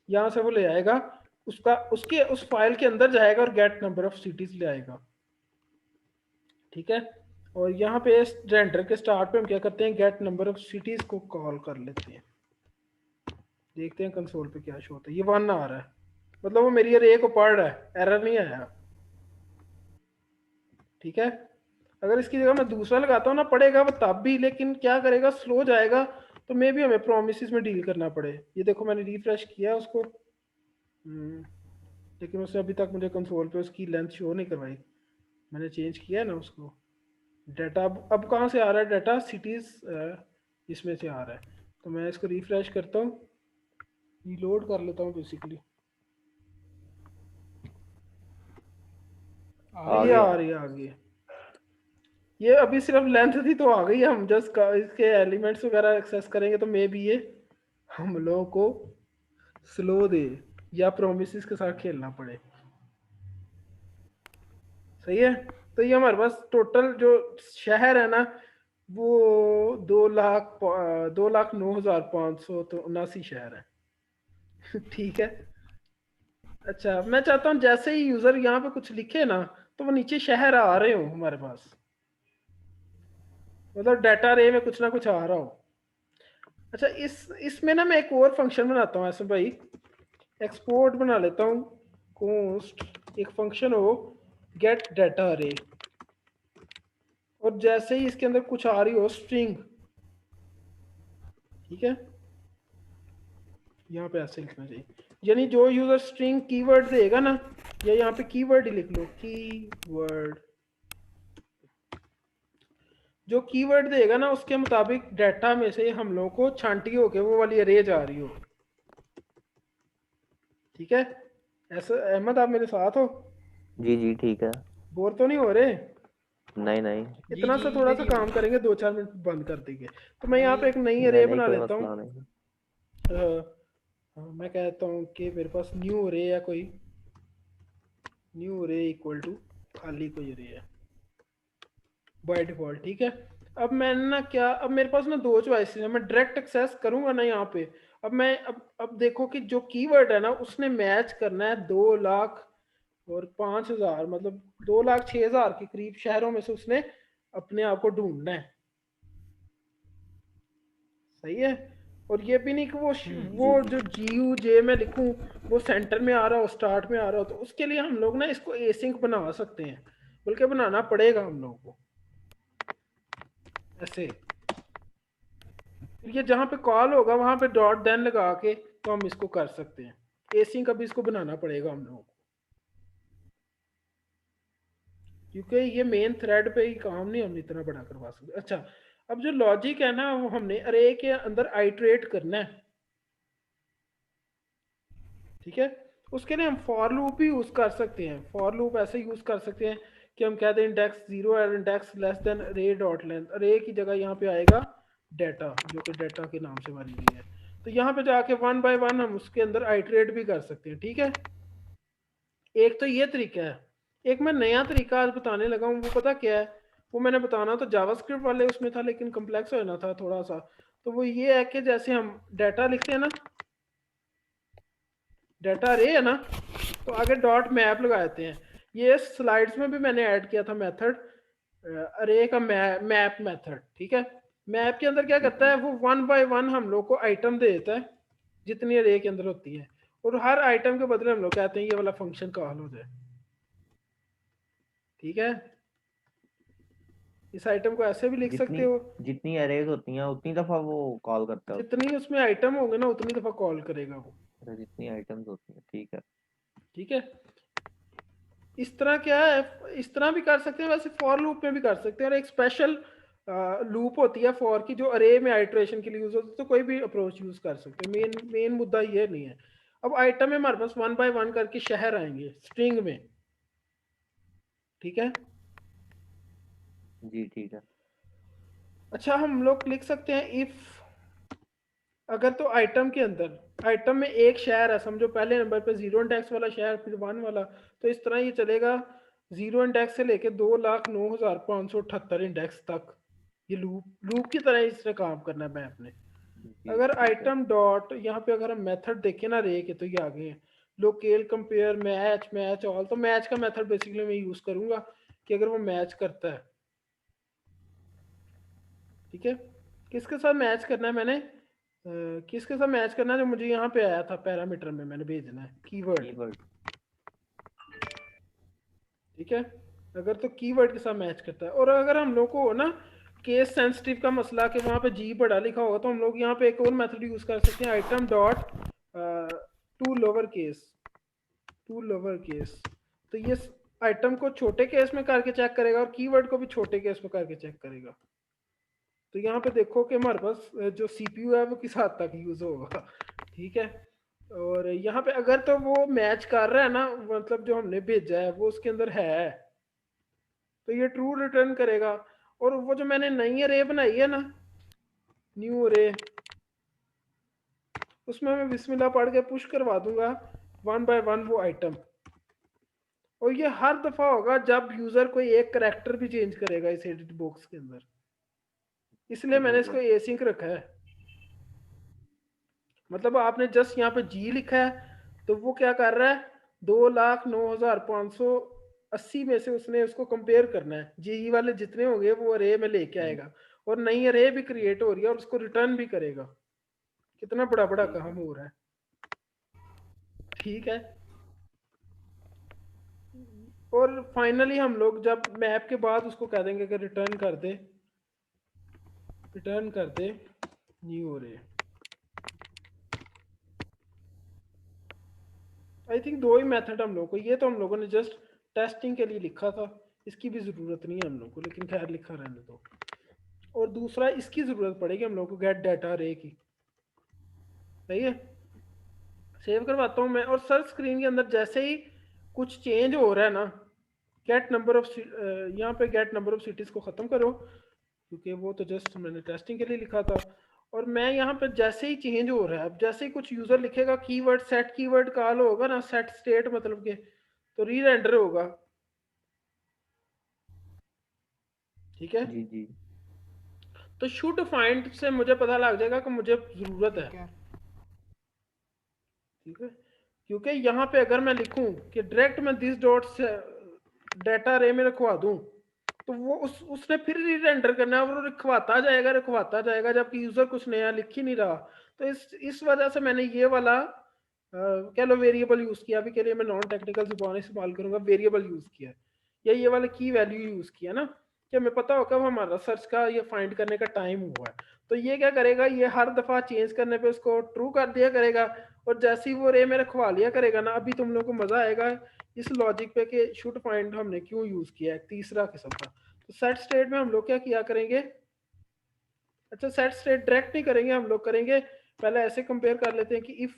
यहाँ से वो ले आएगा उसका, उसके उस फाइल के अंदर जाएगा और गेट नंबर ऑफ सिटीज ले आएगा। ठीक है, और यहाँ पे रेंडर के स्टार्ट पे हम क्या करते हैं, गेट नंबर ऑफ सिटीज को कॉल कर लेते हैं। देखते हैं कंसोल पे क्या शो होता है, ये 1 आ रहा है, मतलब वो मेरी अरे को पढ़ रहा है, एरर नहीं आया। ठीक है, अगर इसकी जगह मैं दूसरा लगाता हूँ ना, पढ़ेगा वो तब भी, लेकिन क्या करेगा, स्लो जाएगा, तो मे भी हमें प्रोमिसेस में डील करना पड़े। ये देखो मैंने रिफ्रेश किया उसको, लेकिन उसने अभी तक मुझे कंसोल पे उसकी लेंथ शो नहीं करवाई, मैंने चेंज किया है ना उसको। डाटा अब कहाँ से आ रहा है, डाटा सिटीज इसमें से आ रहा है, तो मैं इसको रिफ्रेश करता हूँ, रीलोड कर लेता हूँ बेसिकली, ये गया। आ रही है, आ गई है। ये अभी सिर्फ लेंथ थी तो आ गई, हम जस्ट इसके एलिमेंट्स वगैरह एक्सेस करेंगे तो मे बी ये हम लोगों को स्लो दे या प्रोमिसेस के साथ खेलना पड़े। सही है, तो ये हमारे पास टोटल जो शहर है ना वो 2,09,579 शहर है। ठीक है, अच्छा मैं चाहता हूँ जैसे ही यूजर यहाँ पे कुछ लिखे ना तो वो नीचे शहर आ रहे हो हमारे पास, मतलब डाटा रे में कुछ ना कुछ आ रहा हो। अच्छा इसमें ना मैं एक और फंक्शन बनाता हूँ ऐसे भाई, एक्सपोर्ट बना लेता हूँ, कॉन्स्ट एक फंक्शन हो गेट डाटा रे, और जैसे ही इसके अंदर कुछ आ रही हो स्ट्रिंग, ठीक है, यहाँ पे ऐसे लिखना चाहिए, यानी जो यूजर स्ट्रिंग कीवर्ड देगा ना, या यहाँ पे कीवर्ड ही लिख लो, कीवर्ड, जो कीवर्ड देगा ना उसके मुताबिक डाटा में से हम लोगों को छांटी होके वो वाली अरेज आ रही हो। ठीक है, ऐसा अहमद आप मेरे साथ हो? जी जी ठीक है। बोर तो नहीं हो रहे? नहीं नहीं जी इतना जी सा थोड़ा इधर सा ही हूँ। काम करेंगे, 2-4 मिनट बंद कर देंगे। तो मैं यहाँ पे नहीं एक नई नहीं अरे नहीं बना कोई लेता हूँ, मसला नहीं। मैं कहता हूँ कि मेरे पास न्यू अरे या कोई न्यू अरे इक्वल टू खाली कोई अरे है बाय डिफॉल्ट। ठीक है, अब मैंने ना क्या, अब मेरे पास ना दो चॉइसेस है, मैं डायरेक्ट एक्सेस करूंगा ना यहाँ पे, अब देखो कि जो कीवर्ड है ना उसने मैच करना है 2,00,000 और 5,000, मतलब 2,06,000 के करीब शहरों में से उसने अपने आप को ढूंढना है। सही है, और ये भी नहीं कि वो जी जी जो GUJ में लिखूं वो सेंटर में आ रहा हो, स्टार्ट में आ रहा हो, तो उसके लिए हम लोग ना इसको एसिंक बना सकते हैं, बल्कि बनाना पड़ेगा हम लोगों को ऐसे। ये जहाँ पे कॉल होगा वहां पे डॉट देन लगा के तो हम इसको कर सकते हैं, एसिंक अभी इसको बनाना पड़ेगा हम लोगों को, क्योंकि ये मेन थ्रेड पे ही काम नहीं हम इतना बड़ा करवा सकते। अच्छा, अब जो लॉजिक है ना वो हमने अरे के अंदर आइटरेट करना है। ठीक है, उसके लिए हम फॉर लूप भी यूज कर सकते हैं, फॉर लूप ऐसे यूज कर सकते हैं कि हम कहते हैं इंडेक्स 0 और इंडेक्स लेस देन अरे डॉट लेंथ, अरे की जगह यहाँ पे आएगा डाटा, जो कि डाटा के नाम से बनी हुई है, तो यहाँ पे जाके 1 बाय 1 हम उसके अंदर आइटरेट भी कर सकते हैं। ठीक है, एक तो ये तरीका है, एक मैं नया तरीका आज बताने लगा हूँ, वो पता क्या है, वो मैंने बताना तो जावास्क्रिप्ट वाले उसमें था लेकिन कम्प्लेक्स हो जाना था थोड़ा सा। तो वो ये है कि जैसे हम डाटा लिखते हैं ना, डाटा अरे है ना, तो आगे डॉट मैप लगाते हैं। ये स्लाइड्स में भी मैंने ऐड किया था मेथड, अरे का मैप मेथड। ठीक है, मैप के अंदर क्या करता है, वो 1 बाय 1 हम लोग को आइटम दे देता है जितनी अरे के अंदर होती है, और हर आइटम के बदले हम लोग कहते हैं ये वाला फंक्शन कॉल हो जाए। ठीक है, इस आइटम को ऐसे भी लिख सकते जितनी हो, जितनी अरेज होती हैं उतनी दफा वो कॉल करता है उसको। जितनी उसमें आइटम होंगे ना उतनी दफा कॉल करेगा वो। अच्छा, जितनी आइटम्स होती हैं, ठीक है। ठीक है, इस तरह क्या है, इस तरह भी कर सकते हैं, वैसे फॉर लूप में भी कर सकते हैं। और एक स्पेशल लूप होती है फॉर की जो अरे में आइटरेशन के लिए यूज होती है, तो कोई भी अप्रोच यूज कर सकते हैं, मेन मेन मुद्दा ये नहीं है। अब आइटम में हमारे पास 1 बाय 1 करके शहर आएंगे स्ट्रिंग में। ठीक है, जी ठीक है। अच्छा हम लोग लिख सकते हैं इफ, अगर तो आइटम के अंदर, आइटम में एक शहर है, समझो पहले नंबर पे 0 इंडेक्स वाला शहर, फिर 1 वाला, तो इस तरह ये चलेगा 0 इंडेक्स से लेके 2,09,578 इंडेक्स तक। ये लूप लूप की तरह इससे काम करना है मैप ने। जी अगर ठीक है। आइटम डॉट, यहाँ पे अगर हम मेथड देखें ना रे के, तो ये आगे है local compare match match all. तो मैच का मेथड बेसिकली मैं यूज करूंगा कि अगर वो मैच करता है, ठीक है, किसके साथ मैच करना है मैंने, किसके साथ मैच करना है, जो मुझे यहाँ पे आया था पैरामीटर में मैंने भेजना है कीवर्ड। कीवर्ड। ठीक है, अगर तो कीवर्ड के साथ मैच करता है। और अगर हम लोग को हो ना केस सेंसिटिव का मसला कि वहाँ पे जी बड़ा लिखा होगा, तो हम लोग यहाँ पे एक और मेथड यूज कर सकते हैं, item dot to lower case, to lower case. तो ये आइटम को छोटे केस में करके चेक करेगा और कीवर्ड को भी छोटे केस में करके चेक करेगा। तो यहाँ पे देखो कि हमारे पास जो सीपीयू है वो किस हद तक यूज होगा। ठीक है, और यहाँ पे अगर तो वो मैच कर रहा है ना, मतलब जो हमने भेजा है वो उसके अंदर है, तो ये ट्रू रिटर्न करेगा। और वो जो मैंने नई अरे बनाई है ना, न्यू अरे, उसमें मैं बिस्मिल्लाह पढ़ के पुश करवा दूंगा 1 बाय 1 वो आइटम। और ये हर दफा होगा जब यूजर कोई एक करेक्टर भी चेंज करेगा इस एडिट बॉक्स के अंदर, इसलिए ये मैंने हो इसको गया। एसिंक रखा है। मतलब आपने जस्ट यहाँ पे जी लिखा है, तो वो क्या कर रहा है, 2,09,580 में से उसने उसको कंपेयर करना है, जी वाले जितने होंगे वो अरे में लेके आएगा, और नई अरे भी क्रिएट हो रही है और उसको रिटर्न भी करेगा। कितना बड़ा बड़ा ठीक काम है। हो रहा है। ठीक है, और फाइनली हम लोग जब मैप के बाद उसको कह देंगे कि रिटर्न कर दे, रिटर्न कर दे न्यू अरे। आई थिंक दो ही मेथड हम लोग को, ये तो हम लोगों ने जस्ट टेस्टिंग के लिए लिखा था, इसकी भी ज़रूरत नहीं है हम लोग को, लेकिन खैर लिखा रहने दो। और दूसरा इसकी ज़रूरत पड़ेगी हम लोग को, गेट डाटा रे की। सही है, सेव करवाता हूँ मैं। और सर्च स्क्रीन के अंदर जैसे ही कुछ चेंज हो रहा है ना, गेट नंबर ऑफ, यहाँ पे गेट नंबर ऑफ सिटीज़ को ख़त्म करो, क्योंकि वो तो जस्ट मैंने टेस्टिंग के लिए लिखा था। और मैं यहाँ पे जैसे ही चेंज हो रहा है, अब जैसे ही कुछ यूज़र लिखेगा कीवर्ड सेट, कीवर्ड कॉल होगा ना, सेट स्टेट मतलब के, तो री रेंडर होगा। ठीक है, जी जी। तो शुड फाइंड से मुझे पता लग जाएगा कि मुझे ज़रूरत है। ठीक है। ठीक है, क्योंकि यहाँ पे अगर मैं लिखूं कि डायरेक्ट मैं दिस डॉट से डाटा रे में रखवा दूं, तो वो उसने फिर री रेंडर करना है, वो रखवाता जाएगा जबकि यूजर कुछ नया लिख ही नहीं रहा। तो इस वजह से मैंने ये वाला कह लो वेरिएबल यूज किया, अभी के लिए मैं नॉन टेक्निकल जुबान इस्तेमाल करूंगा, वेरिएबल यूज किया, या ये वाला की वैल्यू यूज किया ना, कि हमें पता हो कब हमारा सर्च का ये फाइंड करने का टाइम हुआ है। तो ये क्या करेगा, ये हर दफा चेंज करने पे उसको ट्रू कर दिया करेगा। और जैसे ही वो रे में रखवा लिया करेगा ना, अभी तुम लोग को मजा आएगा इस लॉजिक पे कि शुड फाइंड हमने क्यों यूज किया है, तीसरा किस्म का। तो सेट स्टेट में हम लोग क्या किया करेंगे, अच्छा सेट स्टेट डायरेक्ट नहीं करेंगे, हम लोग करेंगे पहले ऐसे कंपेयर कर लेते हैं कि इफ,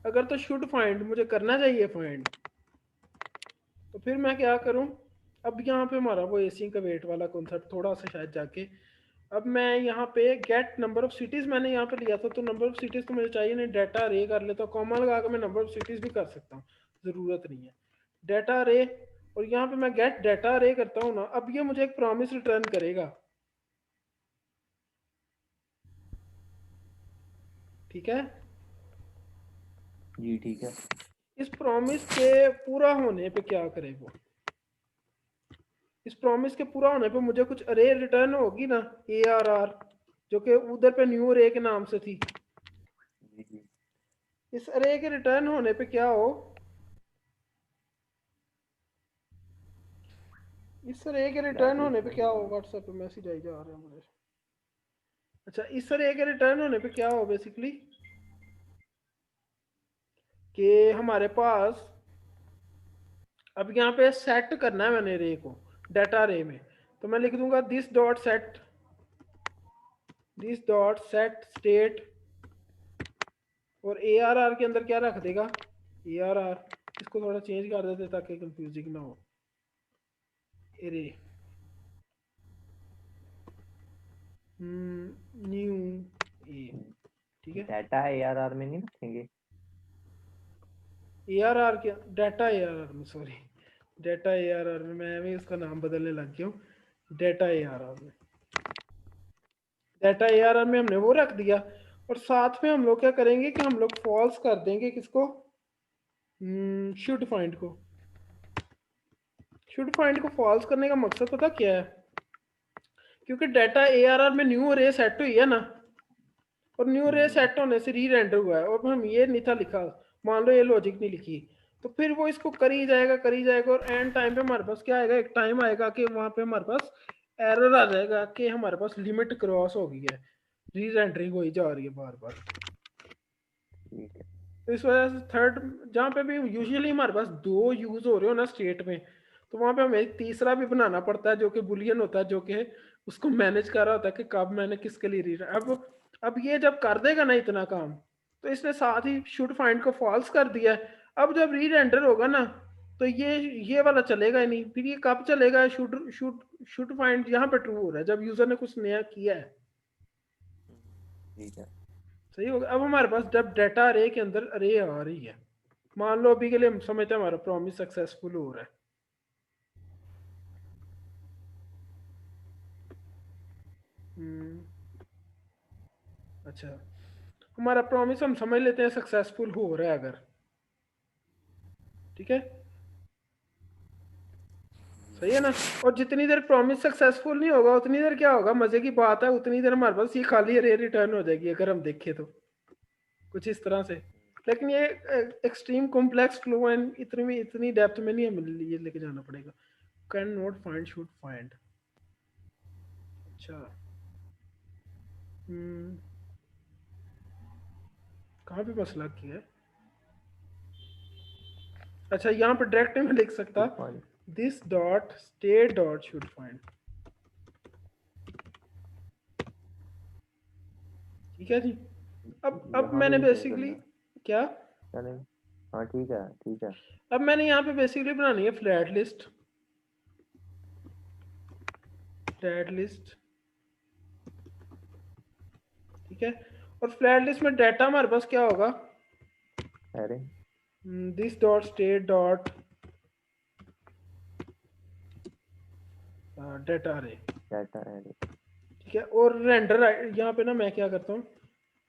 अगर तो शुड फाइंड मुझे करना चाहिए फाइंड, तो फिर मैं क्या करूं, अब यहाँ पे हमारा वो एसिंग का वेट वाला कॉन्सेप्ट थोड़ा सा शायद जाके, अब मैं यहाँ पे गेट नंबर ऑफ सिटीज मैंने यहाँ पे लिया था, तो नंबर ऑफ सिटीज तो मुझे चाहिए नहीं, डाटा रे कर लेता हूँ, कॉमा लगा के मैं नंबर ऑफ सिटीज भी कर सकता हूँ, जरूरत नहीं है डाटा रे। और यहाँ पे मैं गेट डाटा रे करता हूँ ना, अब ये मुझे एक प्रॉमिस रिटर्न करेगा। ठीक है, जी ठीक है। इस प्रॉमिस के पूरा होने पे क्या करे वो, इस प्रॉमिस के पूरा होने पे मुझे कुछ अरे रिटर्न होगी ना, ARR, जो कि उधर पे न्यू अरे के नाम से थी। जी जी। इस अरे के रिटर्न होने पे क्या हो, इस तरह के रिटर्न होने पे क्या हो, व्हाट्सएप पे मैसेज आई जा रहे हैं मुझे। अच्छा, इस तरह के रिटर्न होने पे क्या हो बेसिकली कि हमारे पास अब यहाँ पे सेट करना है मैंने रे को डाटा रे में, तो मैं लिख दूंगा दिस डॉट सेट स्टेट, और ARR के अंदर क्या रख देगा ARR। इसको थोड़ा चेंज कर देते ताकि कंफ्यूजिंग ना हो। एरे न्यू ए, ठीक है। डाटा ARR में नहीं रखेंगे? ARR के डाटा ARR में, सॉरी डाटा ARR में मैं भी उसका नाम बदलने लग गया हूँ। डाटा ARR में, डाटा ARR में हमने वो रख दिया, और साथ में हम लोग क्या करेंगे कि हम लोग फॉल्स कर देंगे किसको, शुड फाइंड को। शुड फाइंड को फॉल्स करने का मकसद पता क्या है, क्योंकि डाटा ARR में न्यू अरे सेट हुई है ना, और न्यू अरे सेट होने से री रेंडर हुआ है, और हम ये नहीं था लिखा, मान लो ये लॉजिक नहीं लिखी, तो फिर वो इसको करी जाएगा, और एंड टाइम पे हमारे पास क्या आएगा, एक टाइम आएगा कि वहां पे हमारे पास एरर आ जाएगा कि हमारे पास लिमिट क्रॉस हो गई है, री रेंडरिंग हो ही जा रही है बार बार। तो इस वजह से थर्ड, जहाँ पे भी यूजुअली हमारे पास 2 यूज हो रहे हो ना स्टेट में, तो वहां पे हमें एक तीसरा भी बनाना पड़ता है जो कि बुलियन होता है, जो कि उसको मैनेज कर रहा होता है कि कब मैंने किसके लिए री। अब ये जब कर देगा ना इतना काम, तो इसने साथ ही शुड फाइंड को फॉल्स कर दिया है। अब जब री रेंडर होगा ना, तो ये वाला चलेगा ही नहीं, फिर ये कब चलेगा, शुड शुड शुड फाइंड यहाँ पे ट्रू हो रहा है जब यूजर ने कुछ नया किया है। ठीक है, सही होगा। अब हमारे पास जब डाटा अरे के अंदर अरे आ रही है, मान लो अभी के लिए हम समझते हैं हमारा प्रॉमिस सक्सेसफुल हो रहा है। अच्छा, हमारा प्रॉमिस हम समझ लेते हैं सक्सेसफुल हो रहा है अगर, ठीक है, सही है ना। और जितनी देर प्रॉमिस सक्सेसफुल नहीं होगा उतनी देर क्या होगा, मजे की बात है, उतनी देर हमारे पास ये खाली अरे रिटर्न हो जाएगी अगर हम देखें तो कुछ इस तरह से। लेकिन ये एक्सट्रीम कॉम्प्लेक्स फ्लो एंड इतनी डेप्थ में नहीं हमें ये लेके जाना पड़ेगा। Can not find should find, अच्छा कहाँ पे मसला किया है। अच्छा, यहाँ पे डायरेक्ट में लिख सकता this dot state dot should find, ठीक है जी। अब मैंने बेसिकली क्या, हाँ ठीक है ठीक है। अब मैंने यहाँ पे बेसिकली बनानी है फ्लैट लिस्ट, ठीक है। और फ्लैट लिस्ट में डाटा हमारे पास क्या होगा, अरे this dot state dot data अरे, ठीक है। और रेंडर यहाँ पे ना मैं क्या करता हूँ,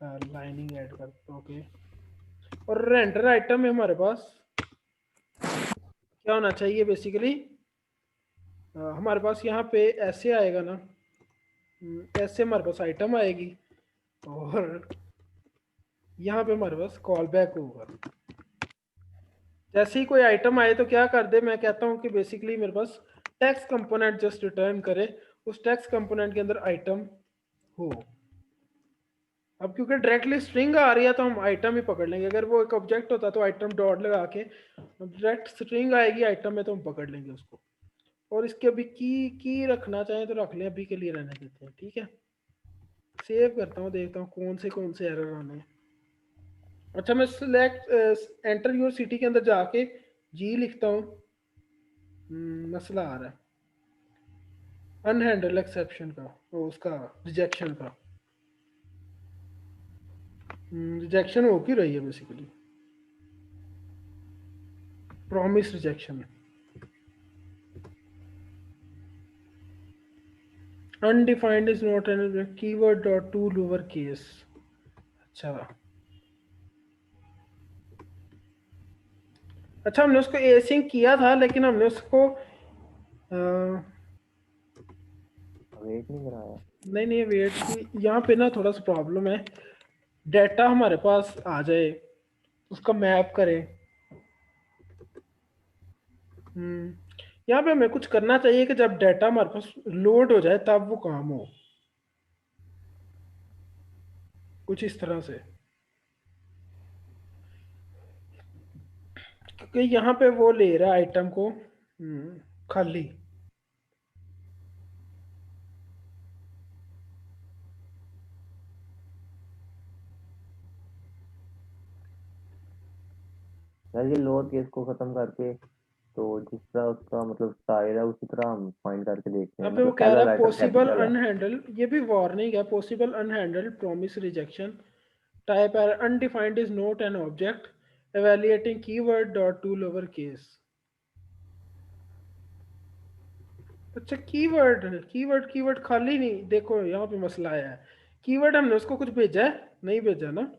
लाइनिंग ऐड करता हूँ, ओके। और रेंडर आइटम में हमारे पास क्या होना चाहिए बेसिकली, हमारे पास यहाँ पे ऐसे आएगा ना, ऐसे हमारे पास आइटम आएगी, और यहाँ पे हमारे पास कॉल बैक होगा। जैसे ही कोई आइटम आए तो क्या कर दे, मैं कहता हूँ कि बेसिकली मेरे पास टेक्स्ट कंपोनेंट जस्ट रिटर्न करे, उस टेक्स्ट कंपोनेंट के अंदर आइटम हो। अब क्योंकि डायरेक्टली स्ट्रिंग आ रही है तो हम आइटम ही पकड़ लेंगे, अगर वो एक ऑब्जेक्ट होता तो आइटम डॉट लगा के, डायरेक्ट स्ट्रिंग आएगी आइटम में तो हम पकड़ लेंगे उसको। और इसके अभी की रखना चाहें तो रख लें, अभी के लिए रहने देते हैं, ठीक है। सेव करता हूँ, देखता हूँ कौन से एरर आने हैं। अच्छा, मैं सिलेक्ट एंटर योर सिटी के अंदर जाके जी लिखता हूँ, मसला आ रहा है अनहैंडल एक्सेप्शन का, उसका रिजेक्शन का, रिजेक्शन हो क्यों रही है basically, promise rejection, undefined is not an keyword dot to lower case. अच्छा हमने उसको एसिंग किया था, लेकिन हमने उसको वेट नहीं कराया। नहीं वेट की यहाँ पे ना थोड़ा सा प्रॉब्लम है, डाटा हमारे पास आ जाए उसका मैप करें, यहाँ पे हमें कुछ करना चाहिए कि जब डाटा हमारे पास लोड हो जाए तब वो काम हो, कुछ इस तरह से। क्योंकि यहाँ पे वो ले रहा है आइटम को खाली। यार ये लोअर केस को खत्म करके तो जिस तरह उसका मतलब स्टाइल है उसी तरह हम फाइंड करके देखते हैं, अब वो मतलब कह रहा पहला है लेटर पॉसिबल कैपिटल है। अनहैंडल, ये भी वार्निंग है, पॉसिबल अनहैंडल प्रॉमिस रिजेक्शन टाइप है undefined is not an object evaluating keyword dot to lower case। अच्छा कीवर्ड, कीवर्ड खाली नहीं, देखो यहाँ पे मसला आया है। कीवर्ड हमने उसको कुछ भेजा है, नहीं भेजा ना।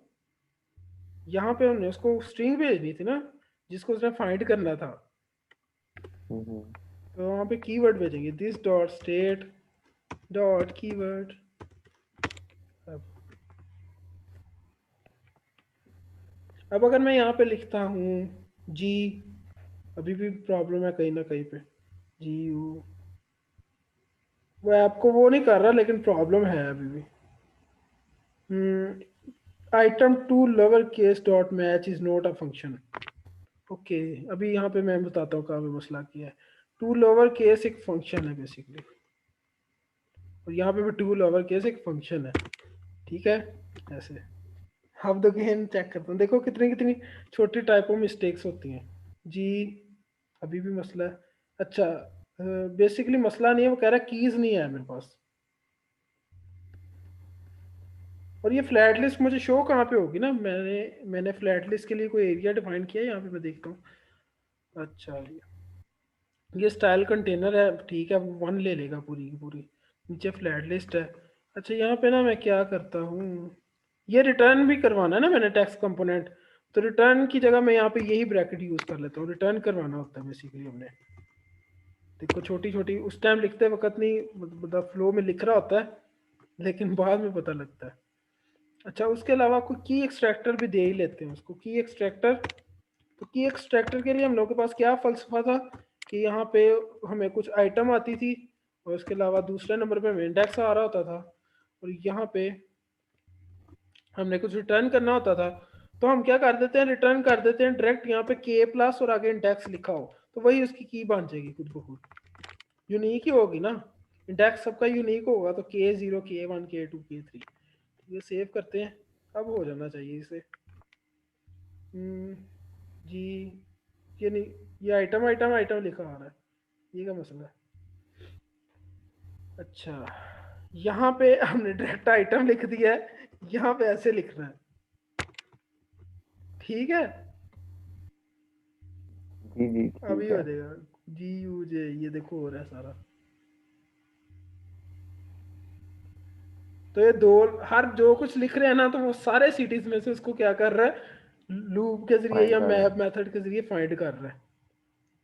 यहाँ पे हमने उसको स्ट्रिंग भेजनी थी ना, जिसको उसने फाइंड करना था। हम्म। तो वहाँ पे कीवर्ड भेजेंगे, this dot state dot keyword. अब अगर मैं यहाँ पे लिखता हूँ जी, अभी भी प्रॉब्लम है कहीं ना कहीं पे, जी यू, वो आपको वो नहीं कर रहा लेकिन प्रॉब्लम है अभी भी। Item to lower case dot match is not a function. Okay, अभी यहाँ पे मैं बताता हूँ कहाँ पे मसला किया है। टू लोअर केस एक फंक्शन है बेसिकली, और यहाँ पे भी टू लोअर केस एक फंक्शन है, ठीक है। ऐसे अब तो गेम चेक करता हूँ, देखो कितनी कितनी छोटी टाइपो मिस्टेक्स होती हैं जी। अभी भी मसला है। अच्छा, बेसिकली मसला नहीं है, वो कह रहा है कीज नहीं है मेरे पास। और ये फ्लैट लिस्ट मुझे शो कहाँ पे होगी ना, मैंने फ्लैट लिस्ट के लिए कोई एरिया डिफाइन किया है यहाँ पे, मैं देखता हूँ। अच्छा ये स्टाइल कंटेनर है, ठीक है, वो वन ले लेगा पूरी की पूरी। नीचे फ्लैट लिस्ट है। अच्छा यहाँ पे ना मैं क्या करता हूँ, ये रिटर्न भी करवाना है ना मैंने टेक्स्ट कंपोनेंट, तो रिटर्न की जगह मैं यहाँ पे यही ब्रैकेट यूज कर लेता हूँ। रिटर्न करवाना होता है बेसिकली हमने, देखो छोटी छोटी उस टाइम लिखते वक्त नहीं, मतलब फ्लो में लिख रहा होता है लेकिन बाद में पता लगता है। अच्छा उसके अलावा कोई की एक्सट्रैक्टर भी दे ही लेते हैं उसको, की एक्सट्रैक्टर। तो की एक्सट्रैक्टर के लिए हम लोगों के पास क्या फलसफा था कि यहाँ पे हमें कुछ आइटम आती थी, और उसके अलावा दूसरे नंबर पे हमें इंडेक्स आ रहा होता था, और यहाँ पे हमने कुछ रिटर्न करना होता था। तो हम क्या कर देते हैं, रिटर्न कर देते हैं डायरेक्ट यहाँ पे के प्लस और आगे इंडेक्स लिखा हो, तो वही उसकी की बन जाएगी खुद ब खुद, यूनिक ही होगी ना। इंडेक्स सबका यूनिक होगा, तो K0 K1 K2 K3। ये सेव करते हैं, अब हो जाना चाहिए इसे। जी ये नहीं, ये आइटम आइटम आइटम लिखा आ रहा है, ये क्या मसला है। अच्छा यहाँ पे हमने डायरेक्ट आइटम लिख दिया है, यहाँ पे ऐसे लिखना है, ठीक है। जी जी अभी ठीक हो है। जाएगा, जी यू जे, ये देखो हो रहा है सारा। तो ये दो, हर जो कुछ लिख रहे हैं ना, तो वो सारे सिटीज में से उसको क्या कर रहा है, लूप के जरिए फाइंड या कर रहे मैप हैं। मेथड के जरिए फाइंड कर रहा है।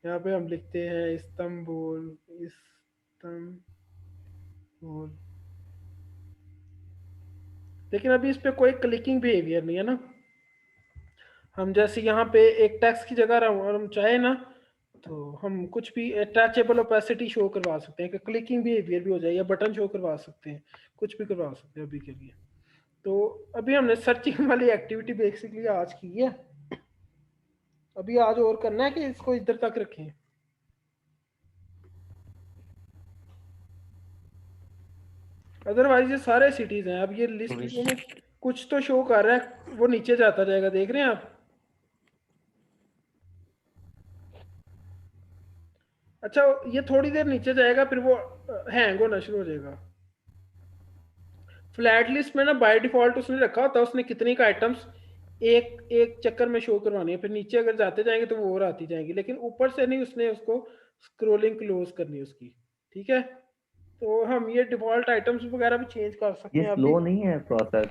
यहाँ पे हम लिखते हैं इस्तांबुल, इस्तांबुल, लेकिन अभी इस पे कोई क्लिकिंग बिहेवियर नहीं है ना। हम जैसे यहाँ पे एक टेक्स्ट की जगह हम चाहे ना, तो हम कुछ भी अटैचेबल ओपेसिटी शो करवा सकते हैं कि क्लिकिंग बिहेवियर भी हो जाए, या बटन शो करवा सकते हैं, कुछ भी करवा सकते हैं अभी के लिए। तो अभी हमने सर्चिंग वाली एक्टिविटी बेसिकली आज की है। अभी आज और करना है कि इसको इधर तक रखें। अदरवाइज ये सारे सिटीज हैं, अब ये लिस्ट में कुछ तो शो कर रहा है, वो नीचे जाता जाएगा, देख रहे हैं आप। अच्छा ये थोड़ी देर नीचे जाएगा, फिर वो हैंग होना शुरू हो जाएगा। फ्लैट लिस्ट में ना बाय डिफॉल्ट उसने रखा होता है उसने कितनी का आइटम्स एक एक चक्कर में शो करवानी है, फिर नीचे अगर जाते जाएंगे तो वो और आती जाएंगी, लेकिन ऊपर से नहीं, उसने उसको स्क्रोलिंग क्लोज करनी है उसकी, ठीक है। तो हम ये डिफॉल्ट आइटम्स वगैरह भी चेंज कर सकते ये हैं अभी। स्लो नहीं है प्रोसेस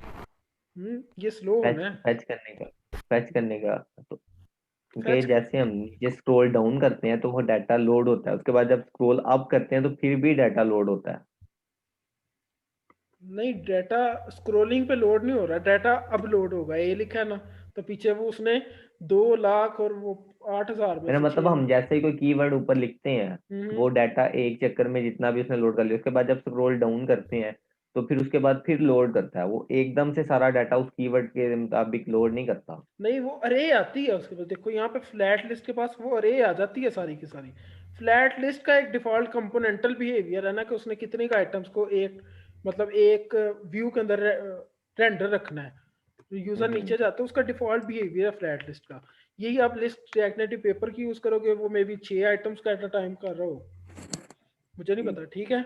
ये स्लो फैच होना है। फैच करने का, फैच करने का तो क्योंकि फैच जैसे हम नीचे स्क्रॉल डाउन करते हैं तो वो डाटा लोड होता है, उसके बाद जब स्क्रॉल अप करते हैं तो फिर भी डाटा लोड होता है। नहीं, डाटा स्क्रोलिंग पे लोड नहीं हो रहा, डाटा अब लोड होगा, ये लिखा है ना। तो पीछे वो उसने 2 लाख और वो 8000 में मेरा से मतलब 6 हम जैसे ही कोई कीवर्ड ऊपर लिखते हैं, वो डाटा एक चक्कर में जितना भी उसने लोड कर लिया, उसके बाद जब स्क्रॉल डाउन करते हैं तो फिर उसके बाद फिर लोड करता है, वो एकदम से सारा डाटा उस कीवर्ड के मुताबिक लोड नहीं करता। नहीं, वो अरे आती है उसके पास। देखो यहाँ पे फ्लैट लिस्ट के पास वो अरे आ जाती है सारी की सारी। फ्लैट लिस्ट का एक डिफॉल्ट कंपोनेंटल बिहेवियर है ना कि उसने कितने का आइटम्स को एक मतलब एक व्यू के अंदर रेंडर रखना है। यूजर नीचे जाता है, उसका डिफॉल्ट बिहेवियर है फ्लैट लिस्ट का। यही आप लिस्ट रिएक्ट नेटिव पेपर की यूज करोगे, वो मे बी 6 आइटम्स का एट अ टाइम कर रहा हो, मुझे नहीं ठीक, पता। ठीक है,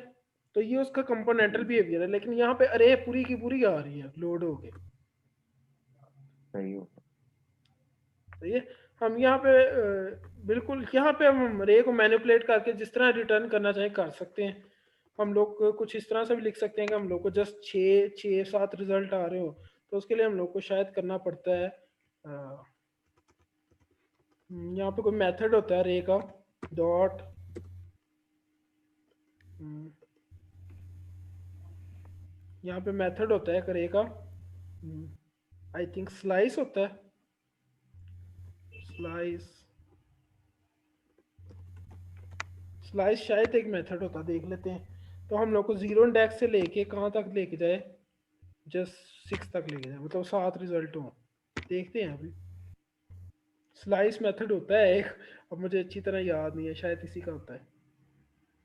तो ये उसका कंपोनेंटल बिहेवियर है। लेकिन यहाँ पे अरे पूरी की पूरी आ रही है लोड होके। सही हो। तो ये हम यहाँ पे बिल्कुल यहाँ पे हम रे को मैनिपुलेट करके जिस तरह रिटर्न करना चाहें कर सकते हैं। हम लोग को कुछ इस तरह से भी लिख सकते हैं कि हम लोग को जस्ट 6 7 रिजल्ट आ रहे हो, तो उसके लिए हम लोग को शायद करना पड़ता है यहाँ पे कोई मेथड होता है रे का डॉट यहाँ पे मेथड होता है रे का आई थिंक स्लाइस होता है, स्लाइस स्लाइस शायद एक मेथड होता है, देख लेते हैं। तो हम लोग को 0 इंडेक्स से लेके कहाँ तक लेके जाए, जस्ट 6 तक लेके जाए, मतलब 7 रिजल्ट हो। देखते हैं अभी। स्लाइस मेथड होता है एक, अब मुझे अच्छी तरह याद नहीं है, शायद इसी का होता है।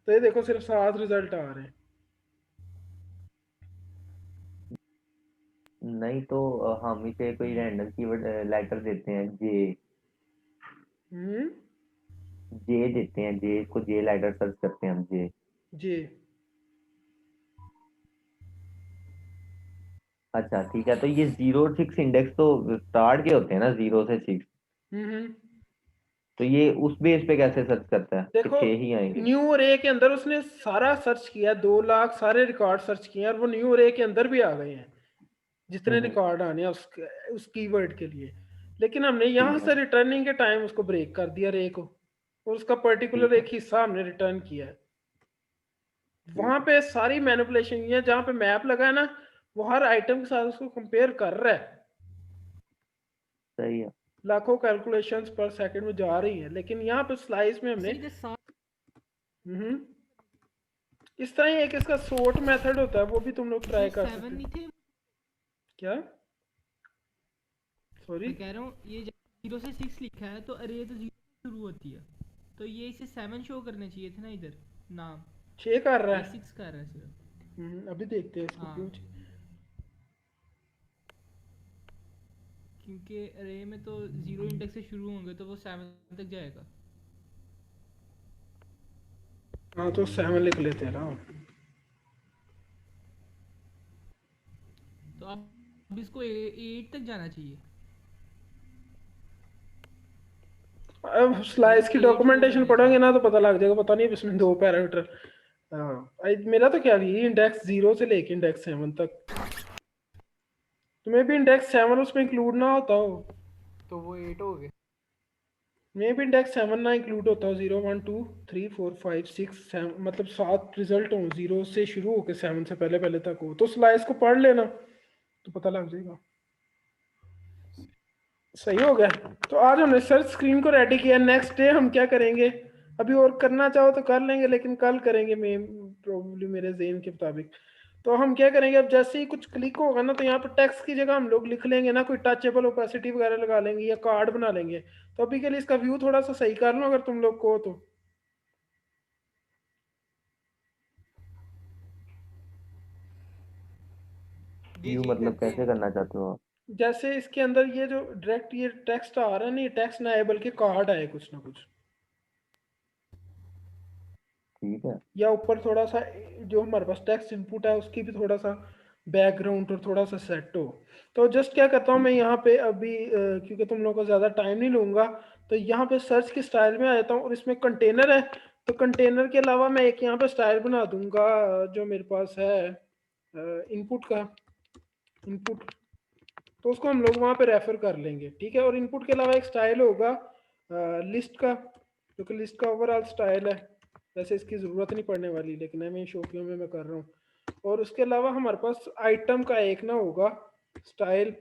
तो ये देखो सिर्फ 7 रिजल्ट आ रहे हैं। नहीं तो हम इसे कोई रैंडम कीवर्ड लेटर देते हैं, जे हम्म जे देते हैं, जे को जे लेटर सर्च करते हैं हम, जे। जी अच्छा ठीक है, तो ये 0 6 इंडेक्स तो स्टार्ट के होते हैं ना, 0 से 6, हम्म तो ये उस बेस पे कैसे सर्च करता है कि देखो 6 ही आएंगे? न्यू अरे के अंदर उसने सारा सर्च किया, 2 लाख सारे रिकॉर्ड सर्च किए और वो न्यू अरे के अंदर भी आ गए हैं जितने हम्म। रिकॉर्ड आने हैं उस कीवर्ड के लिए। लेकिन हमने यहाँ ठीक है। से रिटर्निंग के टाइम उसको ब्रेक कर दिया रे को, और उसका पर्टिकुलर ठीक है। एक हिस्सा हमने रिटर्न किया है। वहां ठीक है। पे सारी मैनिपुलेशन ये जहाँ पे मैप लगा है ना, वो हर आइटम के साथ उसको कंपेयर कर रहा है। सही है। लाखों कैलकुलेशंस पर सेकंड में जा रही हैं, लेकिन यहाँ पे स्लाइस में हमने इधर सात हम्म इस तरह ही एक इसका सोर्ट मेथड होता है, वो भी तुम लोग ट्राई ये कर 7 सकते नहीं हो। थे? क्या, सॉरी? मैं कह रहा हूँ ये 0 से 6 लिखा है तो अरे तो 0 से शुरू होती है, तो ये इसे 7 शो करने चाहिए थे ना इधर नाम। 6 कर रहा ये है। 6 कर रहा है सिर्फ। अभी देखते हैं इसको क्यों। हाँ, क्योंकि अरे में तो 0 इंडेक्स से शुरू होंगे तो वो 7 तक जाएगा। हाँ तो 7 लिख लेते हैं ना। तो अब इसको 8 तक जाना चाहिए। अब मतलब स्लाइस की 8 शो डॉक्यूमेंटेशन करने पढ़ोगे चाहिए। ना तो पता लग जाएगा, पता नहीं अब इसमें 2 पैरामीटर। हाँ मेरा तो क्या है इंडेक्स 0 से लेके इंडेक्स 7 तक, तुम्हें भी इंडेक्स 7 उसमें इंक्लूड ना होता हो तो वो 8 हो गए। मे भी इंडेक्स 7 ना इंक्लूड होता हो। 0 1 2 3 4 5 6 7 मतलब 7 रिजल्ट हो, 0 से शुरू होकर 7 से पहले पहले तक हो, तो स्लाइस को पढ़ लेना तो पता लग जाएगा। सही हो गया। तो आज हमने सर्च स्क्रीन को रेडी किया। नेक्स्ट डे हम क्या करेंगे, अभी और करना चाहो तो कर लेंगे लेकिन कल करेंगे मैं प्रोबेबली मेरे ज़हन के मुताबिक। तो हम क्या करेंगे, अब जैसे ही कुछ क्लिक होगा ना तो यहाँ पर टेक्स्ट की जगह हम लोग लिख लेंगे ना, कोई टचेबल ओपेसिटी वगैरह लगा लेंगे या कार्ड बना लेंगे। तो अभी के लिए इसका व्यू थोड़ा सा सही कर लो अगर तुम लोग को तो। जी यू जी मतलब करते कैसे हैं। करना चाहते हो आप? जैसे इसके अंदर ये जो डायरेक्ट ये टेक्स्ट आ रहा है ना, ये टेक्स्ट ना आए बल्कि कार्ड आए कुछ ना कुछ, ठीक है। या ऊपर थोड़ा सा जो हमारे पास टेक्स्ट इनपुट है उसकी भी थोड़ा सा बैकग्राउंड और थोड़ा सा सेट हो। तो जस्ट क्या करता हूँ मैं यहाँ पे अभी क्योंकि तुम लोगों को ज़्यादा टाइम नहीं लूँगा, तो यहाँ पे सर्च की स्टाइल में आ जाता हूँ और इसमें कंटेनर है। तो कंटेनर के अलावा मैं एक यहाँ पे स्टाइल बना दूंगा जो मेरे पास है इनपुट का इनपुट, तो उसको हम लोग वहाँ पे रेफर कर लेंगे। ठीक है, और इनपुट के अलावा एक स्टाइल होगा लिस्ट का, जो कि लिस्ट का ओवरऑल स्टाइल है। वैसे इसकी ज़रूरत नहीं पड़ने वाली लेकिन मैं शौकियों में मैं कर रहा हूँ। और उसके अलावा हमारे पास आइटम का एक ना होगा स्टाइल,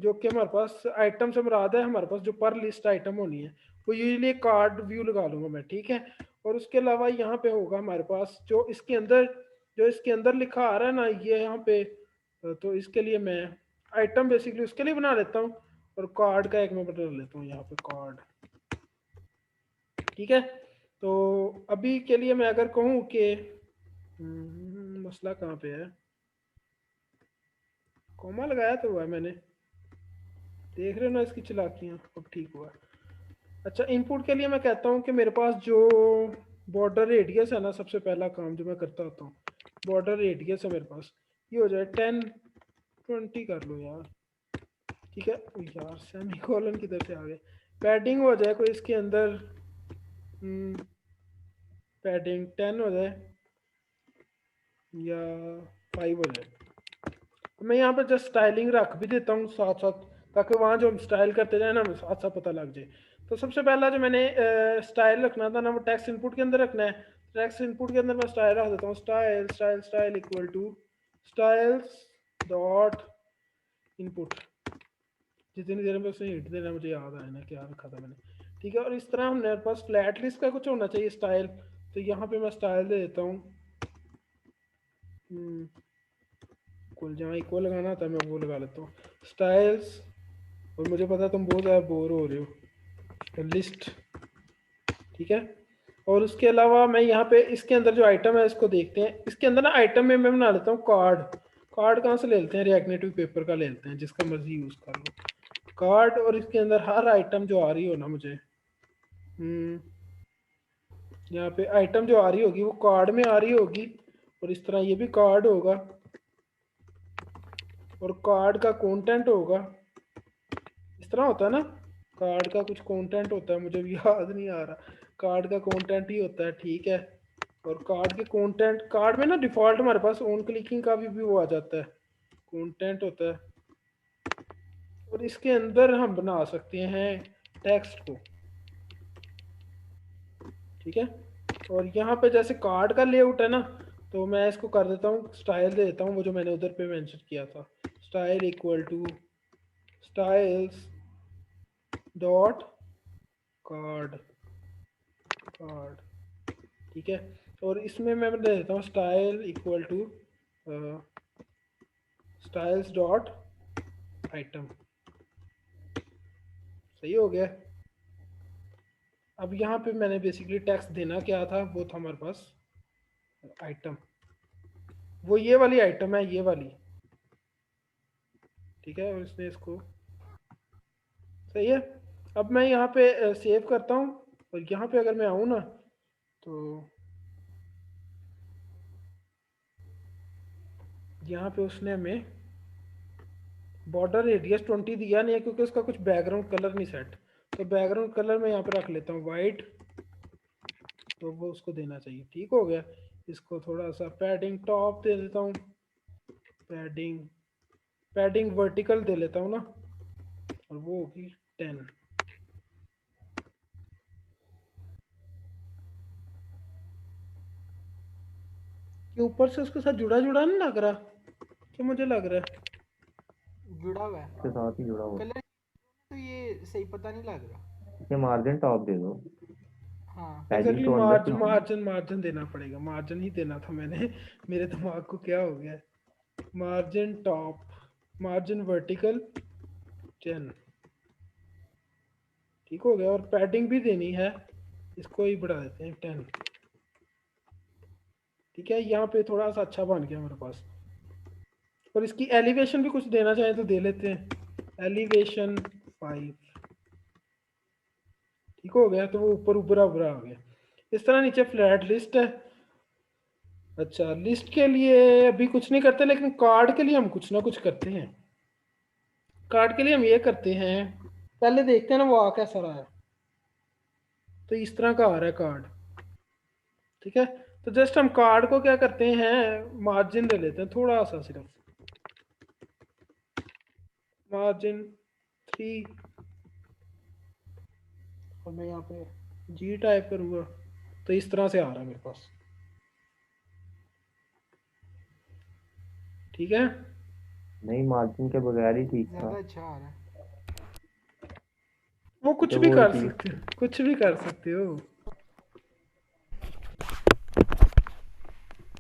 जो कि हमारे पास आइटम से मुराद है हमारे पास जो पर लिस्ट आइटम होनी है। वो यूजुअली कार्ड व्यू लगा लूंगा मैं, ठीक है। और उसके अलावा यहाँ पे होगा हमारे पास जो इसके अंदर लिखा आ रहा है ना ये यहाँ पे, तो इसके लिए मैं आइटम बेसिकली उसके लिए बना लेता हूँ, और कार्ड का एक मैं बना लेता हूँ यहाँ पे कार्ड, ठीक है। तो अभी के लिए मैं अगर कहूँ कि मसला कहाँ पे है, कॉमा लगाया तो हुआ है मैंने, देख रहे हो ना इसकी चालाकियाँ, अब ठीक हुआ। अच्छा, इनपुट के लिए मैं कहता हूँ कि मेरे पास जो बॉर्डर रेडियस है ना, सबसे पहला काम जो मैं करता होता हूँ, बॉर्डर रेडियस है मेरे पास, ये हो जाए 10-20 कर लो यार, ठीक है। यार सेमी कॉलन किधर से आ गए। पैडिंग हो जाए कोई इसके अंदर, पैडिंग 10 हो जाए या 5 हो जाए। मैं यहाँ पर जस्ट स्टाइलिंग रख भी देता हूँ साथ साथ, ताकि वहाँ जो हम स्टाइल करते जाए ना साथ साथ पता लग जाए। तो सबसे पहला जो मैंने स्टाइल रखना था ना, वो टेक्स्ट इनपुट के अंदर रखना है। टेक्स्ट इनपुट के अंदर मैं स्टाइल रख देता हूँ, style style style equal to styles dot input. जितनी देर में उसने हिट देना मुझे याद आया ना क्या रखा था मैंने, ठीक है। और इस तरह हमारे पास फ्लैट लिस्ट का कुछ होना चाहिए स्टाइल, तो यहाँ पे मैं स्टाइल दे देता हूँ, इक्वल, जहाँ इक्वल लगाना था मैं वो लगा लेता हूँ, स्टाइल्स। और मुझे पता है तुम बहुत ज़्यादा बोर हो रहे हो, लिस्ट, ठीक है। और उसके अलावा मैं यहाँ पे इसके अंदर जो आइटम है इसको देखते हैं। इसके अंदर ना आइटम में मैं बना लेता हूँ कार्ड। कार्ड कहाँ से ले लेते हैं, रिएक्ट नेटिव पेपर का ले लेते हैं, जिसका मर्जी यूज़ कर लो कार्ड। और इसके अंदर हर आइटम जो आ रही हो ना मुझे, यहाँ पे आइटम जो आ रही होगी वो कार्ड में आ रही होगी, और इस तरह ये भी कार्ड होगा, और कार्ड का कंटेंट होगा इस तरह होता है ना, कार्ड का कुछ कंटेंट होता है, मुझे भी याद नहीं आ रहा, कार्ड का कंटेंट ही होता है, ठीक है। और कार्ड के कंटेंट, कार्ड में ना डिफ़ॉल्ट हमारे पास ऑन क्लिकिंग का भी वो आ जाता है, कंटेंट होता है। और इसके अंदर हम बना सकते हैं टेक्स्ट को, ठीक है। और यहाँ पे जैसे कार्ड का लेआउट है ना, तो मैं इसको कर देता हूँ स्टाइल दे देता हूँ, वो जो मैंने उधर पे मेंशन किया था, style equal to styles dot card, card, ठीक है। और इसमें मैं दे देता हूँ style equal to styles dot item, सही हो गया। अब यहाँ पे मैंने बेसिकली टेक्स्ट देना क्या था, वो था हमारे पास आइटम, वो ये वाली आइटम है, ये वाली, ठीक है। और इसने इसको, सही है। अब मैं यहाँ पे सेव करता हूँ, और यहाँ पे अगर मैं आऊँ ना, तो यहाँ पे उसने हमें बॉर्डर रेडियस 20 दिया नहीं है, क्योंकि उसका कुछ बैकग्राउंड कलर नहीं सेट, तो बैकग्राउंड कलर मैं यहाँ पे रख लेता हूँ वाइट, तो वो उसको देना चाहिए, ठीक हो गया। इसको थोड़ा सा पैडिंग टॉप दे देता हूँ, पैडिंग पैडिंग वर्टिकल दे लेता हूँ ना, और वो होगी 10। ये ऊपर से उसके साथ जुड़ा जुड़ा नहीं लग रहा, कि मुझे लग रहा है जुड़ा हुआ है, उसके साथ ही जुड़ा हुआ कलर तो ये सही पता नहीं लग रहा। है। ये मार्जिन टॉप दे दो, हाँ पैडिंग एग्जैक्टली। तो अंदर से मार्जिन देना पड़ेगा, मार्जिन ही देना था मैंने मेरे दिमाग को क्या हो गया, मार्जिन टॉप, मार्जिन वर्टिकल 10, ठीक हो गया। और पैडिंग भी देनी है, इसको ही बढ़ा देते हैं 10, ठीक है। यहाँ पे थोड़ा सा अच्छा बन गया मेरे पास। और इसकी एलिवेशन भी कुछ देना चाहे तो दे लेते हैं, एलिवेशन 5, ठीक हो गया। तो वो ऊपर ऊपर ऊपर आ गया। इस तरह नीचे फ्लैट लिस्ट है। अच्छा, लिस्ट के लिए अभी कुछ नहीं करते, लेकिन कार्ड के लिए हम कुछ ना कुछ करते हैं। कार्ड के लिए हम ये करते हैं, पहले देखते हैं ना वो आ कैसा रहा है। तो इस तरह का आ रहा है कार्ड, ठीक है। तो जस्ट हम कार्ड को क्या करते हैं, मार्जिन दे लेते हैं थोड़ा सा, सिर्फ मार्जिन 3, और मैं यहाँ पे जी टाइप करूँगा, तो इस तरह से आ रहा है मेरे पास, ठीक है। नहीं, मार्जिन के बगैर ही ठीक था। ज़्यादा अच्छा आ रहा है। वो कुछ तो भी वो कर चीज सकते हो, कुछ भी कर सकते हो।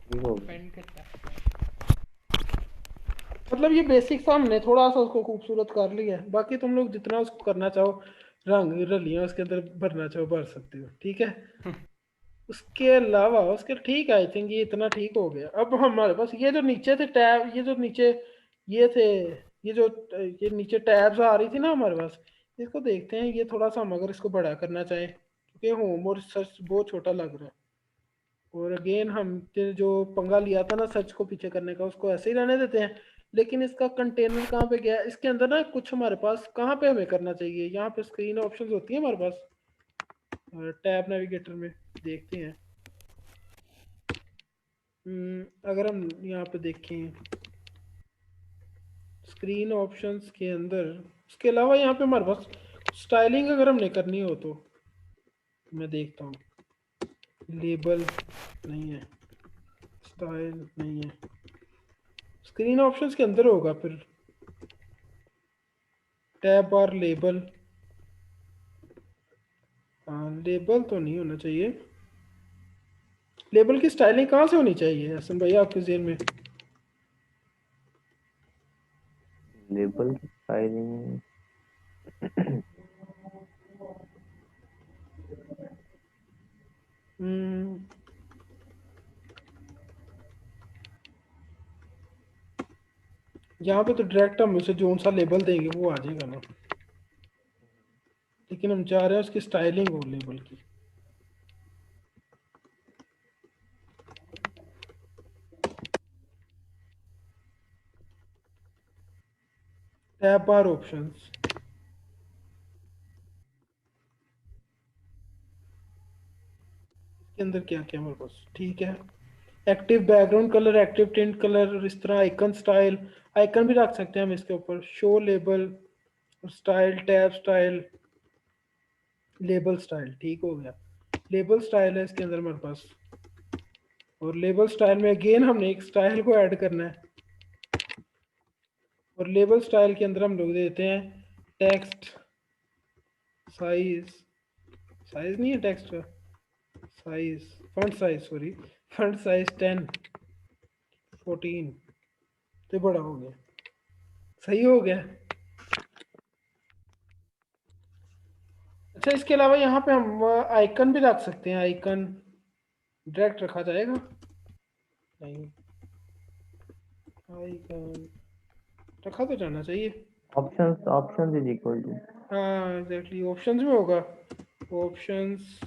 ठीक हो गई। डिपेंड करता है। मतलब ये बेसिक सा हमने थोड़ा सा उसको खूबसूरत कर लिया है, बाकी तुम लोग जितना उसको करना चाहो, रंग रलियां उसके अंदर भरना चाहो भर सकते हो, ठीक है। उसके अलावा उसके ठीक है, आई थिंक ये इतना ठीक हो गया। अब हमारे पास ये जो नीचे थे टैब, ये जो नीचे ये थे, ये जो ये नीचे टैब्स आ रही थी ना हमारे पास, इसको देखते हैं। ये थोड़ा सा हम अगर इसको बड़ा करना चाहें, क्योंकि होम और सर्च बहुत छोटा लग रहा है। और अगेन हम जो पंगा लिया था ना सर्च को पीछे करने का, उसको ऐसे ही रहने देते हैं। लेकिन इसका कंटेनर कहाँ पे गया, इसके अंदर ना कुछ हमारे पास कहाँ पे हमें करना चाहिए, यहाँ पे स्क्रीन ऑप्शंस होती है हमारे पास टैब नेविगेटर में, देखते हैं। अगर हम यहाँ पे देखें स्क्रीन ऑप्शंस के अंदर, उसके अलावा यहाँ पे हमारे पास स्टाइलिंग अगर हमने करनी हो तो मैं देखता हूँ। लेबल नहीं है, स्टाइल नहीं है, स्क्रीन ऑप्शंस के अंदर होगा फिर टैब बार लेबल। हाँ लेबल तो नहीं होना चाहिए। लेबल की स्टाइलिंग कहाँ से होनी चाहिए हसन भैया आपके जेहन में? लेबल की फाइलिंग हम्म, यहाँ पे तो डायरेक्ट हम उसे जो सा लेबल देंगे वो आ जाएगा ना, लेकिन हम चाह रहे हैं उसकी स्टाइलिंग हो लेबल की। टैब बार ऑप्शंस के अंदर क्या क्या हमारे पास ठीक है। Active background colour, active tint colour, और इस तरह आइकन स्टाइल, आइकन भी रख सकते हैं हम इसके ऊपर। Show label, style, tab style, label style, ठीक हो गया। लेबल स्टाइल है इसके अंदर हमारे पास, और लेबल स्टाइल में अगेन हमने एक स्टाइल को ऐड करना है। और लेबल स्टाइल के अंदर हम लोग देते हैं टेक्स्ट साइज, साइज नहीं है टेक्स्ट का, size font size, sorry font size 10 14, तो बड़ा हो गया, सही हो गया। अच्छा इसके अलावा यहाँ पे हम आइकन भी रख सकते हैं। आइकन डायरेक्ट रखा जाएगा नहीं, आइकन रखा तो जाना चाहिए। Options options is equal to हाँ एग्जैक्टली, ऑप्शंस में होगा। Options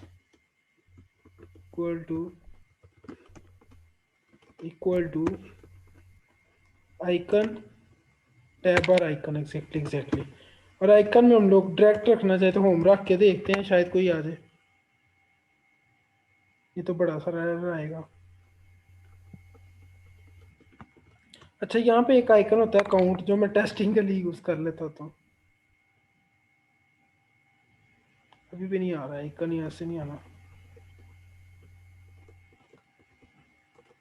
equal to icon tab और आइकन, एग्जैक्टली एग्जैक्टली। और आइकन में हम लोग डायरेक्ट रखना चाहे तो होम रख के देखते हैं, शायद कोई आ जाए। ये तो बड़ा सारा एरर आएगा। अच्छा यहाँ पे एक आइकन होता है काउंट, जो मैं टेस्टिंग के लिए यूज कर लेता होता हूँ। अभी भी नहीं आ रहा है आइकन, यहाँ से नहीं आना।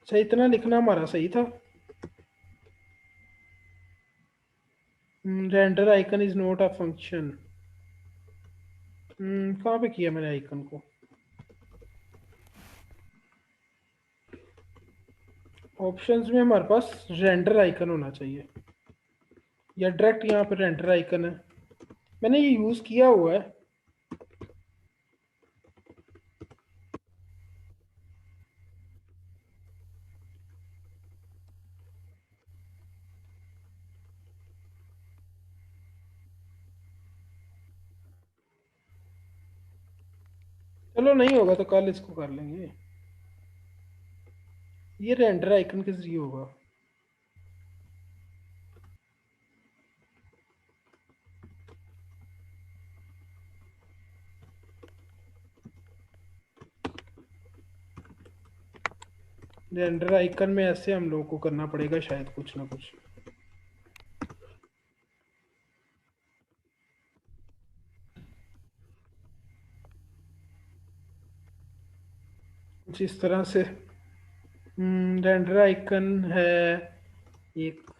अच्छा इतना लिखना हमारा सही था। Render icon is not a function. कहाँ पे किया मैंने आइकन को? ऑप्शंस में हमारे पास रेंडर आइकन होना चाहिए, या डायरेक्ट यहाँ पे रेंडर आइकन है, मैंने ये यूज किया हुआ है। चलो नहीं होगा तो कल इसको कर लेंगे। ये रेंडर आइकन के जरिए होगा। रेंडर आइकन में ऐसे हम लोगों को करना पड़ेगा शायद कुछ ना कुछ। कुछ इस तरह से। रेंडर आइकन है एक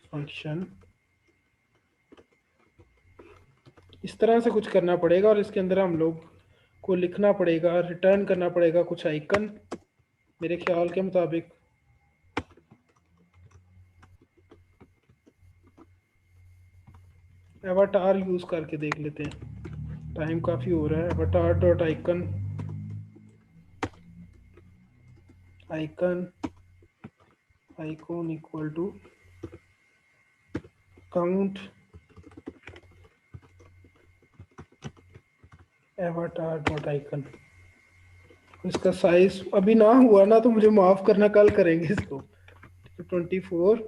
फंक्शन, इस तरह से कुछ करना पड़ेगा और इसके अंदर हम लोग को लिखना पड़ेगा, रिटर्न करना पड़ेगा कुछ आइकन मेरे ख्याल के मुताबिक। एवाटार यूज करके देख लेते हैं, टाइम काफी हो रहा है। Avatar dot icon, icon icon equal to count avatar dot icon. इसका साइज अभी ना हुआ ना तो मुझे माफ करना, कल करेंगे इसको। 24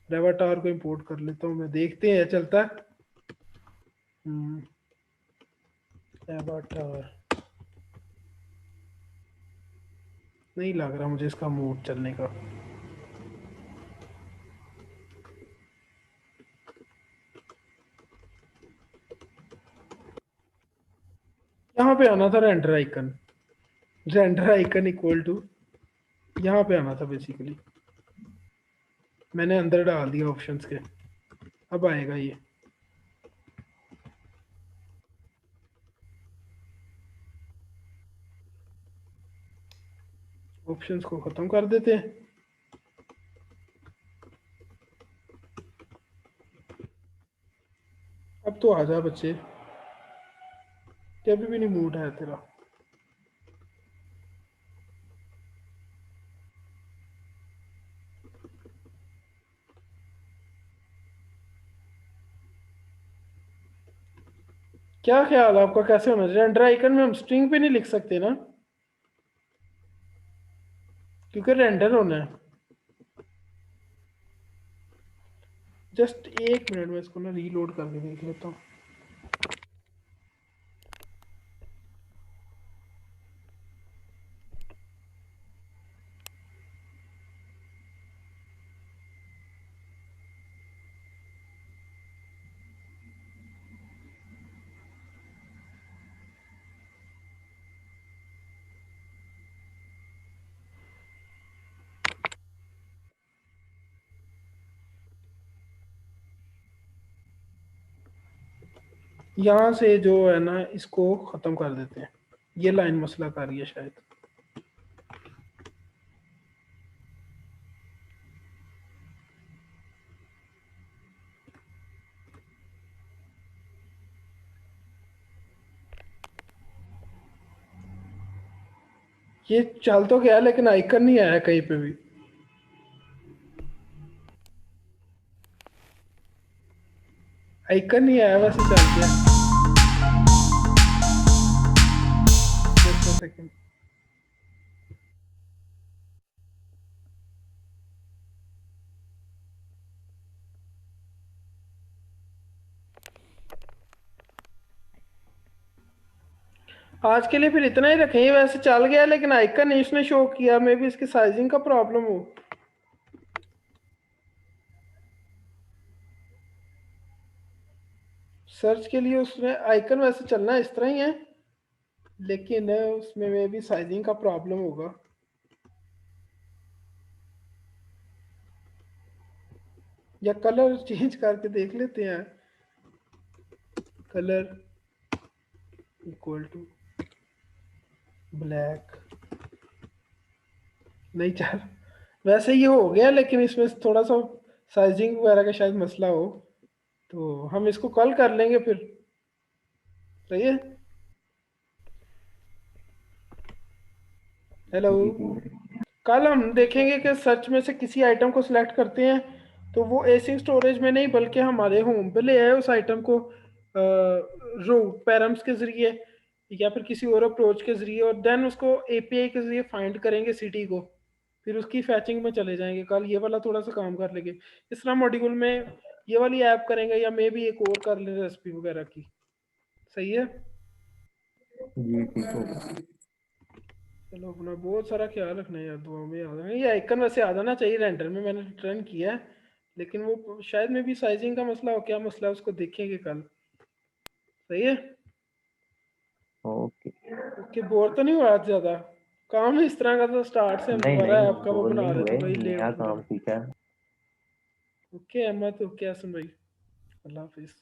एवाटार को इंपोर्ट कर लेता हूँ मैं, देखते हैं चलता है। एवाटार नहीं लग रहा मुझे इसका मूड चलने का। यहाँ पे आना था render icon, render icon equal to यहाँ पे आना था बेसिकली। मैंने अंदर डाल दिया ऑप्शंस के, अब आएगा ये। ऑप्शंस को खत्म कर देते हैं। अब तो आजा बच्चे, कभी भी नहीं मूड है तेरा। क्या ख्याल है आपका, कैसे होना चाहिए? रेंडर आइकन में हम स्ट्रिंग पे नहीं लिख सकते ना, क्योंकि रेंडर होना है। जस्ट 1 मिनट में इसको ना रीलोड करके देख लेता हूँ। यहाँ से जो है ना इसको खत्म कर देते हैं, ये लाइन मसला कर रही है शायद। ये चल तो गया लेकिन आइकन नहीं आया कहीं पे भी। आइकन नहीं आया, वैसे चल गया। Just a second. आज के लिए फिर इतना ही रखें, वैसे चल गया लेकिन आइकन नहीं इसने शो किया। मे भी इसकी साइजिंग का प्रॉब्लम हो। सर्च के लिए उसमें आइकन वैसे चलना इस तरह ही है, लेकिन उसमें मे भी साइजिंग का प्रॉब्लम होगा। या कलर चेंज करके देख लेते हैं। कलर इक्वल टू ब्लैक, नहीं चल, वैसे ये हो गया लेकिन इसमें थोड़ा सा साइजिंग वगैरह का शायद मसला हो, तो हम इसको कल कर लेंगे फिर। सही है। हेलो, कल हम देखेंगे कि सर्च में से किसी आइटम को सिलेक्ट करते हैं तो वो एसिंग स्टोरेज में नहीं बल्कि हमारे होम पे ले आए उस आइटम को रो पैरम्स के जरिए या फिर किसी और अप्रोच के जरिए, और देन उसको एपीआई के जरिए फाइंड करेंगे सिटी को, फिर उसकी फैचिंग में चले जाएंगे। कल ये वाला थोड़ा सा काम कर लेंगे, इस तरह मॉड्यूल में ये वाली ऐप करेंगे या मे भी एक और कर लें रेसिपी वगैरह की। सही है जी ठीक होगा। चलो, अपना बहुत सारा ख्याल रखना है यार, दुआ में याद रखना। ये आइकन वैसे आ जाना चाहिए रेंडर में, मैंने रिटर्न किया है लेकिन वो शायद में भी साइजिंग का मसला हो, क्या मसला है उसको देखेंगे कल। सही है। ओके। ओके, बोर तो नहीं हुआ आज ज्यादा? काम इस तरह का तो स्टार्ट से हम नहीं दोबारा नहीं, आपका वो बोर बना नहीं रहे हुए, थे भाई, नया लेआउट काम वगैरह। सीखा। ओके अहमद, ओके हसन भाई, अल्लाह हाफिज।